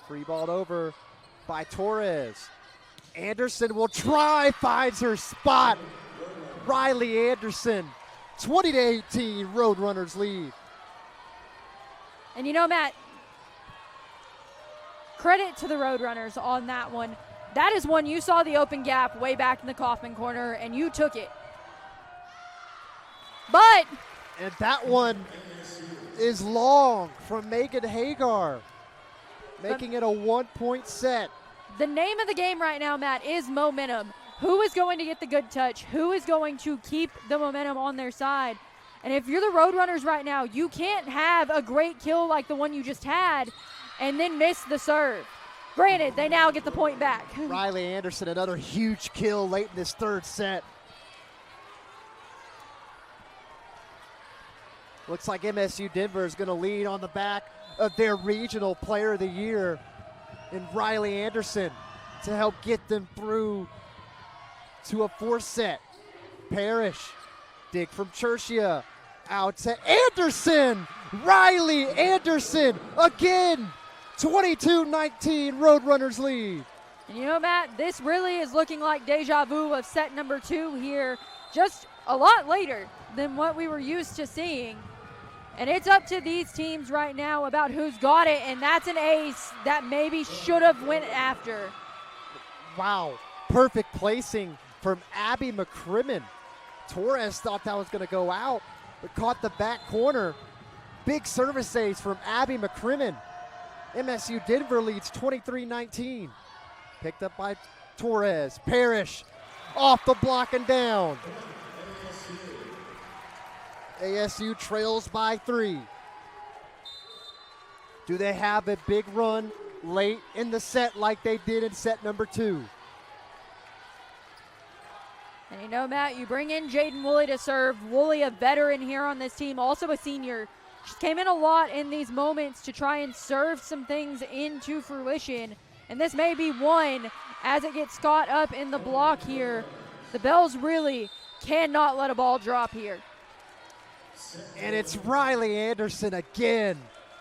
Free balled over by Torres. Anderson will try, finds her spot. Riley Anderson, 20-18, Roadrunners lead. And you know, Matt, credit to the Roadrunners on that one. That is one you saw the open gap way back in the Kaufman corner, and you took it. But and that one is long from Megan Hagar, making it a 1-point set. The name of the game right now, Matt, is momentum. Who is going to get the good touch? Who is going to keep the momentum on their side? And if you're the Roadrunners right now, you can't have a great kill like the one you just had and then miss the serve. Granted, they now get the point back. Riley Anderson, another huge kill late in this third set. Looks like MSU Denver is going to lead on the back of their regional player of the year in Riley Anderson to help get them through to a 4th set. Parrish, dig from Chersia, out to Anderson. Riley Anderson again. 22-19, Roadrunners lead. And you know, Matt, this really is looking like deja vu of set number 2 here, just a lot later than what we were used to seeing. And it's up to these teams right now about who's got it, and that's an ace that maybe should have went after. Wow, perfect placing from Abby McCrimmon. Torres thought that was going to go out, but caught the back corner. Big service ace from Abby McCrimmon. MSU Denver leads 23-19. Picked up by Torres. Parrish off the block and down. ASU trails by 3. Do they have a big run late in the set like they did in set number 2? And you know, Matt, you bring in Jaden Woolley to serve. Woolley, a veteran here on this team, also a senior. She came in a lot in these moments to try and serve some things into fruition. And this may be one as it gets caught up in the block here. The Bells really cannot let a ball drop here. And it's Riley Anderson again.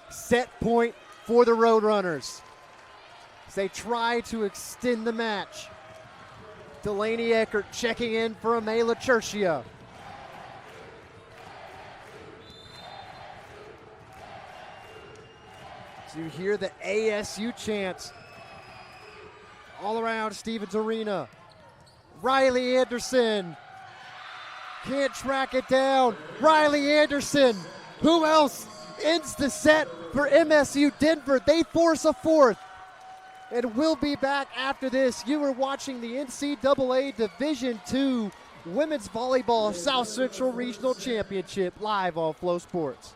Set point for the Roadrunners as they try to extend the match. Delaney Eckert checking in for Amela Chersia. So you hear the ASU chants all around Stevens Arena. Riley Anderson can't track it down. Riley Anderson, who else ends the set for MSU Denver? They force a 4th. And we'll be back after this. You are watching the NCAA Division II Women's Volleyball South Central Regional Championship live on Flow Sports.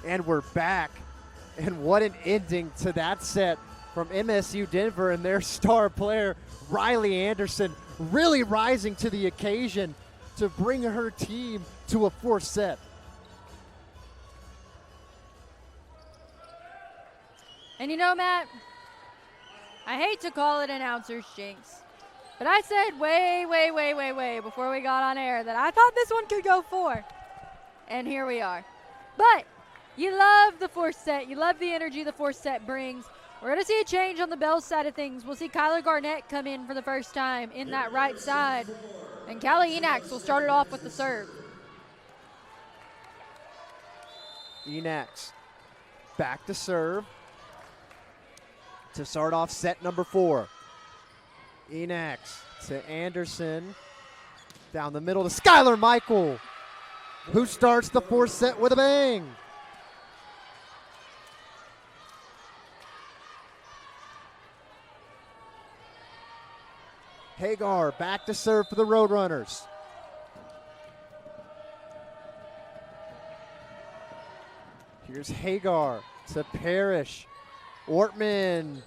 And we're back. And what an ending to that set from MSU Denver and their star player, Riley Anderson, really rising to the occasion to bring her team to a 4th set. And you know, Matt, I hate to call it announcer's jinx, but I said way before we got on air that I thought this one could go 4. And here we are. But you love the 4th set. You love the energy the 4th set brings. We're going to see a change on the Bells side of things. We'll see Kyler Garnett come in for the first time in that right side. And Callie Enax will start it off with the serve. Enax back to serve to start off set number 4. Enax to Anderson. Down the middle to Skylar Michael, who starts the 4th set with a bang. Hagar back to serve for the Roadrunners. Here's Hagar to Parrish. Ortman.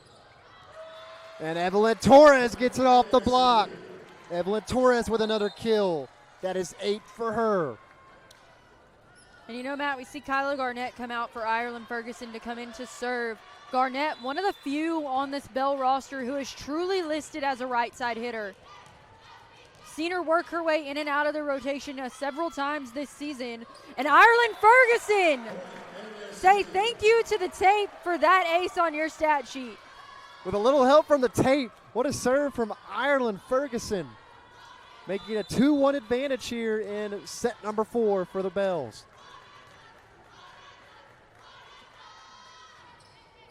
And Evelyn Torres gets it off the block. Evelyn Torres with another kill. That is 8 for her. And you know, Matt, we see Kyla Garnett come out for Ireland Ferguson to come in to serve. Garnett, one of the few on this Bell roster who is truly listed as a right side hitter. Seen her work her way in and out of the rotation several times this season. And Ireland Ferguson, say thank you to the tape for that ace on your stat sheet. With a little help from the tape, what a serve from Ireland Ferguson. Making a 2-1 advantage here in set number 4 for the Bells.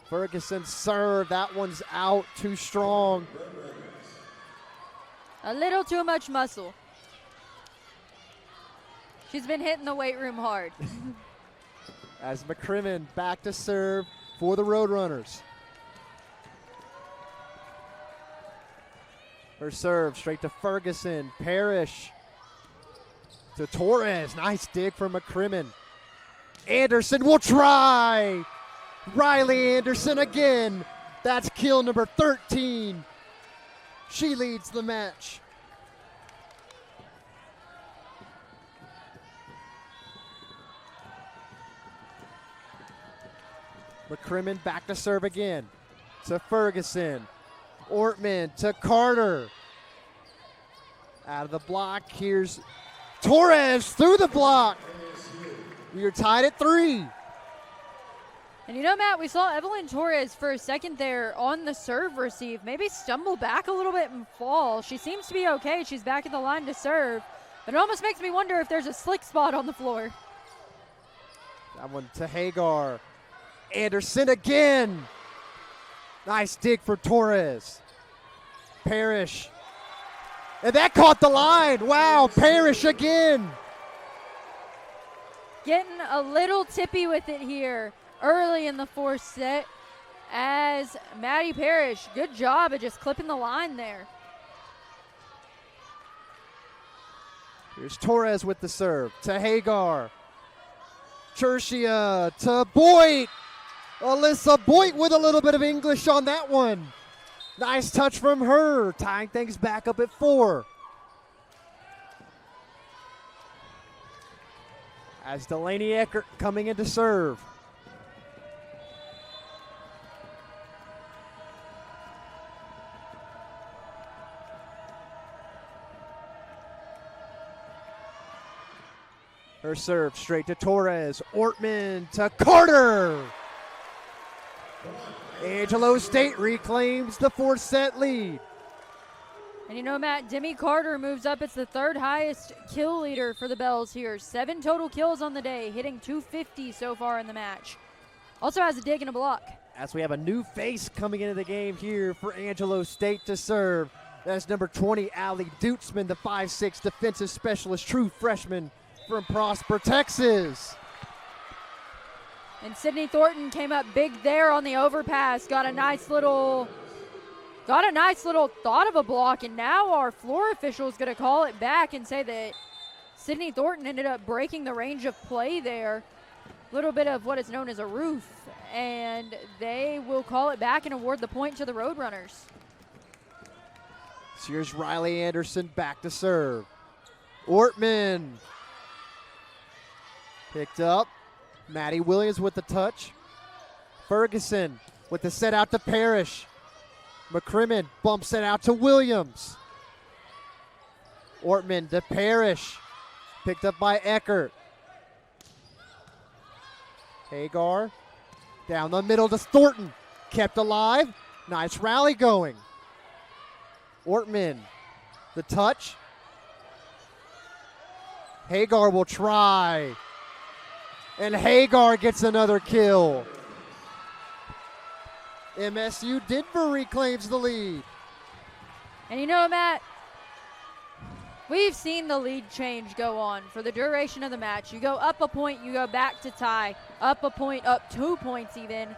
Ferguson serve, that one's out, too strong. A little too much muscle. She's been hitting the weight room hard. As McCrimmon back to serve for the Roadrunners. Her serve straight to Ferguson. Parrish to Torres. Nice dig from McCrimmon. Anderson will try. Riley Anderson again. That's kill number 13. She leads the match. McCrimmon back to serve again to Ferguson. Ortman to Carter. Out of the block, here's Torres through the block. We are tied at 3. And you know, Matt, we saw Evelyn Torres for a second there on the serve receive, maybe stumble back a little bit and fall. She seems to be okay. She's back at the line to serve. But it almost makes me wonder if there's a slick spot on the floor. That one to Hagar. Anderson again. Nice dig for Torres. Parrish. And that caught the line. Wow, Parrish again. Getting a little tippy with it here early in the 4th set as Maddie Parrish, good job at just clipping the line there. Here's Torres with the serve to Hagar. Chershia to Boyd. Alyssa Boyd with a little bit of English on that one. Nice touch from her, tying things back up at 4. As Delaney Eckert coming in to serve. Her serve straight to Torres. Ortman to Carter. Angelo State reclaims the 4th set lead. And you know, Matt, Demi Carter moves up. It's the 3rd highest kill leader for the Bells here. 7 total kills on the day, hitting 250 so far in the match. Also has a dig and a block. As we have a new face coming into the game here for Angelo State to serve. That's number 20, Allie Dutzman, the 5'6" defensive specialist, true freshman from Prosper, Texas. And Sydney Thornton came up big there on the overpass. Got a nice little thought of a block, and now our floor official is going to call it back and say that Sydney Thornton ended up breaking the range of play there. little bit of what is known as a roof, and they will call it back and award the point to the Roadrunners. So here's Riley Anderson back to serve. Ortman picked up. Maddie Williams with the touch. Ferguson with the set out to Parrish. McCrimmon bumps it out to Williams. Ortman to Parrish. Picked up by Eckert. Hagar down the middle to Thornton. Kept alive. Nice rally going. Ortman, the touch. Hagar will try. And Hagar gets another kill. MSU Denver reclaims the lead. And you know, Matt, we've seen the lead change go on for the duration of the match. You go up a point, you go back to tie, up a point, up 2 points even.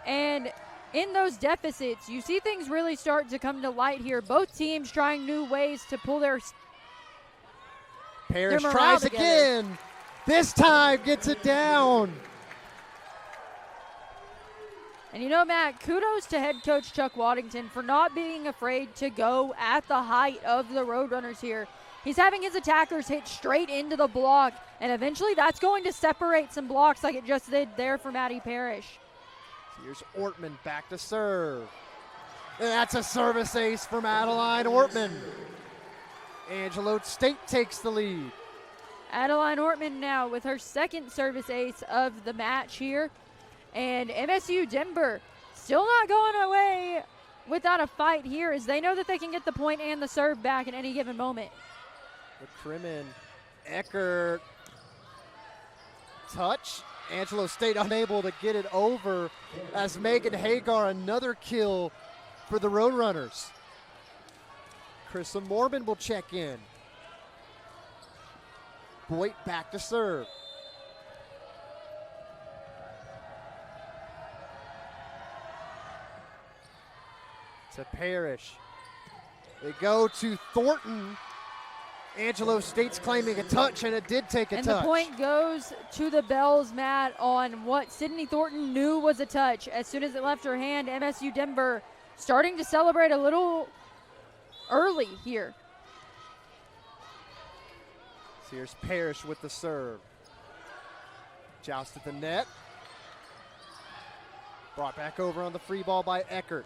And in those deficits, you see things really start to come to light here. Both teams trying new ways to pull their Parrish morale tries together. again. This time gets it down. And you know, Matt, kudos to head coach Chuck Waddington for not being afraid to go at the height of the Roadrunners here. He's having his attackers hit straight into the block, and eventually that's going to separate some blocks like it just did there for Maddie Parrish. Here's Ortman back to serve. And that's a service ace from Adeline Ortman. Angelo State takes the lead. Adeline Ortman now with her second service ace of the match here. And MSU Denver still not going away without a fight here, as they know that they can get the point and the serve back at any given moment. McCrimmon, Eckert, touch. Angelo State unable to get it over as Megan Hagar another kill for the Roadrunners. Krista Mormon will check in. Boyd back to serve. To Parrish. They go to Thornton. Angelo State's claiming a touch, and it did take a touch. And the point goes to the Bells, Matt, on what Sydney Thornton knew was a touch. As soon as it left her hand, MSU Denver starting to celebrate a little early here. So here's Parrish with the serve. Joust at the net. Brought back over on the free ball by Eckert.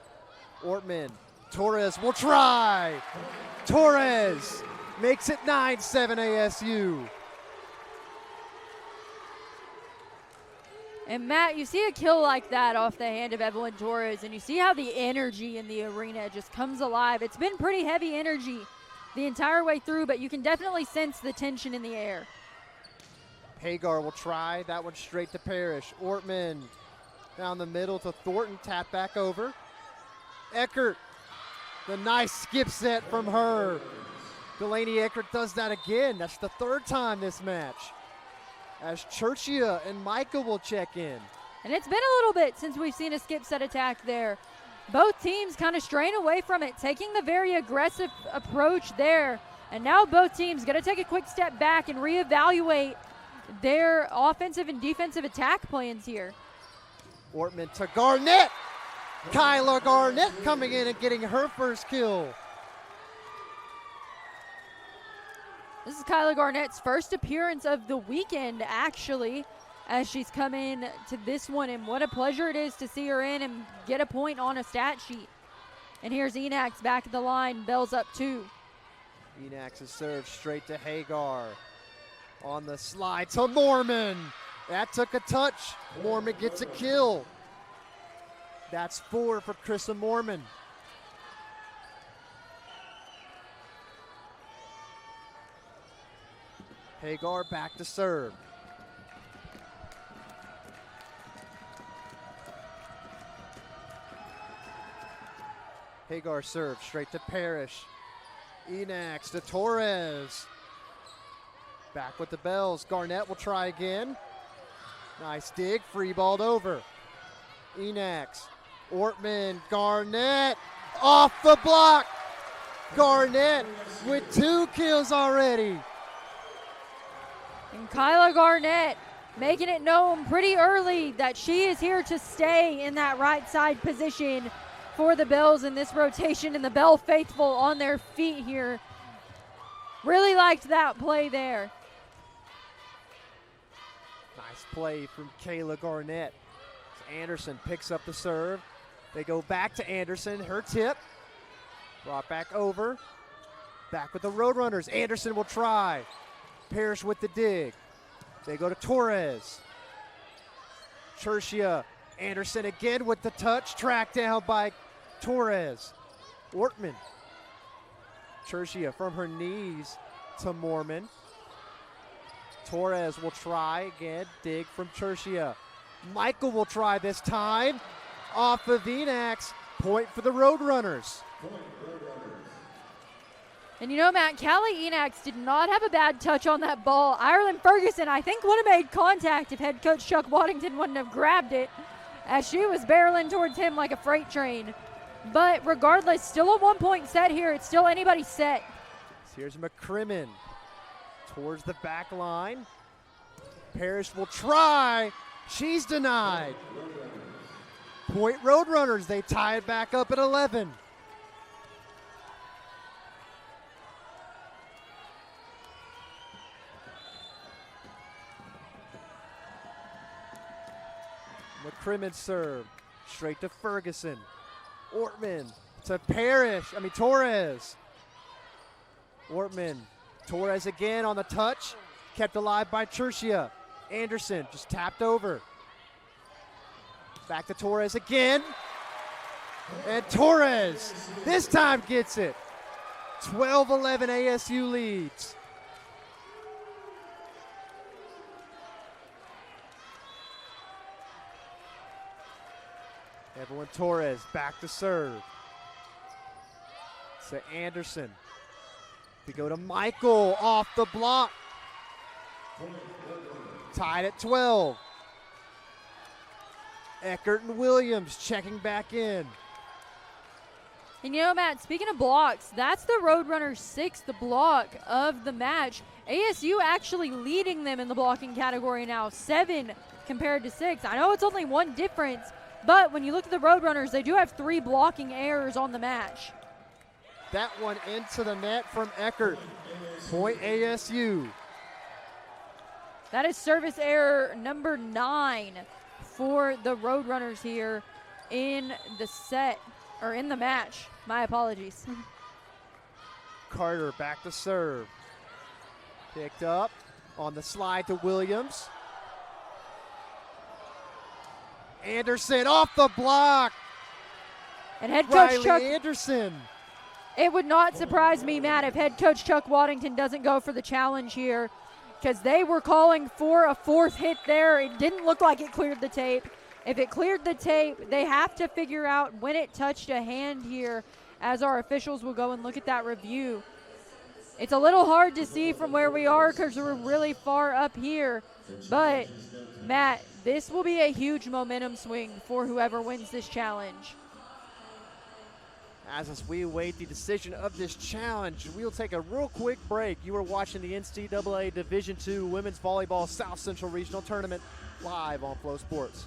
Ortman. Torres will try. Torres makes it 9-7 ASU. And Matt, you see a kill like that off the hand of Evelyn Torres, and you see how the energy in the arena just comes alive. It's been pretty heavy energy the entire way through, but you can definitely sense the tension in the air. Hagar will try. That one straight to Parrish. Ortman down the middle to Thornton. Tap back over. Eckert. The nice skip set from her. Delaney Eckert does that again. That's the third time this match. As Churchia and Micah will check in. And it's been a little bit since we've seen a skip set attack there. Both teams kind of straying away from it, taking the very aggressive approach there. And now both teams going to take a quick step back and reevaluate their offensive and defensive attack plans here. Ortman to Garnett. Kyla Garnett coming in and getting her first kill. This is Kyla Garnett's first appearance of the weekend, actually, as she's come in to this one. And what a pleasure it is to see her in and get a point on a stat sheet. And here's Enax back at the line. Bell's up 2. Enax is served straight to Hagar. On the slide to Mormon. That took a touch. Mormon gets a kill. That's 4 for Krista Mormon. Hagar back to serve. Hagar serves straight to Parrish. Enax to Torres. Back with the Bells. Garnett will try again. Nice dig, free balled over. Enax, Ortman, Garnett, off the block. Garnett with 2 kills already. And Kyla Garnett making it known pretty early that she is here to stay in that right side position for the Bells in this rotation, and the Bell faithful on their feet here. Really liked that play there. Nice play from Kayla Garnett. Anderson picks up the serve. They go back to Anderson, her tip. Brought back over. Back with the Roadrunners. Anderson will try. Parrish with the dig. They go to Torres. Chershia. Anderson again with the touch. Tracked down by Torres. Ortman. Chershia from her knees to Mormon. Torres will try again. Dig from Chershia. Michael will try this time. Off of Enax. Point for the Roadrunners. And you know, Matt, Callie Enax did not have a bad touch on that ball. Ireland Ferguson, I think, would have made contact if head coach Chuck Waddington wouldn't have grabbed it, as she was barreling towards him like a freight train. But regardless, still a 1-point set here. It's still anybody's set. Here's McCrimmon towards the back line. Parrish will try. She's denied. Point Roadrunners. They tie it back up at 11. McCrimmon serve. Straight to Ferguson. Ortman to Torres. Ortman. Torres again on the touch. Kept alive by Chershia. Anderson just tapped over. Back to Torres again. And Torres this time gets it. 12-11 ASU leads. Evelyn Torres back to serve. To Anderson. We go to Michael off the block. Tied at 12. Eckert and Williams checking back in. And you know, Matt, speaking of blocks, that's the Roadrunners' 6th block of the match. ASU actually leading them in the blocking category now, 7 compared to 6. I know it's only 1 difference, but when you look at the Roadrunners, they do have 3 blocking errors on the match. That one into the net from Eckert. Point ASU. That is service error number 9 for the Roadrunners here in the set, or in the match. My apologies. Carter back to serve. Picked up on the slide to Williams. Anderson off the block. And head coach Riley Chuck Anderson. It would not surprise me, Matt, if head coach Chuck Waddington doesn't go for the challenge here, because they were calling for a 4th hit there. It didn't look like it cleared the tape. If it cleared the tape, they have to figure out when it touched a hand here, as our officials will go and look at that review. It's a little hard to see from where we are because we're really far up here. But, Matt, this will be a huge momentum swing for whoever wins this challenge. As we await the decision of this challenge, we'll take a real quick break. You are watching the NCAA Division II Women's Volleyball South Central Regional Tournament live on Flow Sports.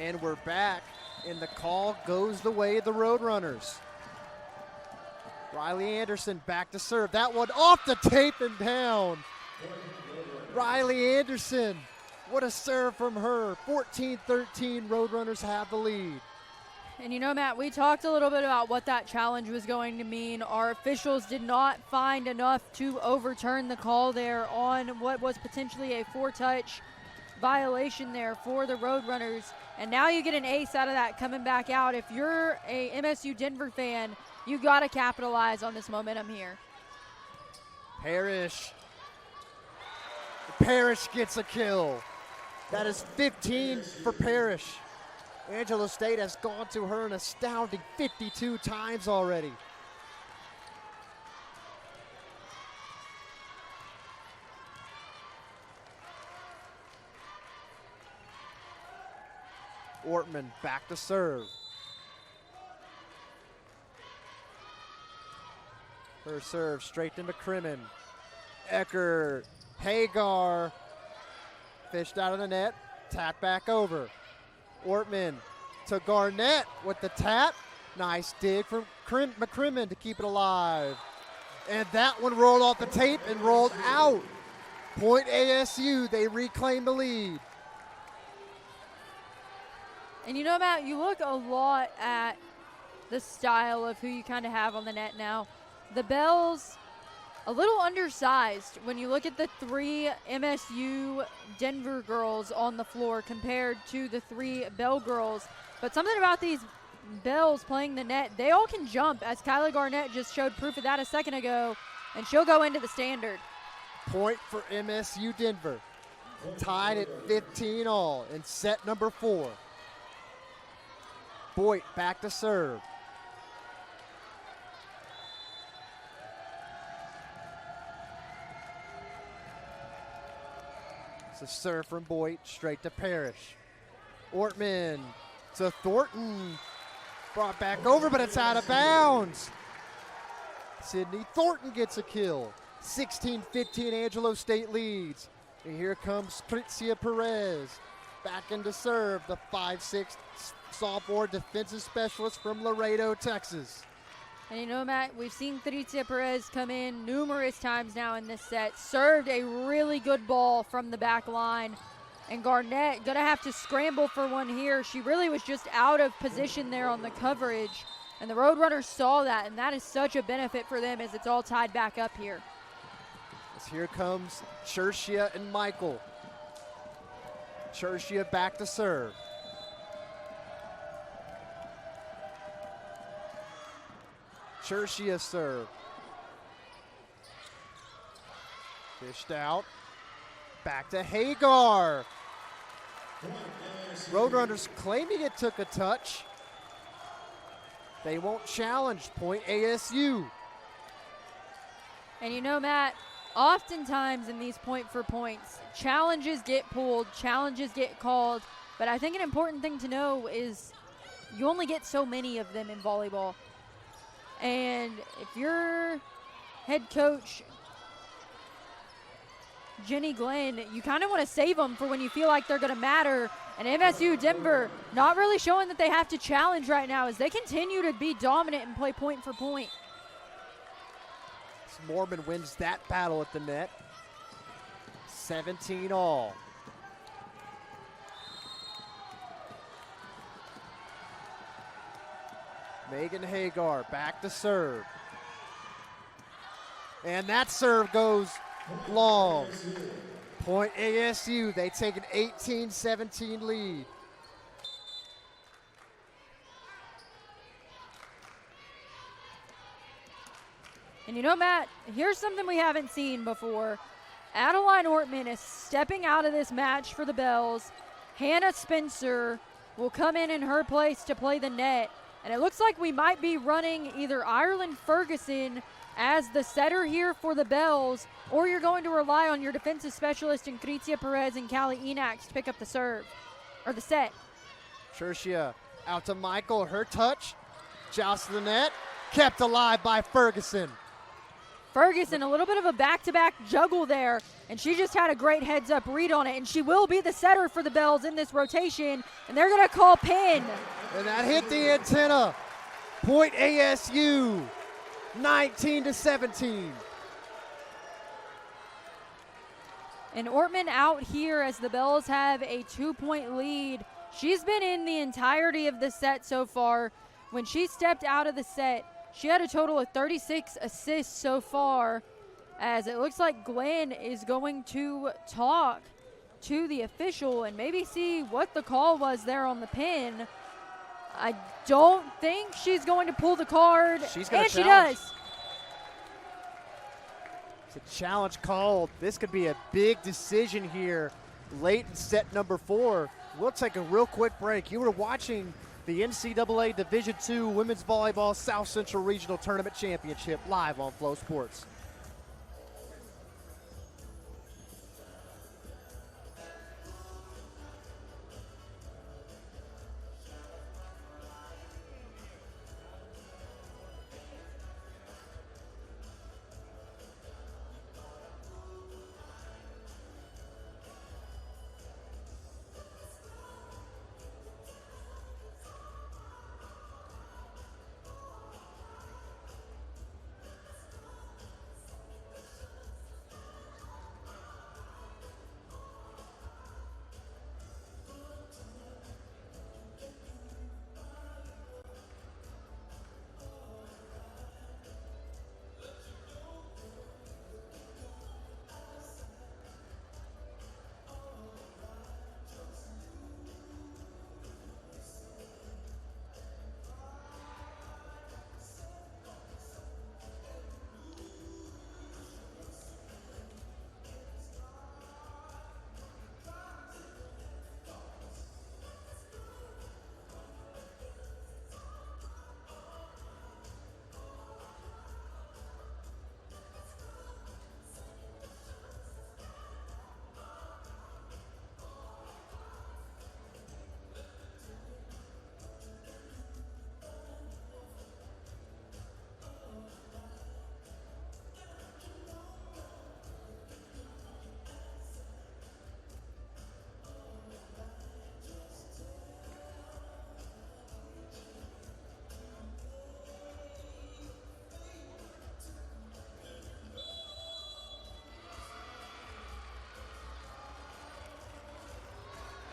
And we're back, and the call goes the way of the Roadrunners. Riley Anderson back to serve. That one off the tape and down. Riley Anderson, what a serve from her. 14-13, Roadrunners have the lead. And you know, Matt, we talked a little bit about what that challenge was going to mean. Our officials did not find enough to overturn the call there on what was potentially a 4-touch violation there for the Roadrunners. And now you get an ace out of that coming back out. If you're a MSU Denver fan, you got to capitalize on this momentum here. Parrish gets a kill. That is 15 for Parrish. Angelo State has gone to her an astounding 52 times already. Ortman back to serve. Her serve straight to McCrimmon. Eckert, Hagar, fished out of the net, tap back over. Ortman to Garnett with the tap. Nice dig from McCrimmon to keep it alive. And that one rolled off the tape and rolled out. Point ASU, they reclaim the lead. And you know, Matt, you look a lot at the style of who you kind of have on the net now. The Bells, a little undersized when you look at the 3 MSU Denver girls on the floor compared to the 3 Bell girls. But something about these Bells playing the net, they all can jump, as Kyla Garnett just showed proof of that a second ago, and she'll go into the standard. Point for MSU Denver. Tied at 15 all in set number 4. Boyd back to serve. It's a serve from Boyd straight to Parrish. Ortman to Thornton. Brought back over, but it's out of bounds. Sydney Thornton gets a kill. 16-15, Angelo State leads. And here comes Pritzia Perez. Back into serve, the 5'6" sophomore defensive specialist from Laredo, Texas. And you know, Matt, we've seen Pritzia Perez come in numerous times now in this set. Served a really good ball from the back line. And Garnett gonna have to scramble for one here. She really was just out of position there on the coverage. And the Roadrunners saw that, and that is such a benefit for them as it's all tied back up here. As here comes Chershia and Michael. Chershia back to serve. Chershia serve. Fished out. Back to Hagar. Roadrunners claiming it took a touch. They won't challenge. Point ASU. And you know, Matt, oftentimes in these point for points, challenges get pulled, challenges get called, but I think an important thing to know is you only get so many of them in volleyball. And if your head coach, Jenny Glenn, you kind of want to save them for when you feel like they're going to matter. And MSU Denver not really showing that they have to challenge right now as they continue to be dominant and play point for point. Mormon wins that battle at the net. 17 all. Megan Hagar back to serve. And that serve goes long. Point ASU, they take an 18-17 lead. And you know, Matt, here's something we haven't seen before. Adeline Ortman is stepping out of this match for the Bells. Hannah Spencer will come in her place to play the net. And it looks like we might be running either Ireland Ferguson as the setter here for the Bells, or you're going to rely on your defensive specialist in Kritzia Perez and Callie Enax to pick up the serve, or the set. Chershia out to Michael, her touch. Joust to the net, kept alive by Ferguson. Ferguson, a little bit of a back-to-back juggle there, and she just had a great heads-up read on it, and she will be the setter for the Bells in this rotation, and they're going to call pin. And that hit the antenna. Point ASU, 19-17. And Ortman out here as the Bells have a 2-point lead. She's been in the entirety of the set so far. When she stepped out of the set, she had a total of 36 assists so far, as it looks like Glenn is going to talk to the official and maybe see what the call was there on the pin. I don't think she's going to pull the card, and she does. It's a challenge called. This could be a big decision here late in set number 4. We'll take a real quick break. You were watching the NCAA Division II Women's Volleyball South Central Regional Tournament Championship live on Flow Sports.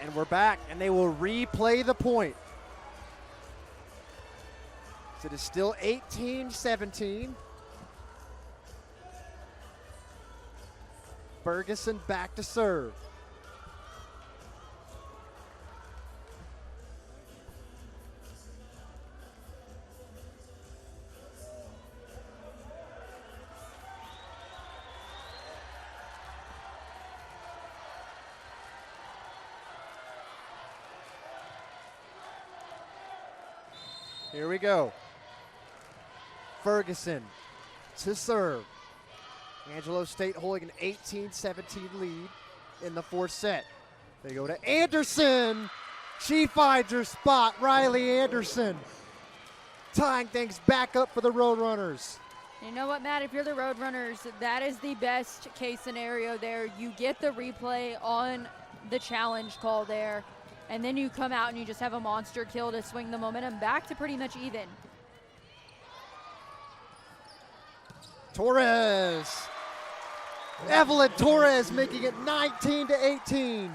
And we're back, and they will replay the point. So it is still 18-17. Ferguson back to serve. Here we go. Ferguson to serve. Angelo State holding an 18-17 lead in the 4th set. They go to Anderson. She finds her spot. Riley Anderson tying things back up for the Roadrunners. You know what, Matt? If you're the Roadrunners, that is the best case scenario there. You get the replay on the challenge call there, and then you come out and you just have a monster kill to swing the momentum back to pretty much even. Torres. Evelyn Torres making it 19-18.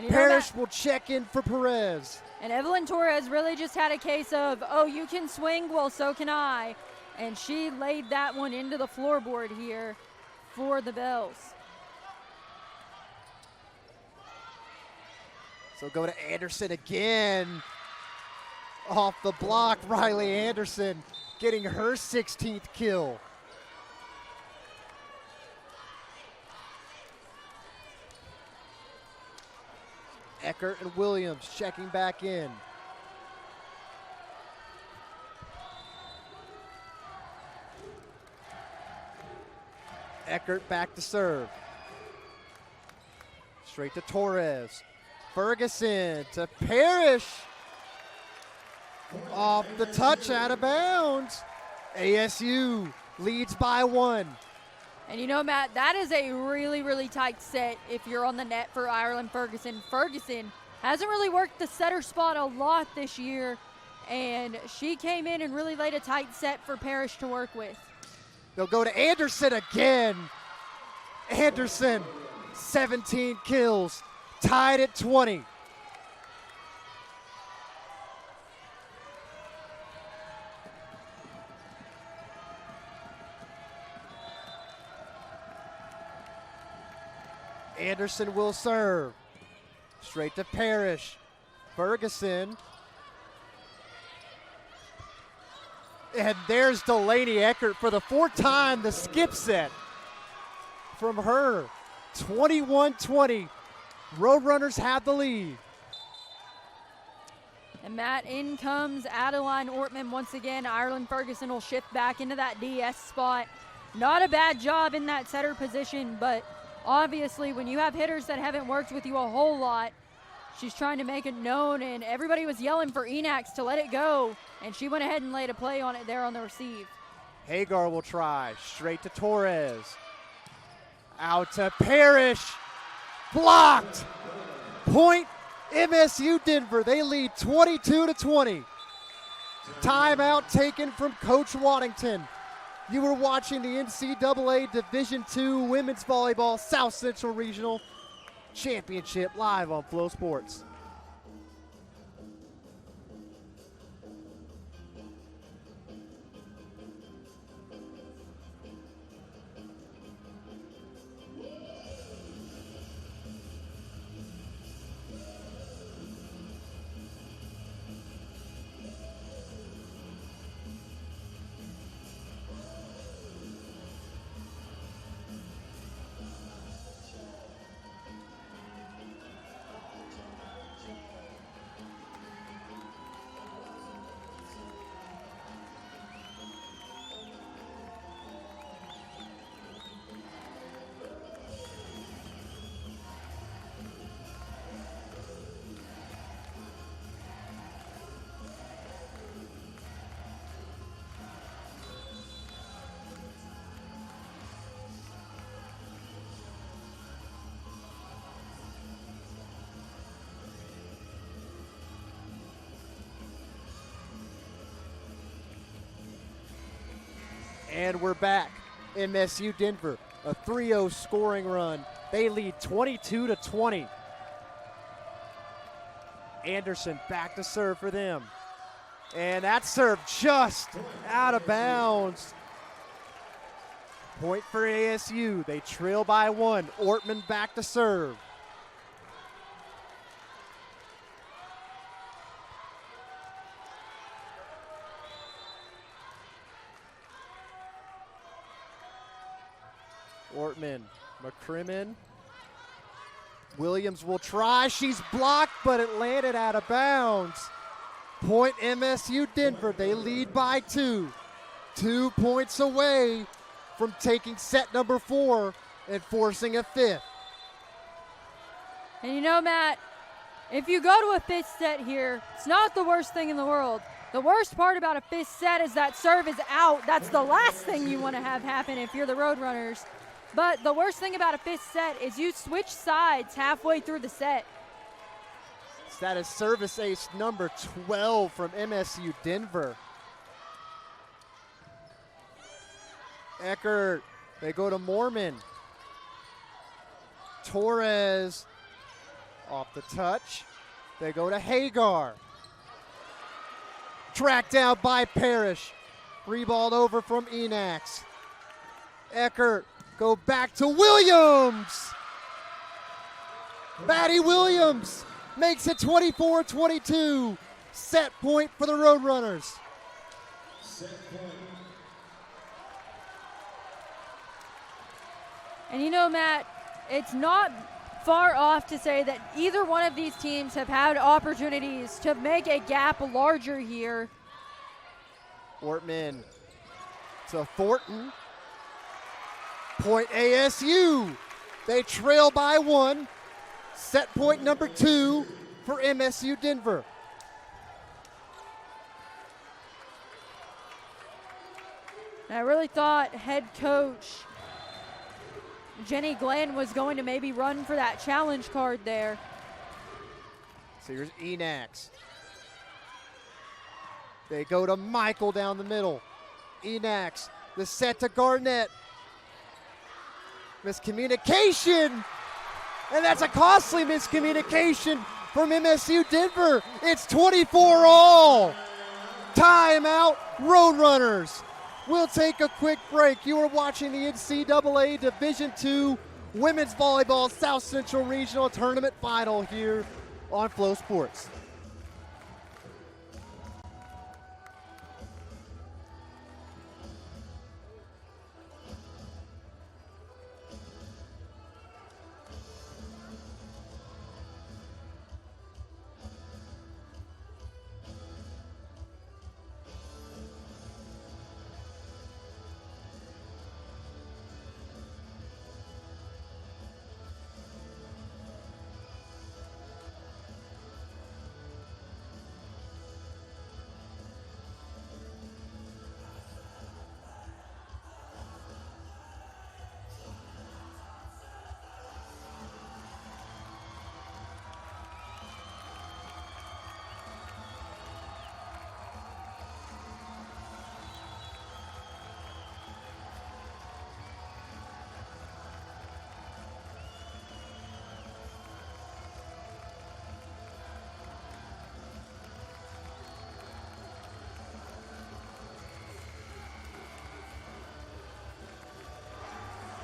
Parrish will check in for Perez. And Evelyn Torres really just had a case of, oh, you can swing, well, so can I. And she laid that one into the floorboard here for the Bells. So go to Anderson again. Off the block, Riley Anderson getting her 16th kill. Eckert and Williams checking back in. Eckert back to serve. Straight to Torres. Ferguson to Parrish. Off the touch, out of bounds. ASU leads by 1. And you know, Matt, that is a really, really tight set if you're on the net for Ireland Ferguson. Ferguson hasn't really worked the setter spot a lot this year, and she came in and really laid a tight set for Parrish to work with. They'll go to Anderson again. Anderson, 17 kills, tied at 20. Anderson will serve. Straight to Parrish. Ferguson. And there's Delaney Eckert for the 4th time, the skip set from her. 21-20. Roadrunners have the lead. And Matt, in comes Adeline Ortman once again. Ireland Ferguson will shift back into that DS spot. Not a bad job in that setter position, but obviously when you have hitters that haven't worked with you a whole lot, she's trying to make it known, and everybody was yelling for Enax to let it go, and she went ahead and laid a play on it there on the receive. Hagar will try. Straight to Torres. Out to Parrish. Blocked. Point MSU Denver. They lead 22-20. Timeout taken from Coach Waddington. You were watching the NCAA Division II Women's Volleyball South Central Regional Championship live on Flow Sports. And we're back. MSU Denver, a 3-0 scoring run. They lead 22-20. Anderson back to serve for them. And that serve just out of bounds. Point for ASU. They trail by 1. Ortman back to serve. Ortman, McCrimmon. Williams will try. She's blocked, but it landed out of bounds. Point MSU Denver. They lead by 2. 2 points away from taking set number 4 and forcing a 5th. And you know, Matt, if you go to a 5th set here, it's not the worst thing in the world. The worst part about a 5th set is that serve is out. That's the last thing you want to have happen if you're the Roadrunners. But the worst thing about a 5th set is you switch sides halfway through the set. That is service ace number 12 from MSU Denver. Eckert, they go to Mormon. Torres off the touch. They go to Hagar. Tracked down by Parrish. Reballed over from Enax. Eckert, go back to Williams. Maddie Williams makes it 24-22. Set point for the Roadrunners. Set point. And you know, Matt, it's not far off to say that either one of these teams have had opportunities to make a gap larger here. Ortman to Thornton. Point ASU. They trail by 1. Set point number 2 for MSU Denver. And I really thought head coach Jenny Glenn was going to maybe run for that challenge card there. So here's Enax. They go to Michael down the middle. Enax, the set to Garnett. Miscommunication, and that's a costly miscommunication from MSU Denver. It's 24 all. Timeout, Roadrunners. We'll take a quick break. You are watching the NCAA Division II Women's Volleyball South Central Regional Tournament Final here on Flow Sports.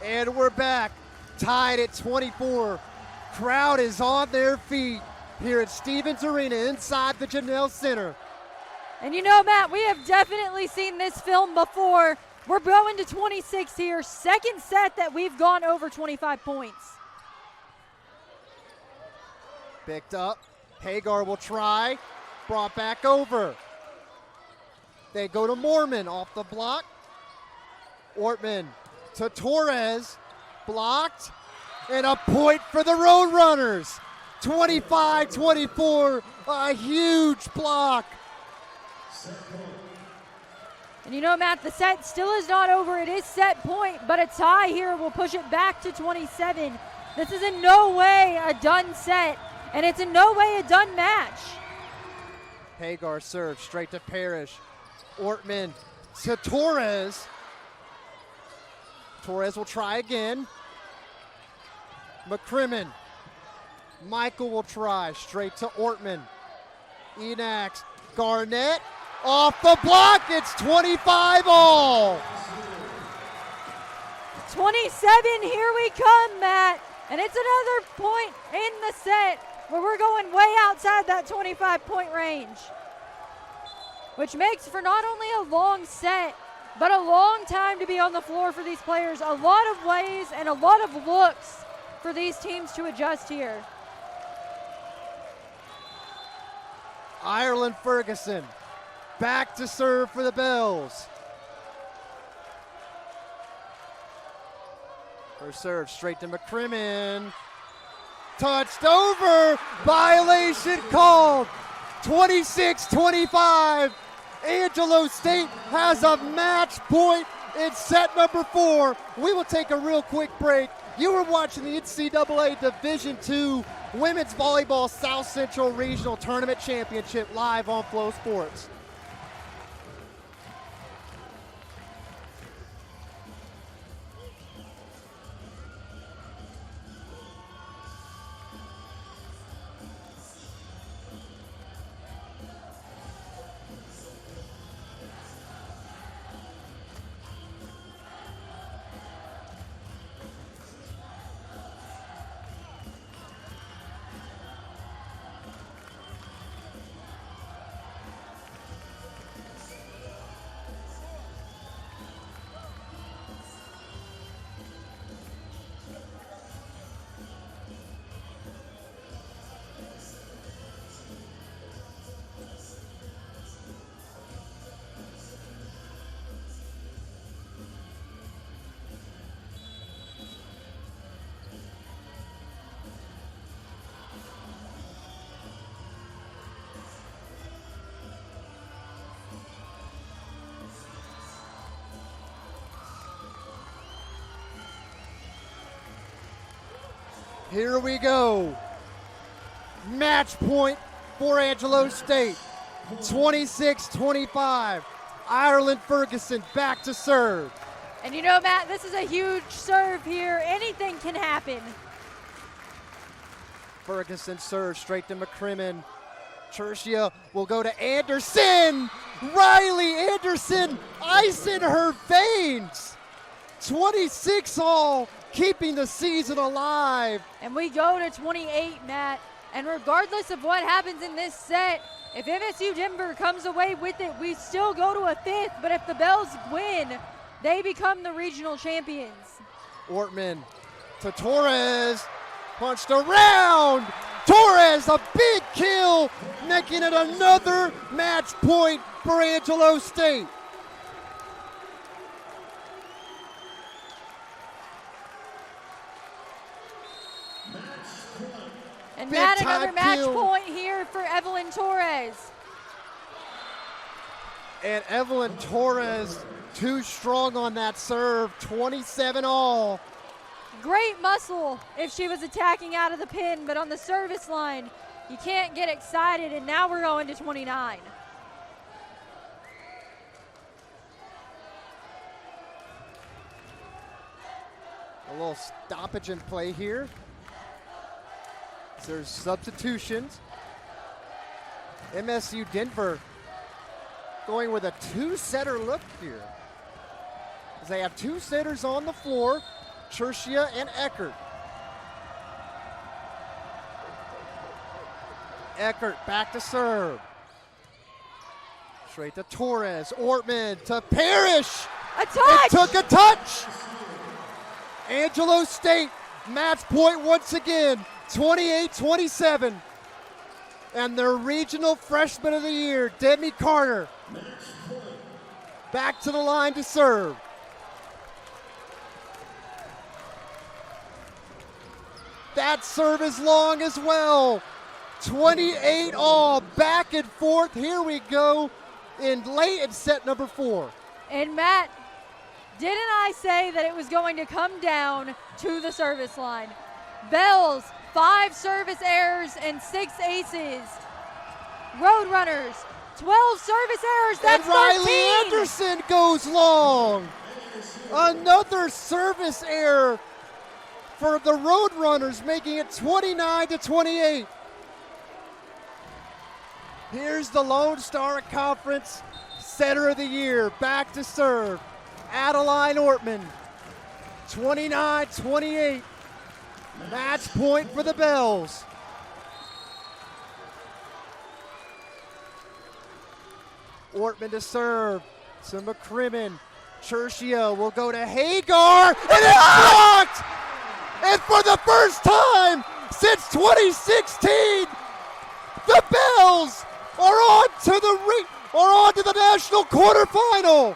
And we're back, tied at 24. Crowd is on their feet here at Stevens Arena inside the Janelle Center. And you know, Matt, we have definitely seen this film before. We're going to 26 here. Second set that we've gone over 25 points. Picked up. Hagar will try. Brought back over. They go to Mormon off the block. Ortman to Torres. Blocked. And a point for the Roadrunners. 25-24. A huge block. And you know, Matt, the set still is not over. It is set point, but a tie here will push it back to 27. This is in no way a done set, and it's in no way a done match. Hagar serves straight to Parrish. Ortman to Torres. Torres will try again. McCrimmon. Michael will try straight to Ortman. Enax. Garnett. Off the block, it's 25 all. 27, here we come, Matt. And it's another point in the set where we're going way outside that 25-point range, which makes for not only a long set, but a long time to be on the floor for these players. A lot of ways and a lot of looks for these teams to adjust here. Ireland Ferguson. Back to serve for the Bells. Her serve straight to McCrimmon. Touched over. Violation called. 26-25. Angelo State has a match point in set number 4. We will take a real quick break. You are watching the NCAA Division II Women's Volleyball South Central Regional Tournament Championship live on Flow Sports. Here we go. Match point for Angelo State. 26-25. Ireland Ferguson back to serve. And you know, Matt, this is a huge serve here. Anything can happen. Ferguson serves straight to McCrimmon. Tertia will go to Anderson. Riley Anderson, ice in her veins. 26-all, keeping the season alive. And we go to 28, Matt. And regardless of what happens in this set, if MSU Denver comes away with it, we still go to a fifth. But if the Bells win, they become the regional champions. Ortman to Torres, punched around. Torres, a big kill, making it another match point for Angelo State. And Big Matt, time another match kill. point here for Evelyn Torres. And Evelyn Torres, too strong on that serve, 27-all. Great muscle if she was attacking out of the pin, but on the service line, you can't get excited, and now we're going to 29. A little stoppage in play here. There's substitutions. MSU Denver going with a two-setter look here. As they have two setters on the floor, Tertia and Eckert. Eckert back to serve. Straight to Torres. Ortman to Parrish. A touch! It took a touch. Angelo State, match point once again, 28-27. And their regional freshman of the year, Demi Carter, back to the line to serve. That serve is long as well. 28-all, back and forth. Here we go late in set number 4. And Matt, didn't I say that it was going to come down to the service line? Bells, 5 service errors and 6 aces. Roadrunners, 12 service errors, that's and Riley 13. Anderson goes long. Another service error for the Roadrunners, making it 29-28. Here's the Lone Star Conference Setter of the Year, back to serve. Adeline Ortman, 29-28. Match point for the Bells. Ortman to serve. To McCrimmon. Tertia will go to Hagar, and it's blocked! And for the first time since 2016, the Bells are on to the national quarterfinal.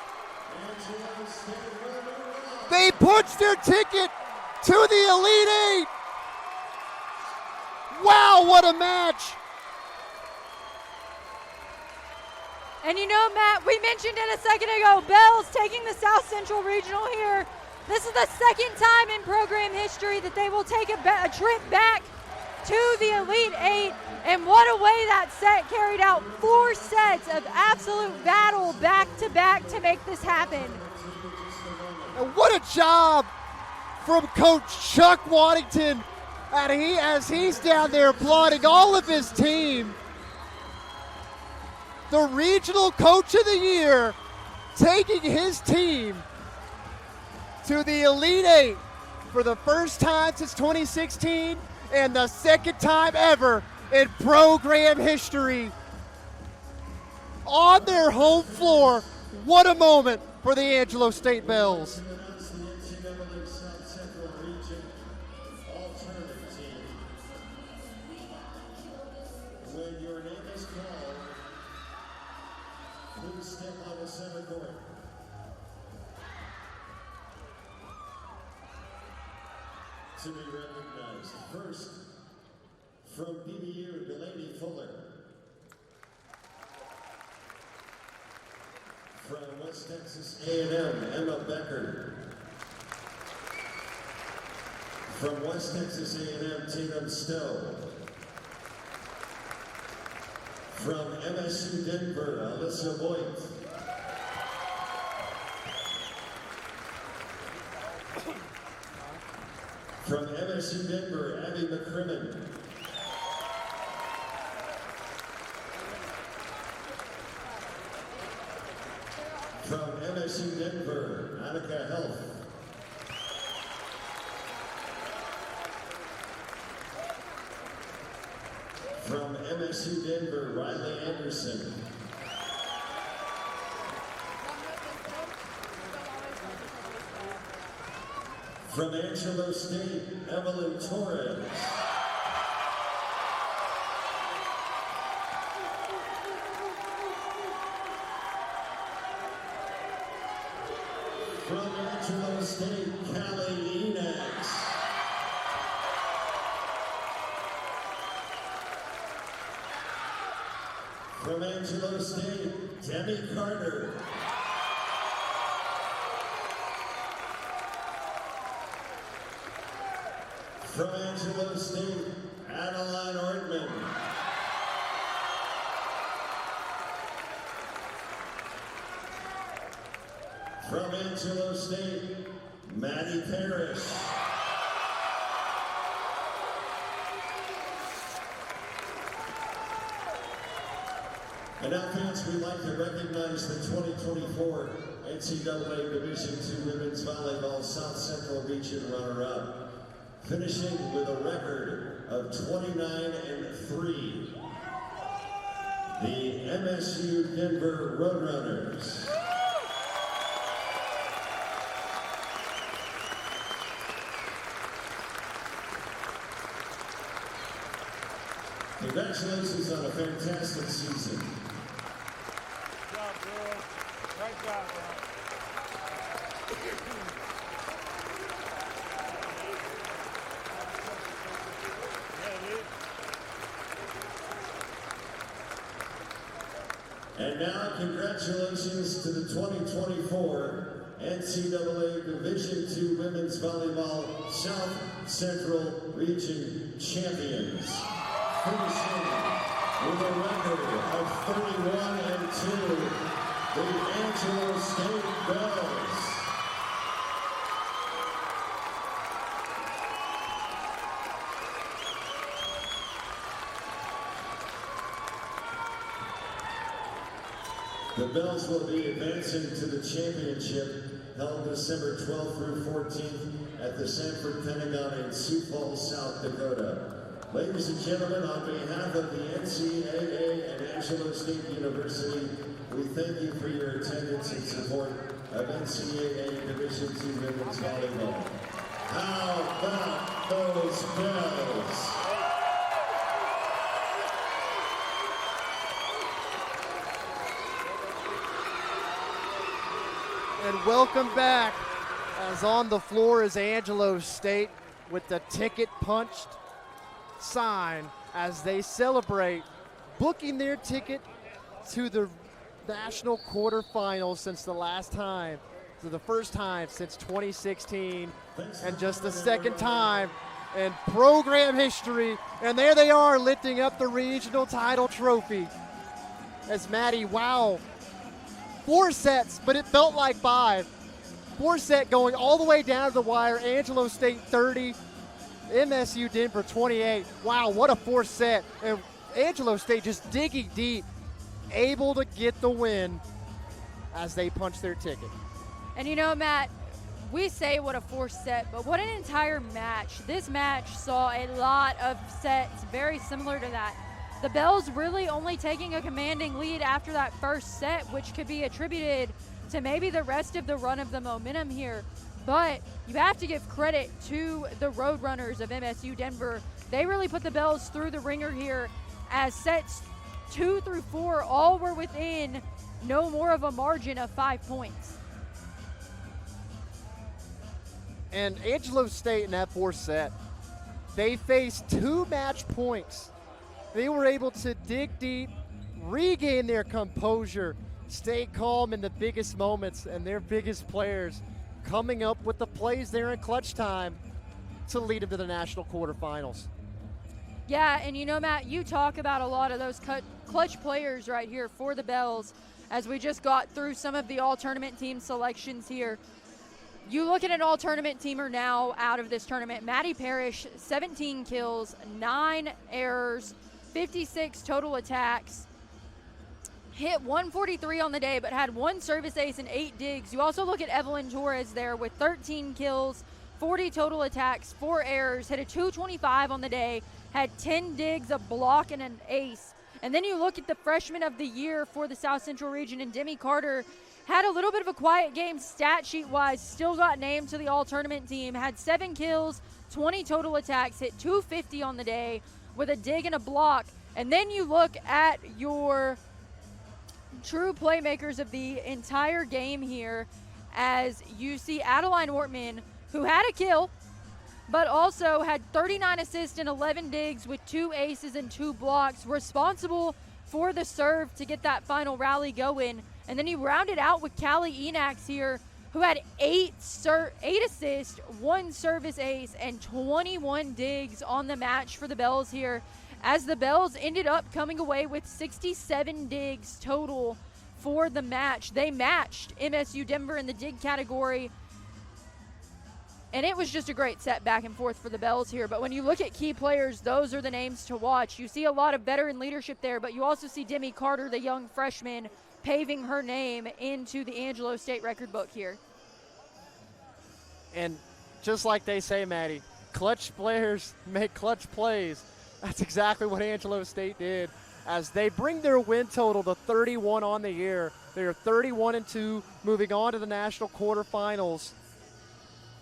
They punched their ticket to the Elite Eight. Wow, what a match. And you know, Matt, we mentioned it a second ago, Bells taking the South Central Regional here. This is the second time in program history that they will take a trip back to the Elite Eight. And what a way that set carried out 4 sets of absolute battle back-to-back to make this happen. And what a job from Coach Chuck Waddington as he's down there applauding all of his team. The Regional Coach of the Year taking his team to the Elite Eight for the first time since 2016 and the second time ever in program history. On their home floor, what a moment for the Angelo State Bells. When your name is called, please step on the center court. To be recognized, first from BBU, Delaney Fuller. From West Texas A&M, Emma Becker. From West Texas A&M, Tatum Stowe. From MSU Denver, Alyssa Boyd. From MSU Denver, Abby McCrimmon. From MSU Denver, Annika Health. From MSU Denver, Riley Anderson. From Angelo State, Evelyn Torres. From Angelo State, Callie Enax. From Angelo State, Demi Carter. From Angelo State, Adeline Ortman. From Angelo State, Maddie Parrish. And now, fans, we'd like to recognize the 2024 NCAA Division II Women's Volleyball South Central Region runner-up, finishing with a record of 29-3. The MSU Denver Roadrunners. Congratulations on a fantastic season. Good job, girl. Great job, girl. And now, congratulations to the 2024 NCAA Division II Women's Volleyball South Central Region Champions. Finishing with a record of 31-2, the Angelo State Bells. The Bells will be advancing to the championship held December 12th through 14th at the Sanford Pentagon in Sioux Falls, South Dakota. Ladies and gentlemen, on behalf of the NCAA and Angelo State University, we thank you for your attendance and support of NCAA Division II Women's Volleyball. How about those Bells? And welcome back, as on the floor is Angelo State with the ticket punched sign as they celebrate booking their ticket to the national quarterfinals since the last time, so the first time since 2016, and just the second time in program history. And there they are lifting up the regional title trophy as Maddie, wow, 4 sets, but it felt like 5. 4 set going all the way down to the wire. Angelo State 30, MSU Denver 28. Wow, what a 4 set. And Angelo State just digging deep, able to get the win as they punch their ticket. And you know, Matt, we say what a 4 set, but what an entire match. This match saw a lot of sets very similar to that. The Bells really only taking a commanding lead after that first set, which could be attributed to maybe the rest of the run of the momentum here. But you have to give credit to the Roadrunners of MSU Denver. They really put the Bells through the ringer here, as sets 2 through 4 all were within no more of a margin of 5 points. And Angelo State in that 4th set, they faced 2 match points. They were able to dig deep, regain their composure, stay calm in the biggest moments, and their biggest players coming up with the plays there in clutch time. to lead them to the national quarterfinals. Yeah, and you know, Matt, you talk about a lot of those clutch players right here for the Bells as we just got through some of the all-tournament team selections here. You look at an all-tournament teamer now out of this tournament. Maddie Parrish, 17 kills, 9 errors, 56 total attacks. Hit 143 on the day, but had 1 service ace and 8 digs. You also look at Evelyn Torres there with 13 kills, 40 total attacks, 4 errors, hit a 225 on the day, had 10 digs, a block, and an ace. And then you look at the freshman of the year for the South Central region, and Demi Carter had a little bit of a quiet game stat sheet-wise, still got named to the all-tournament team, had 7 kills, 20 total attacks, hit 250 on the day with a dig and a block. And then you look at your true playmakers of the entire game here as you see Adeline Wortman, who had a kill, but also had 39 assists and 11 digs with 2 aces and 2 blocks, responsible for the serve to get that final rally going. And then he rounded out with Callie Enax here, who had 8 assists, 1 service ace, and 21 digs on the match for the Bells here, as the Bells ended up coming away with 67 digs total for the match. They matched MSU Denver in the dig category, and it was just a great set back and forth for the Bells here. But when you look at key players, those are the names to watch. You see a lot of veteran leadership there, but you also see Demi Carter, the young freshman, paving her name into the Angelo State record book here. And just like they say, Maddie, clutch players make clutch plays. That's exactly what Angelo State did as they bring their win total to 31 on the year. They are 31-2, moving on to the national quarterfinals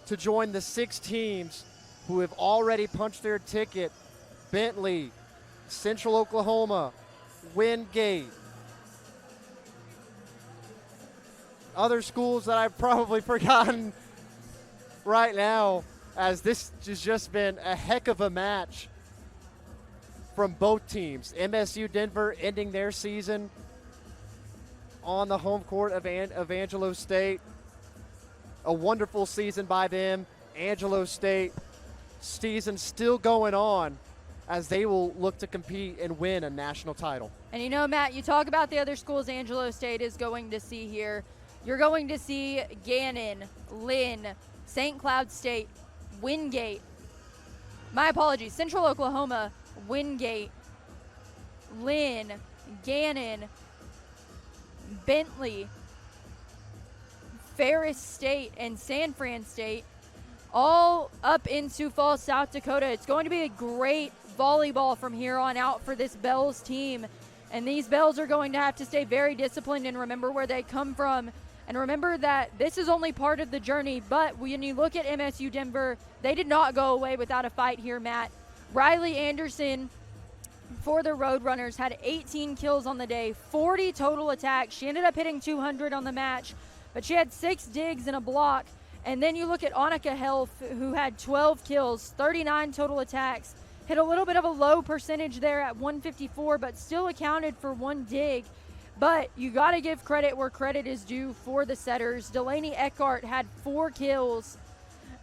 to join the 6 teams who have already punched their ticket: Bentley, Central Oklahoma, Wingate. Other schools that I've probably forgotten right now, as this has just been a heck of a match from both teams. MSU Denver ending their season on the home court of Angelo State. A wonderful season by them. Angelo State season still going on as they will look to compete and win a national title. And you know, Matt, you talk about the other schools Angelo State is going to see here. You're going to see Gannon, Lynn, St. Cloud State, Wingate. My apologies, Central Oklahoma, Wingate, Lynn, Gannon, Bentley, Ferris State, and San Fran State, all up in Sioux Falls, South Dakota. It's going to be a great volleyball from here on out for this Bells team. And these Bells are going to have to stay very disciplined and remember where they come from. And remember that this is only part of the journey. But when you look at MSU Denver, they did not go away without a fight here, Matt. Riley Anderson for the Roadrunners had 18 kills on the day, 40 total attacks. She ended up hitting 200 on the match, but she had 6 digs and a block. And then you look at Annika Helf, who had 12 kills, 39 total attacks, hit a little bit of a low percentage there at 154, but still accounted for 1 dig. But you got to give credit where credit is due for the setters. Delaney Eckhart had 4 kills,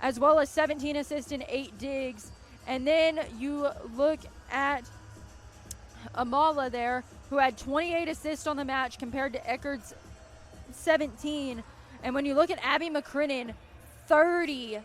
as well as 17 assists and 8 digs. And then you look at Amala there, who had 28 assists on the match compared to Eckart's 17. And when you look at Abby McCrinnan, 30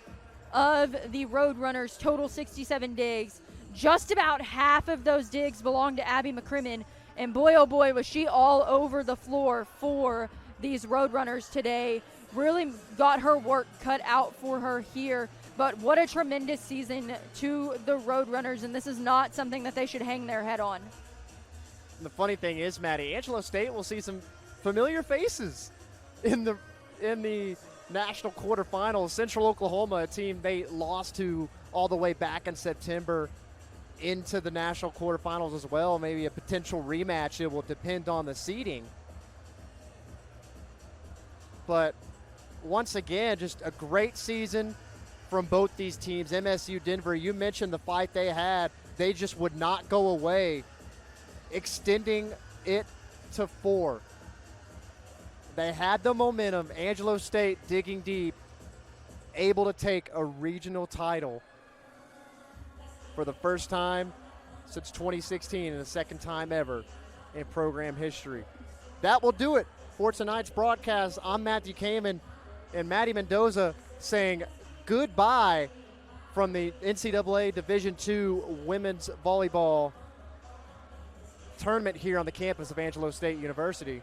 of the Roadrunners, total 67 digs. Just about half of those digs belong to Abby McCrinnan. And boy, oh boy, was she all over the floor for these Roadrunners today. Really got her work cut out for her here. But what a tremendous season to the Roadrunners, and this is not something that they should hang their head on. The funny thing is, Maddie, Angelo State will see some familiar faces in the national quarterfinals. Central Oklahoma, a team they lost to all the way back in September, into the national quarterfinals as well. Maybe a potential rematch. It will depend on the seeding. But once again, just a great season from both these teams. MSU Denver, you mentioned the fight they had. They just would not go away, extending it to 4. They had the momentum. Angelo State digging deep, able to take a regional title for the first time since 2016 and the second time ever in program history. That will do it for tonight's broadcast. I'm Matthew Kamen and Maddie Mendoza saying goodbye from the NCAA Division II Women's Volleyball Tournament here on the campus of Angelo State University.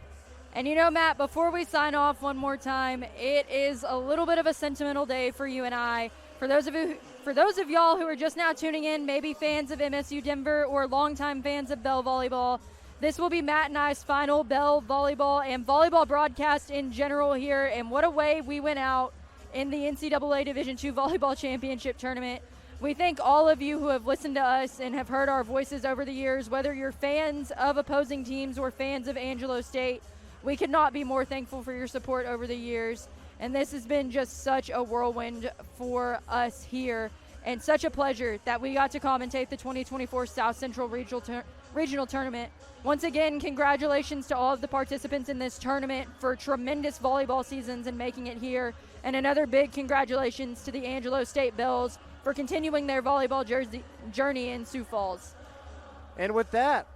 And you know, Matt, before we sign off one more time, it is a little bit of a sentimental day for you and I. For those of y'all who are just now tuning in, maybe fans of MSU Denver or longtime fans of Bell Volleyball, this will be Matt and I's final Bell Volleyball and volleyball broadcast in general here. And what a way we went out in the NCAA Division II Volleyball Championship Tournament. We thank all of you who have listened to us and have heard our voices over the years, whether you're fans of opposing teams or fans of Angelo State. We could not be more thankful for your support over the years. And this has been just such a whirlwind for us here, and such a pleasure that we got to commentate the 2024 South Central Regional Tournament. Once again, congratulations to all of the participants in this tournament for tremendous volleyball seasons and making it here. And another big congratulations to the Angelo State Bells for continuing their volleyball journey in Sioux Falls. And with that,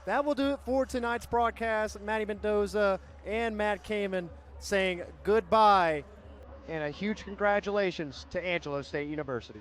that will do it for tonight's broadcast. Maddie Mendoza and Matt Kamen saying goodbye and a huge congratulations to Angelo State University.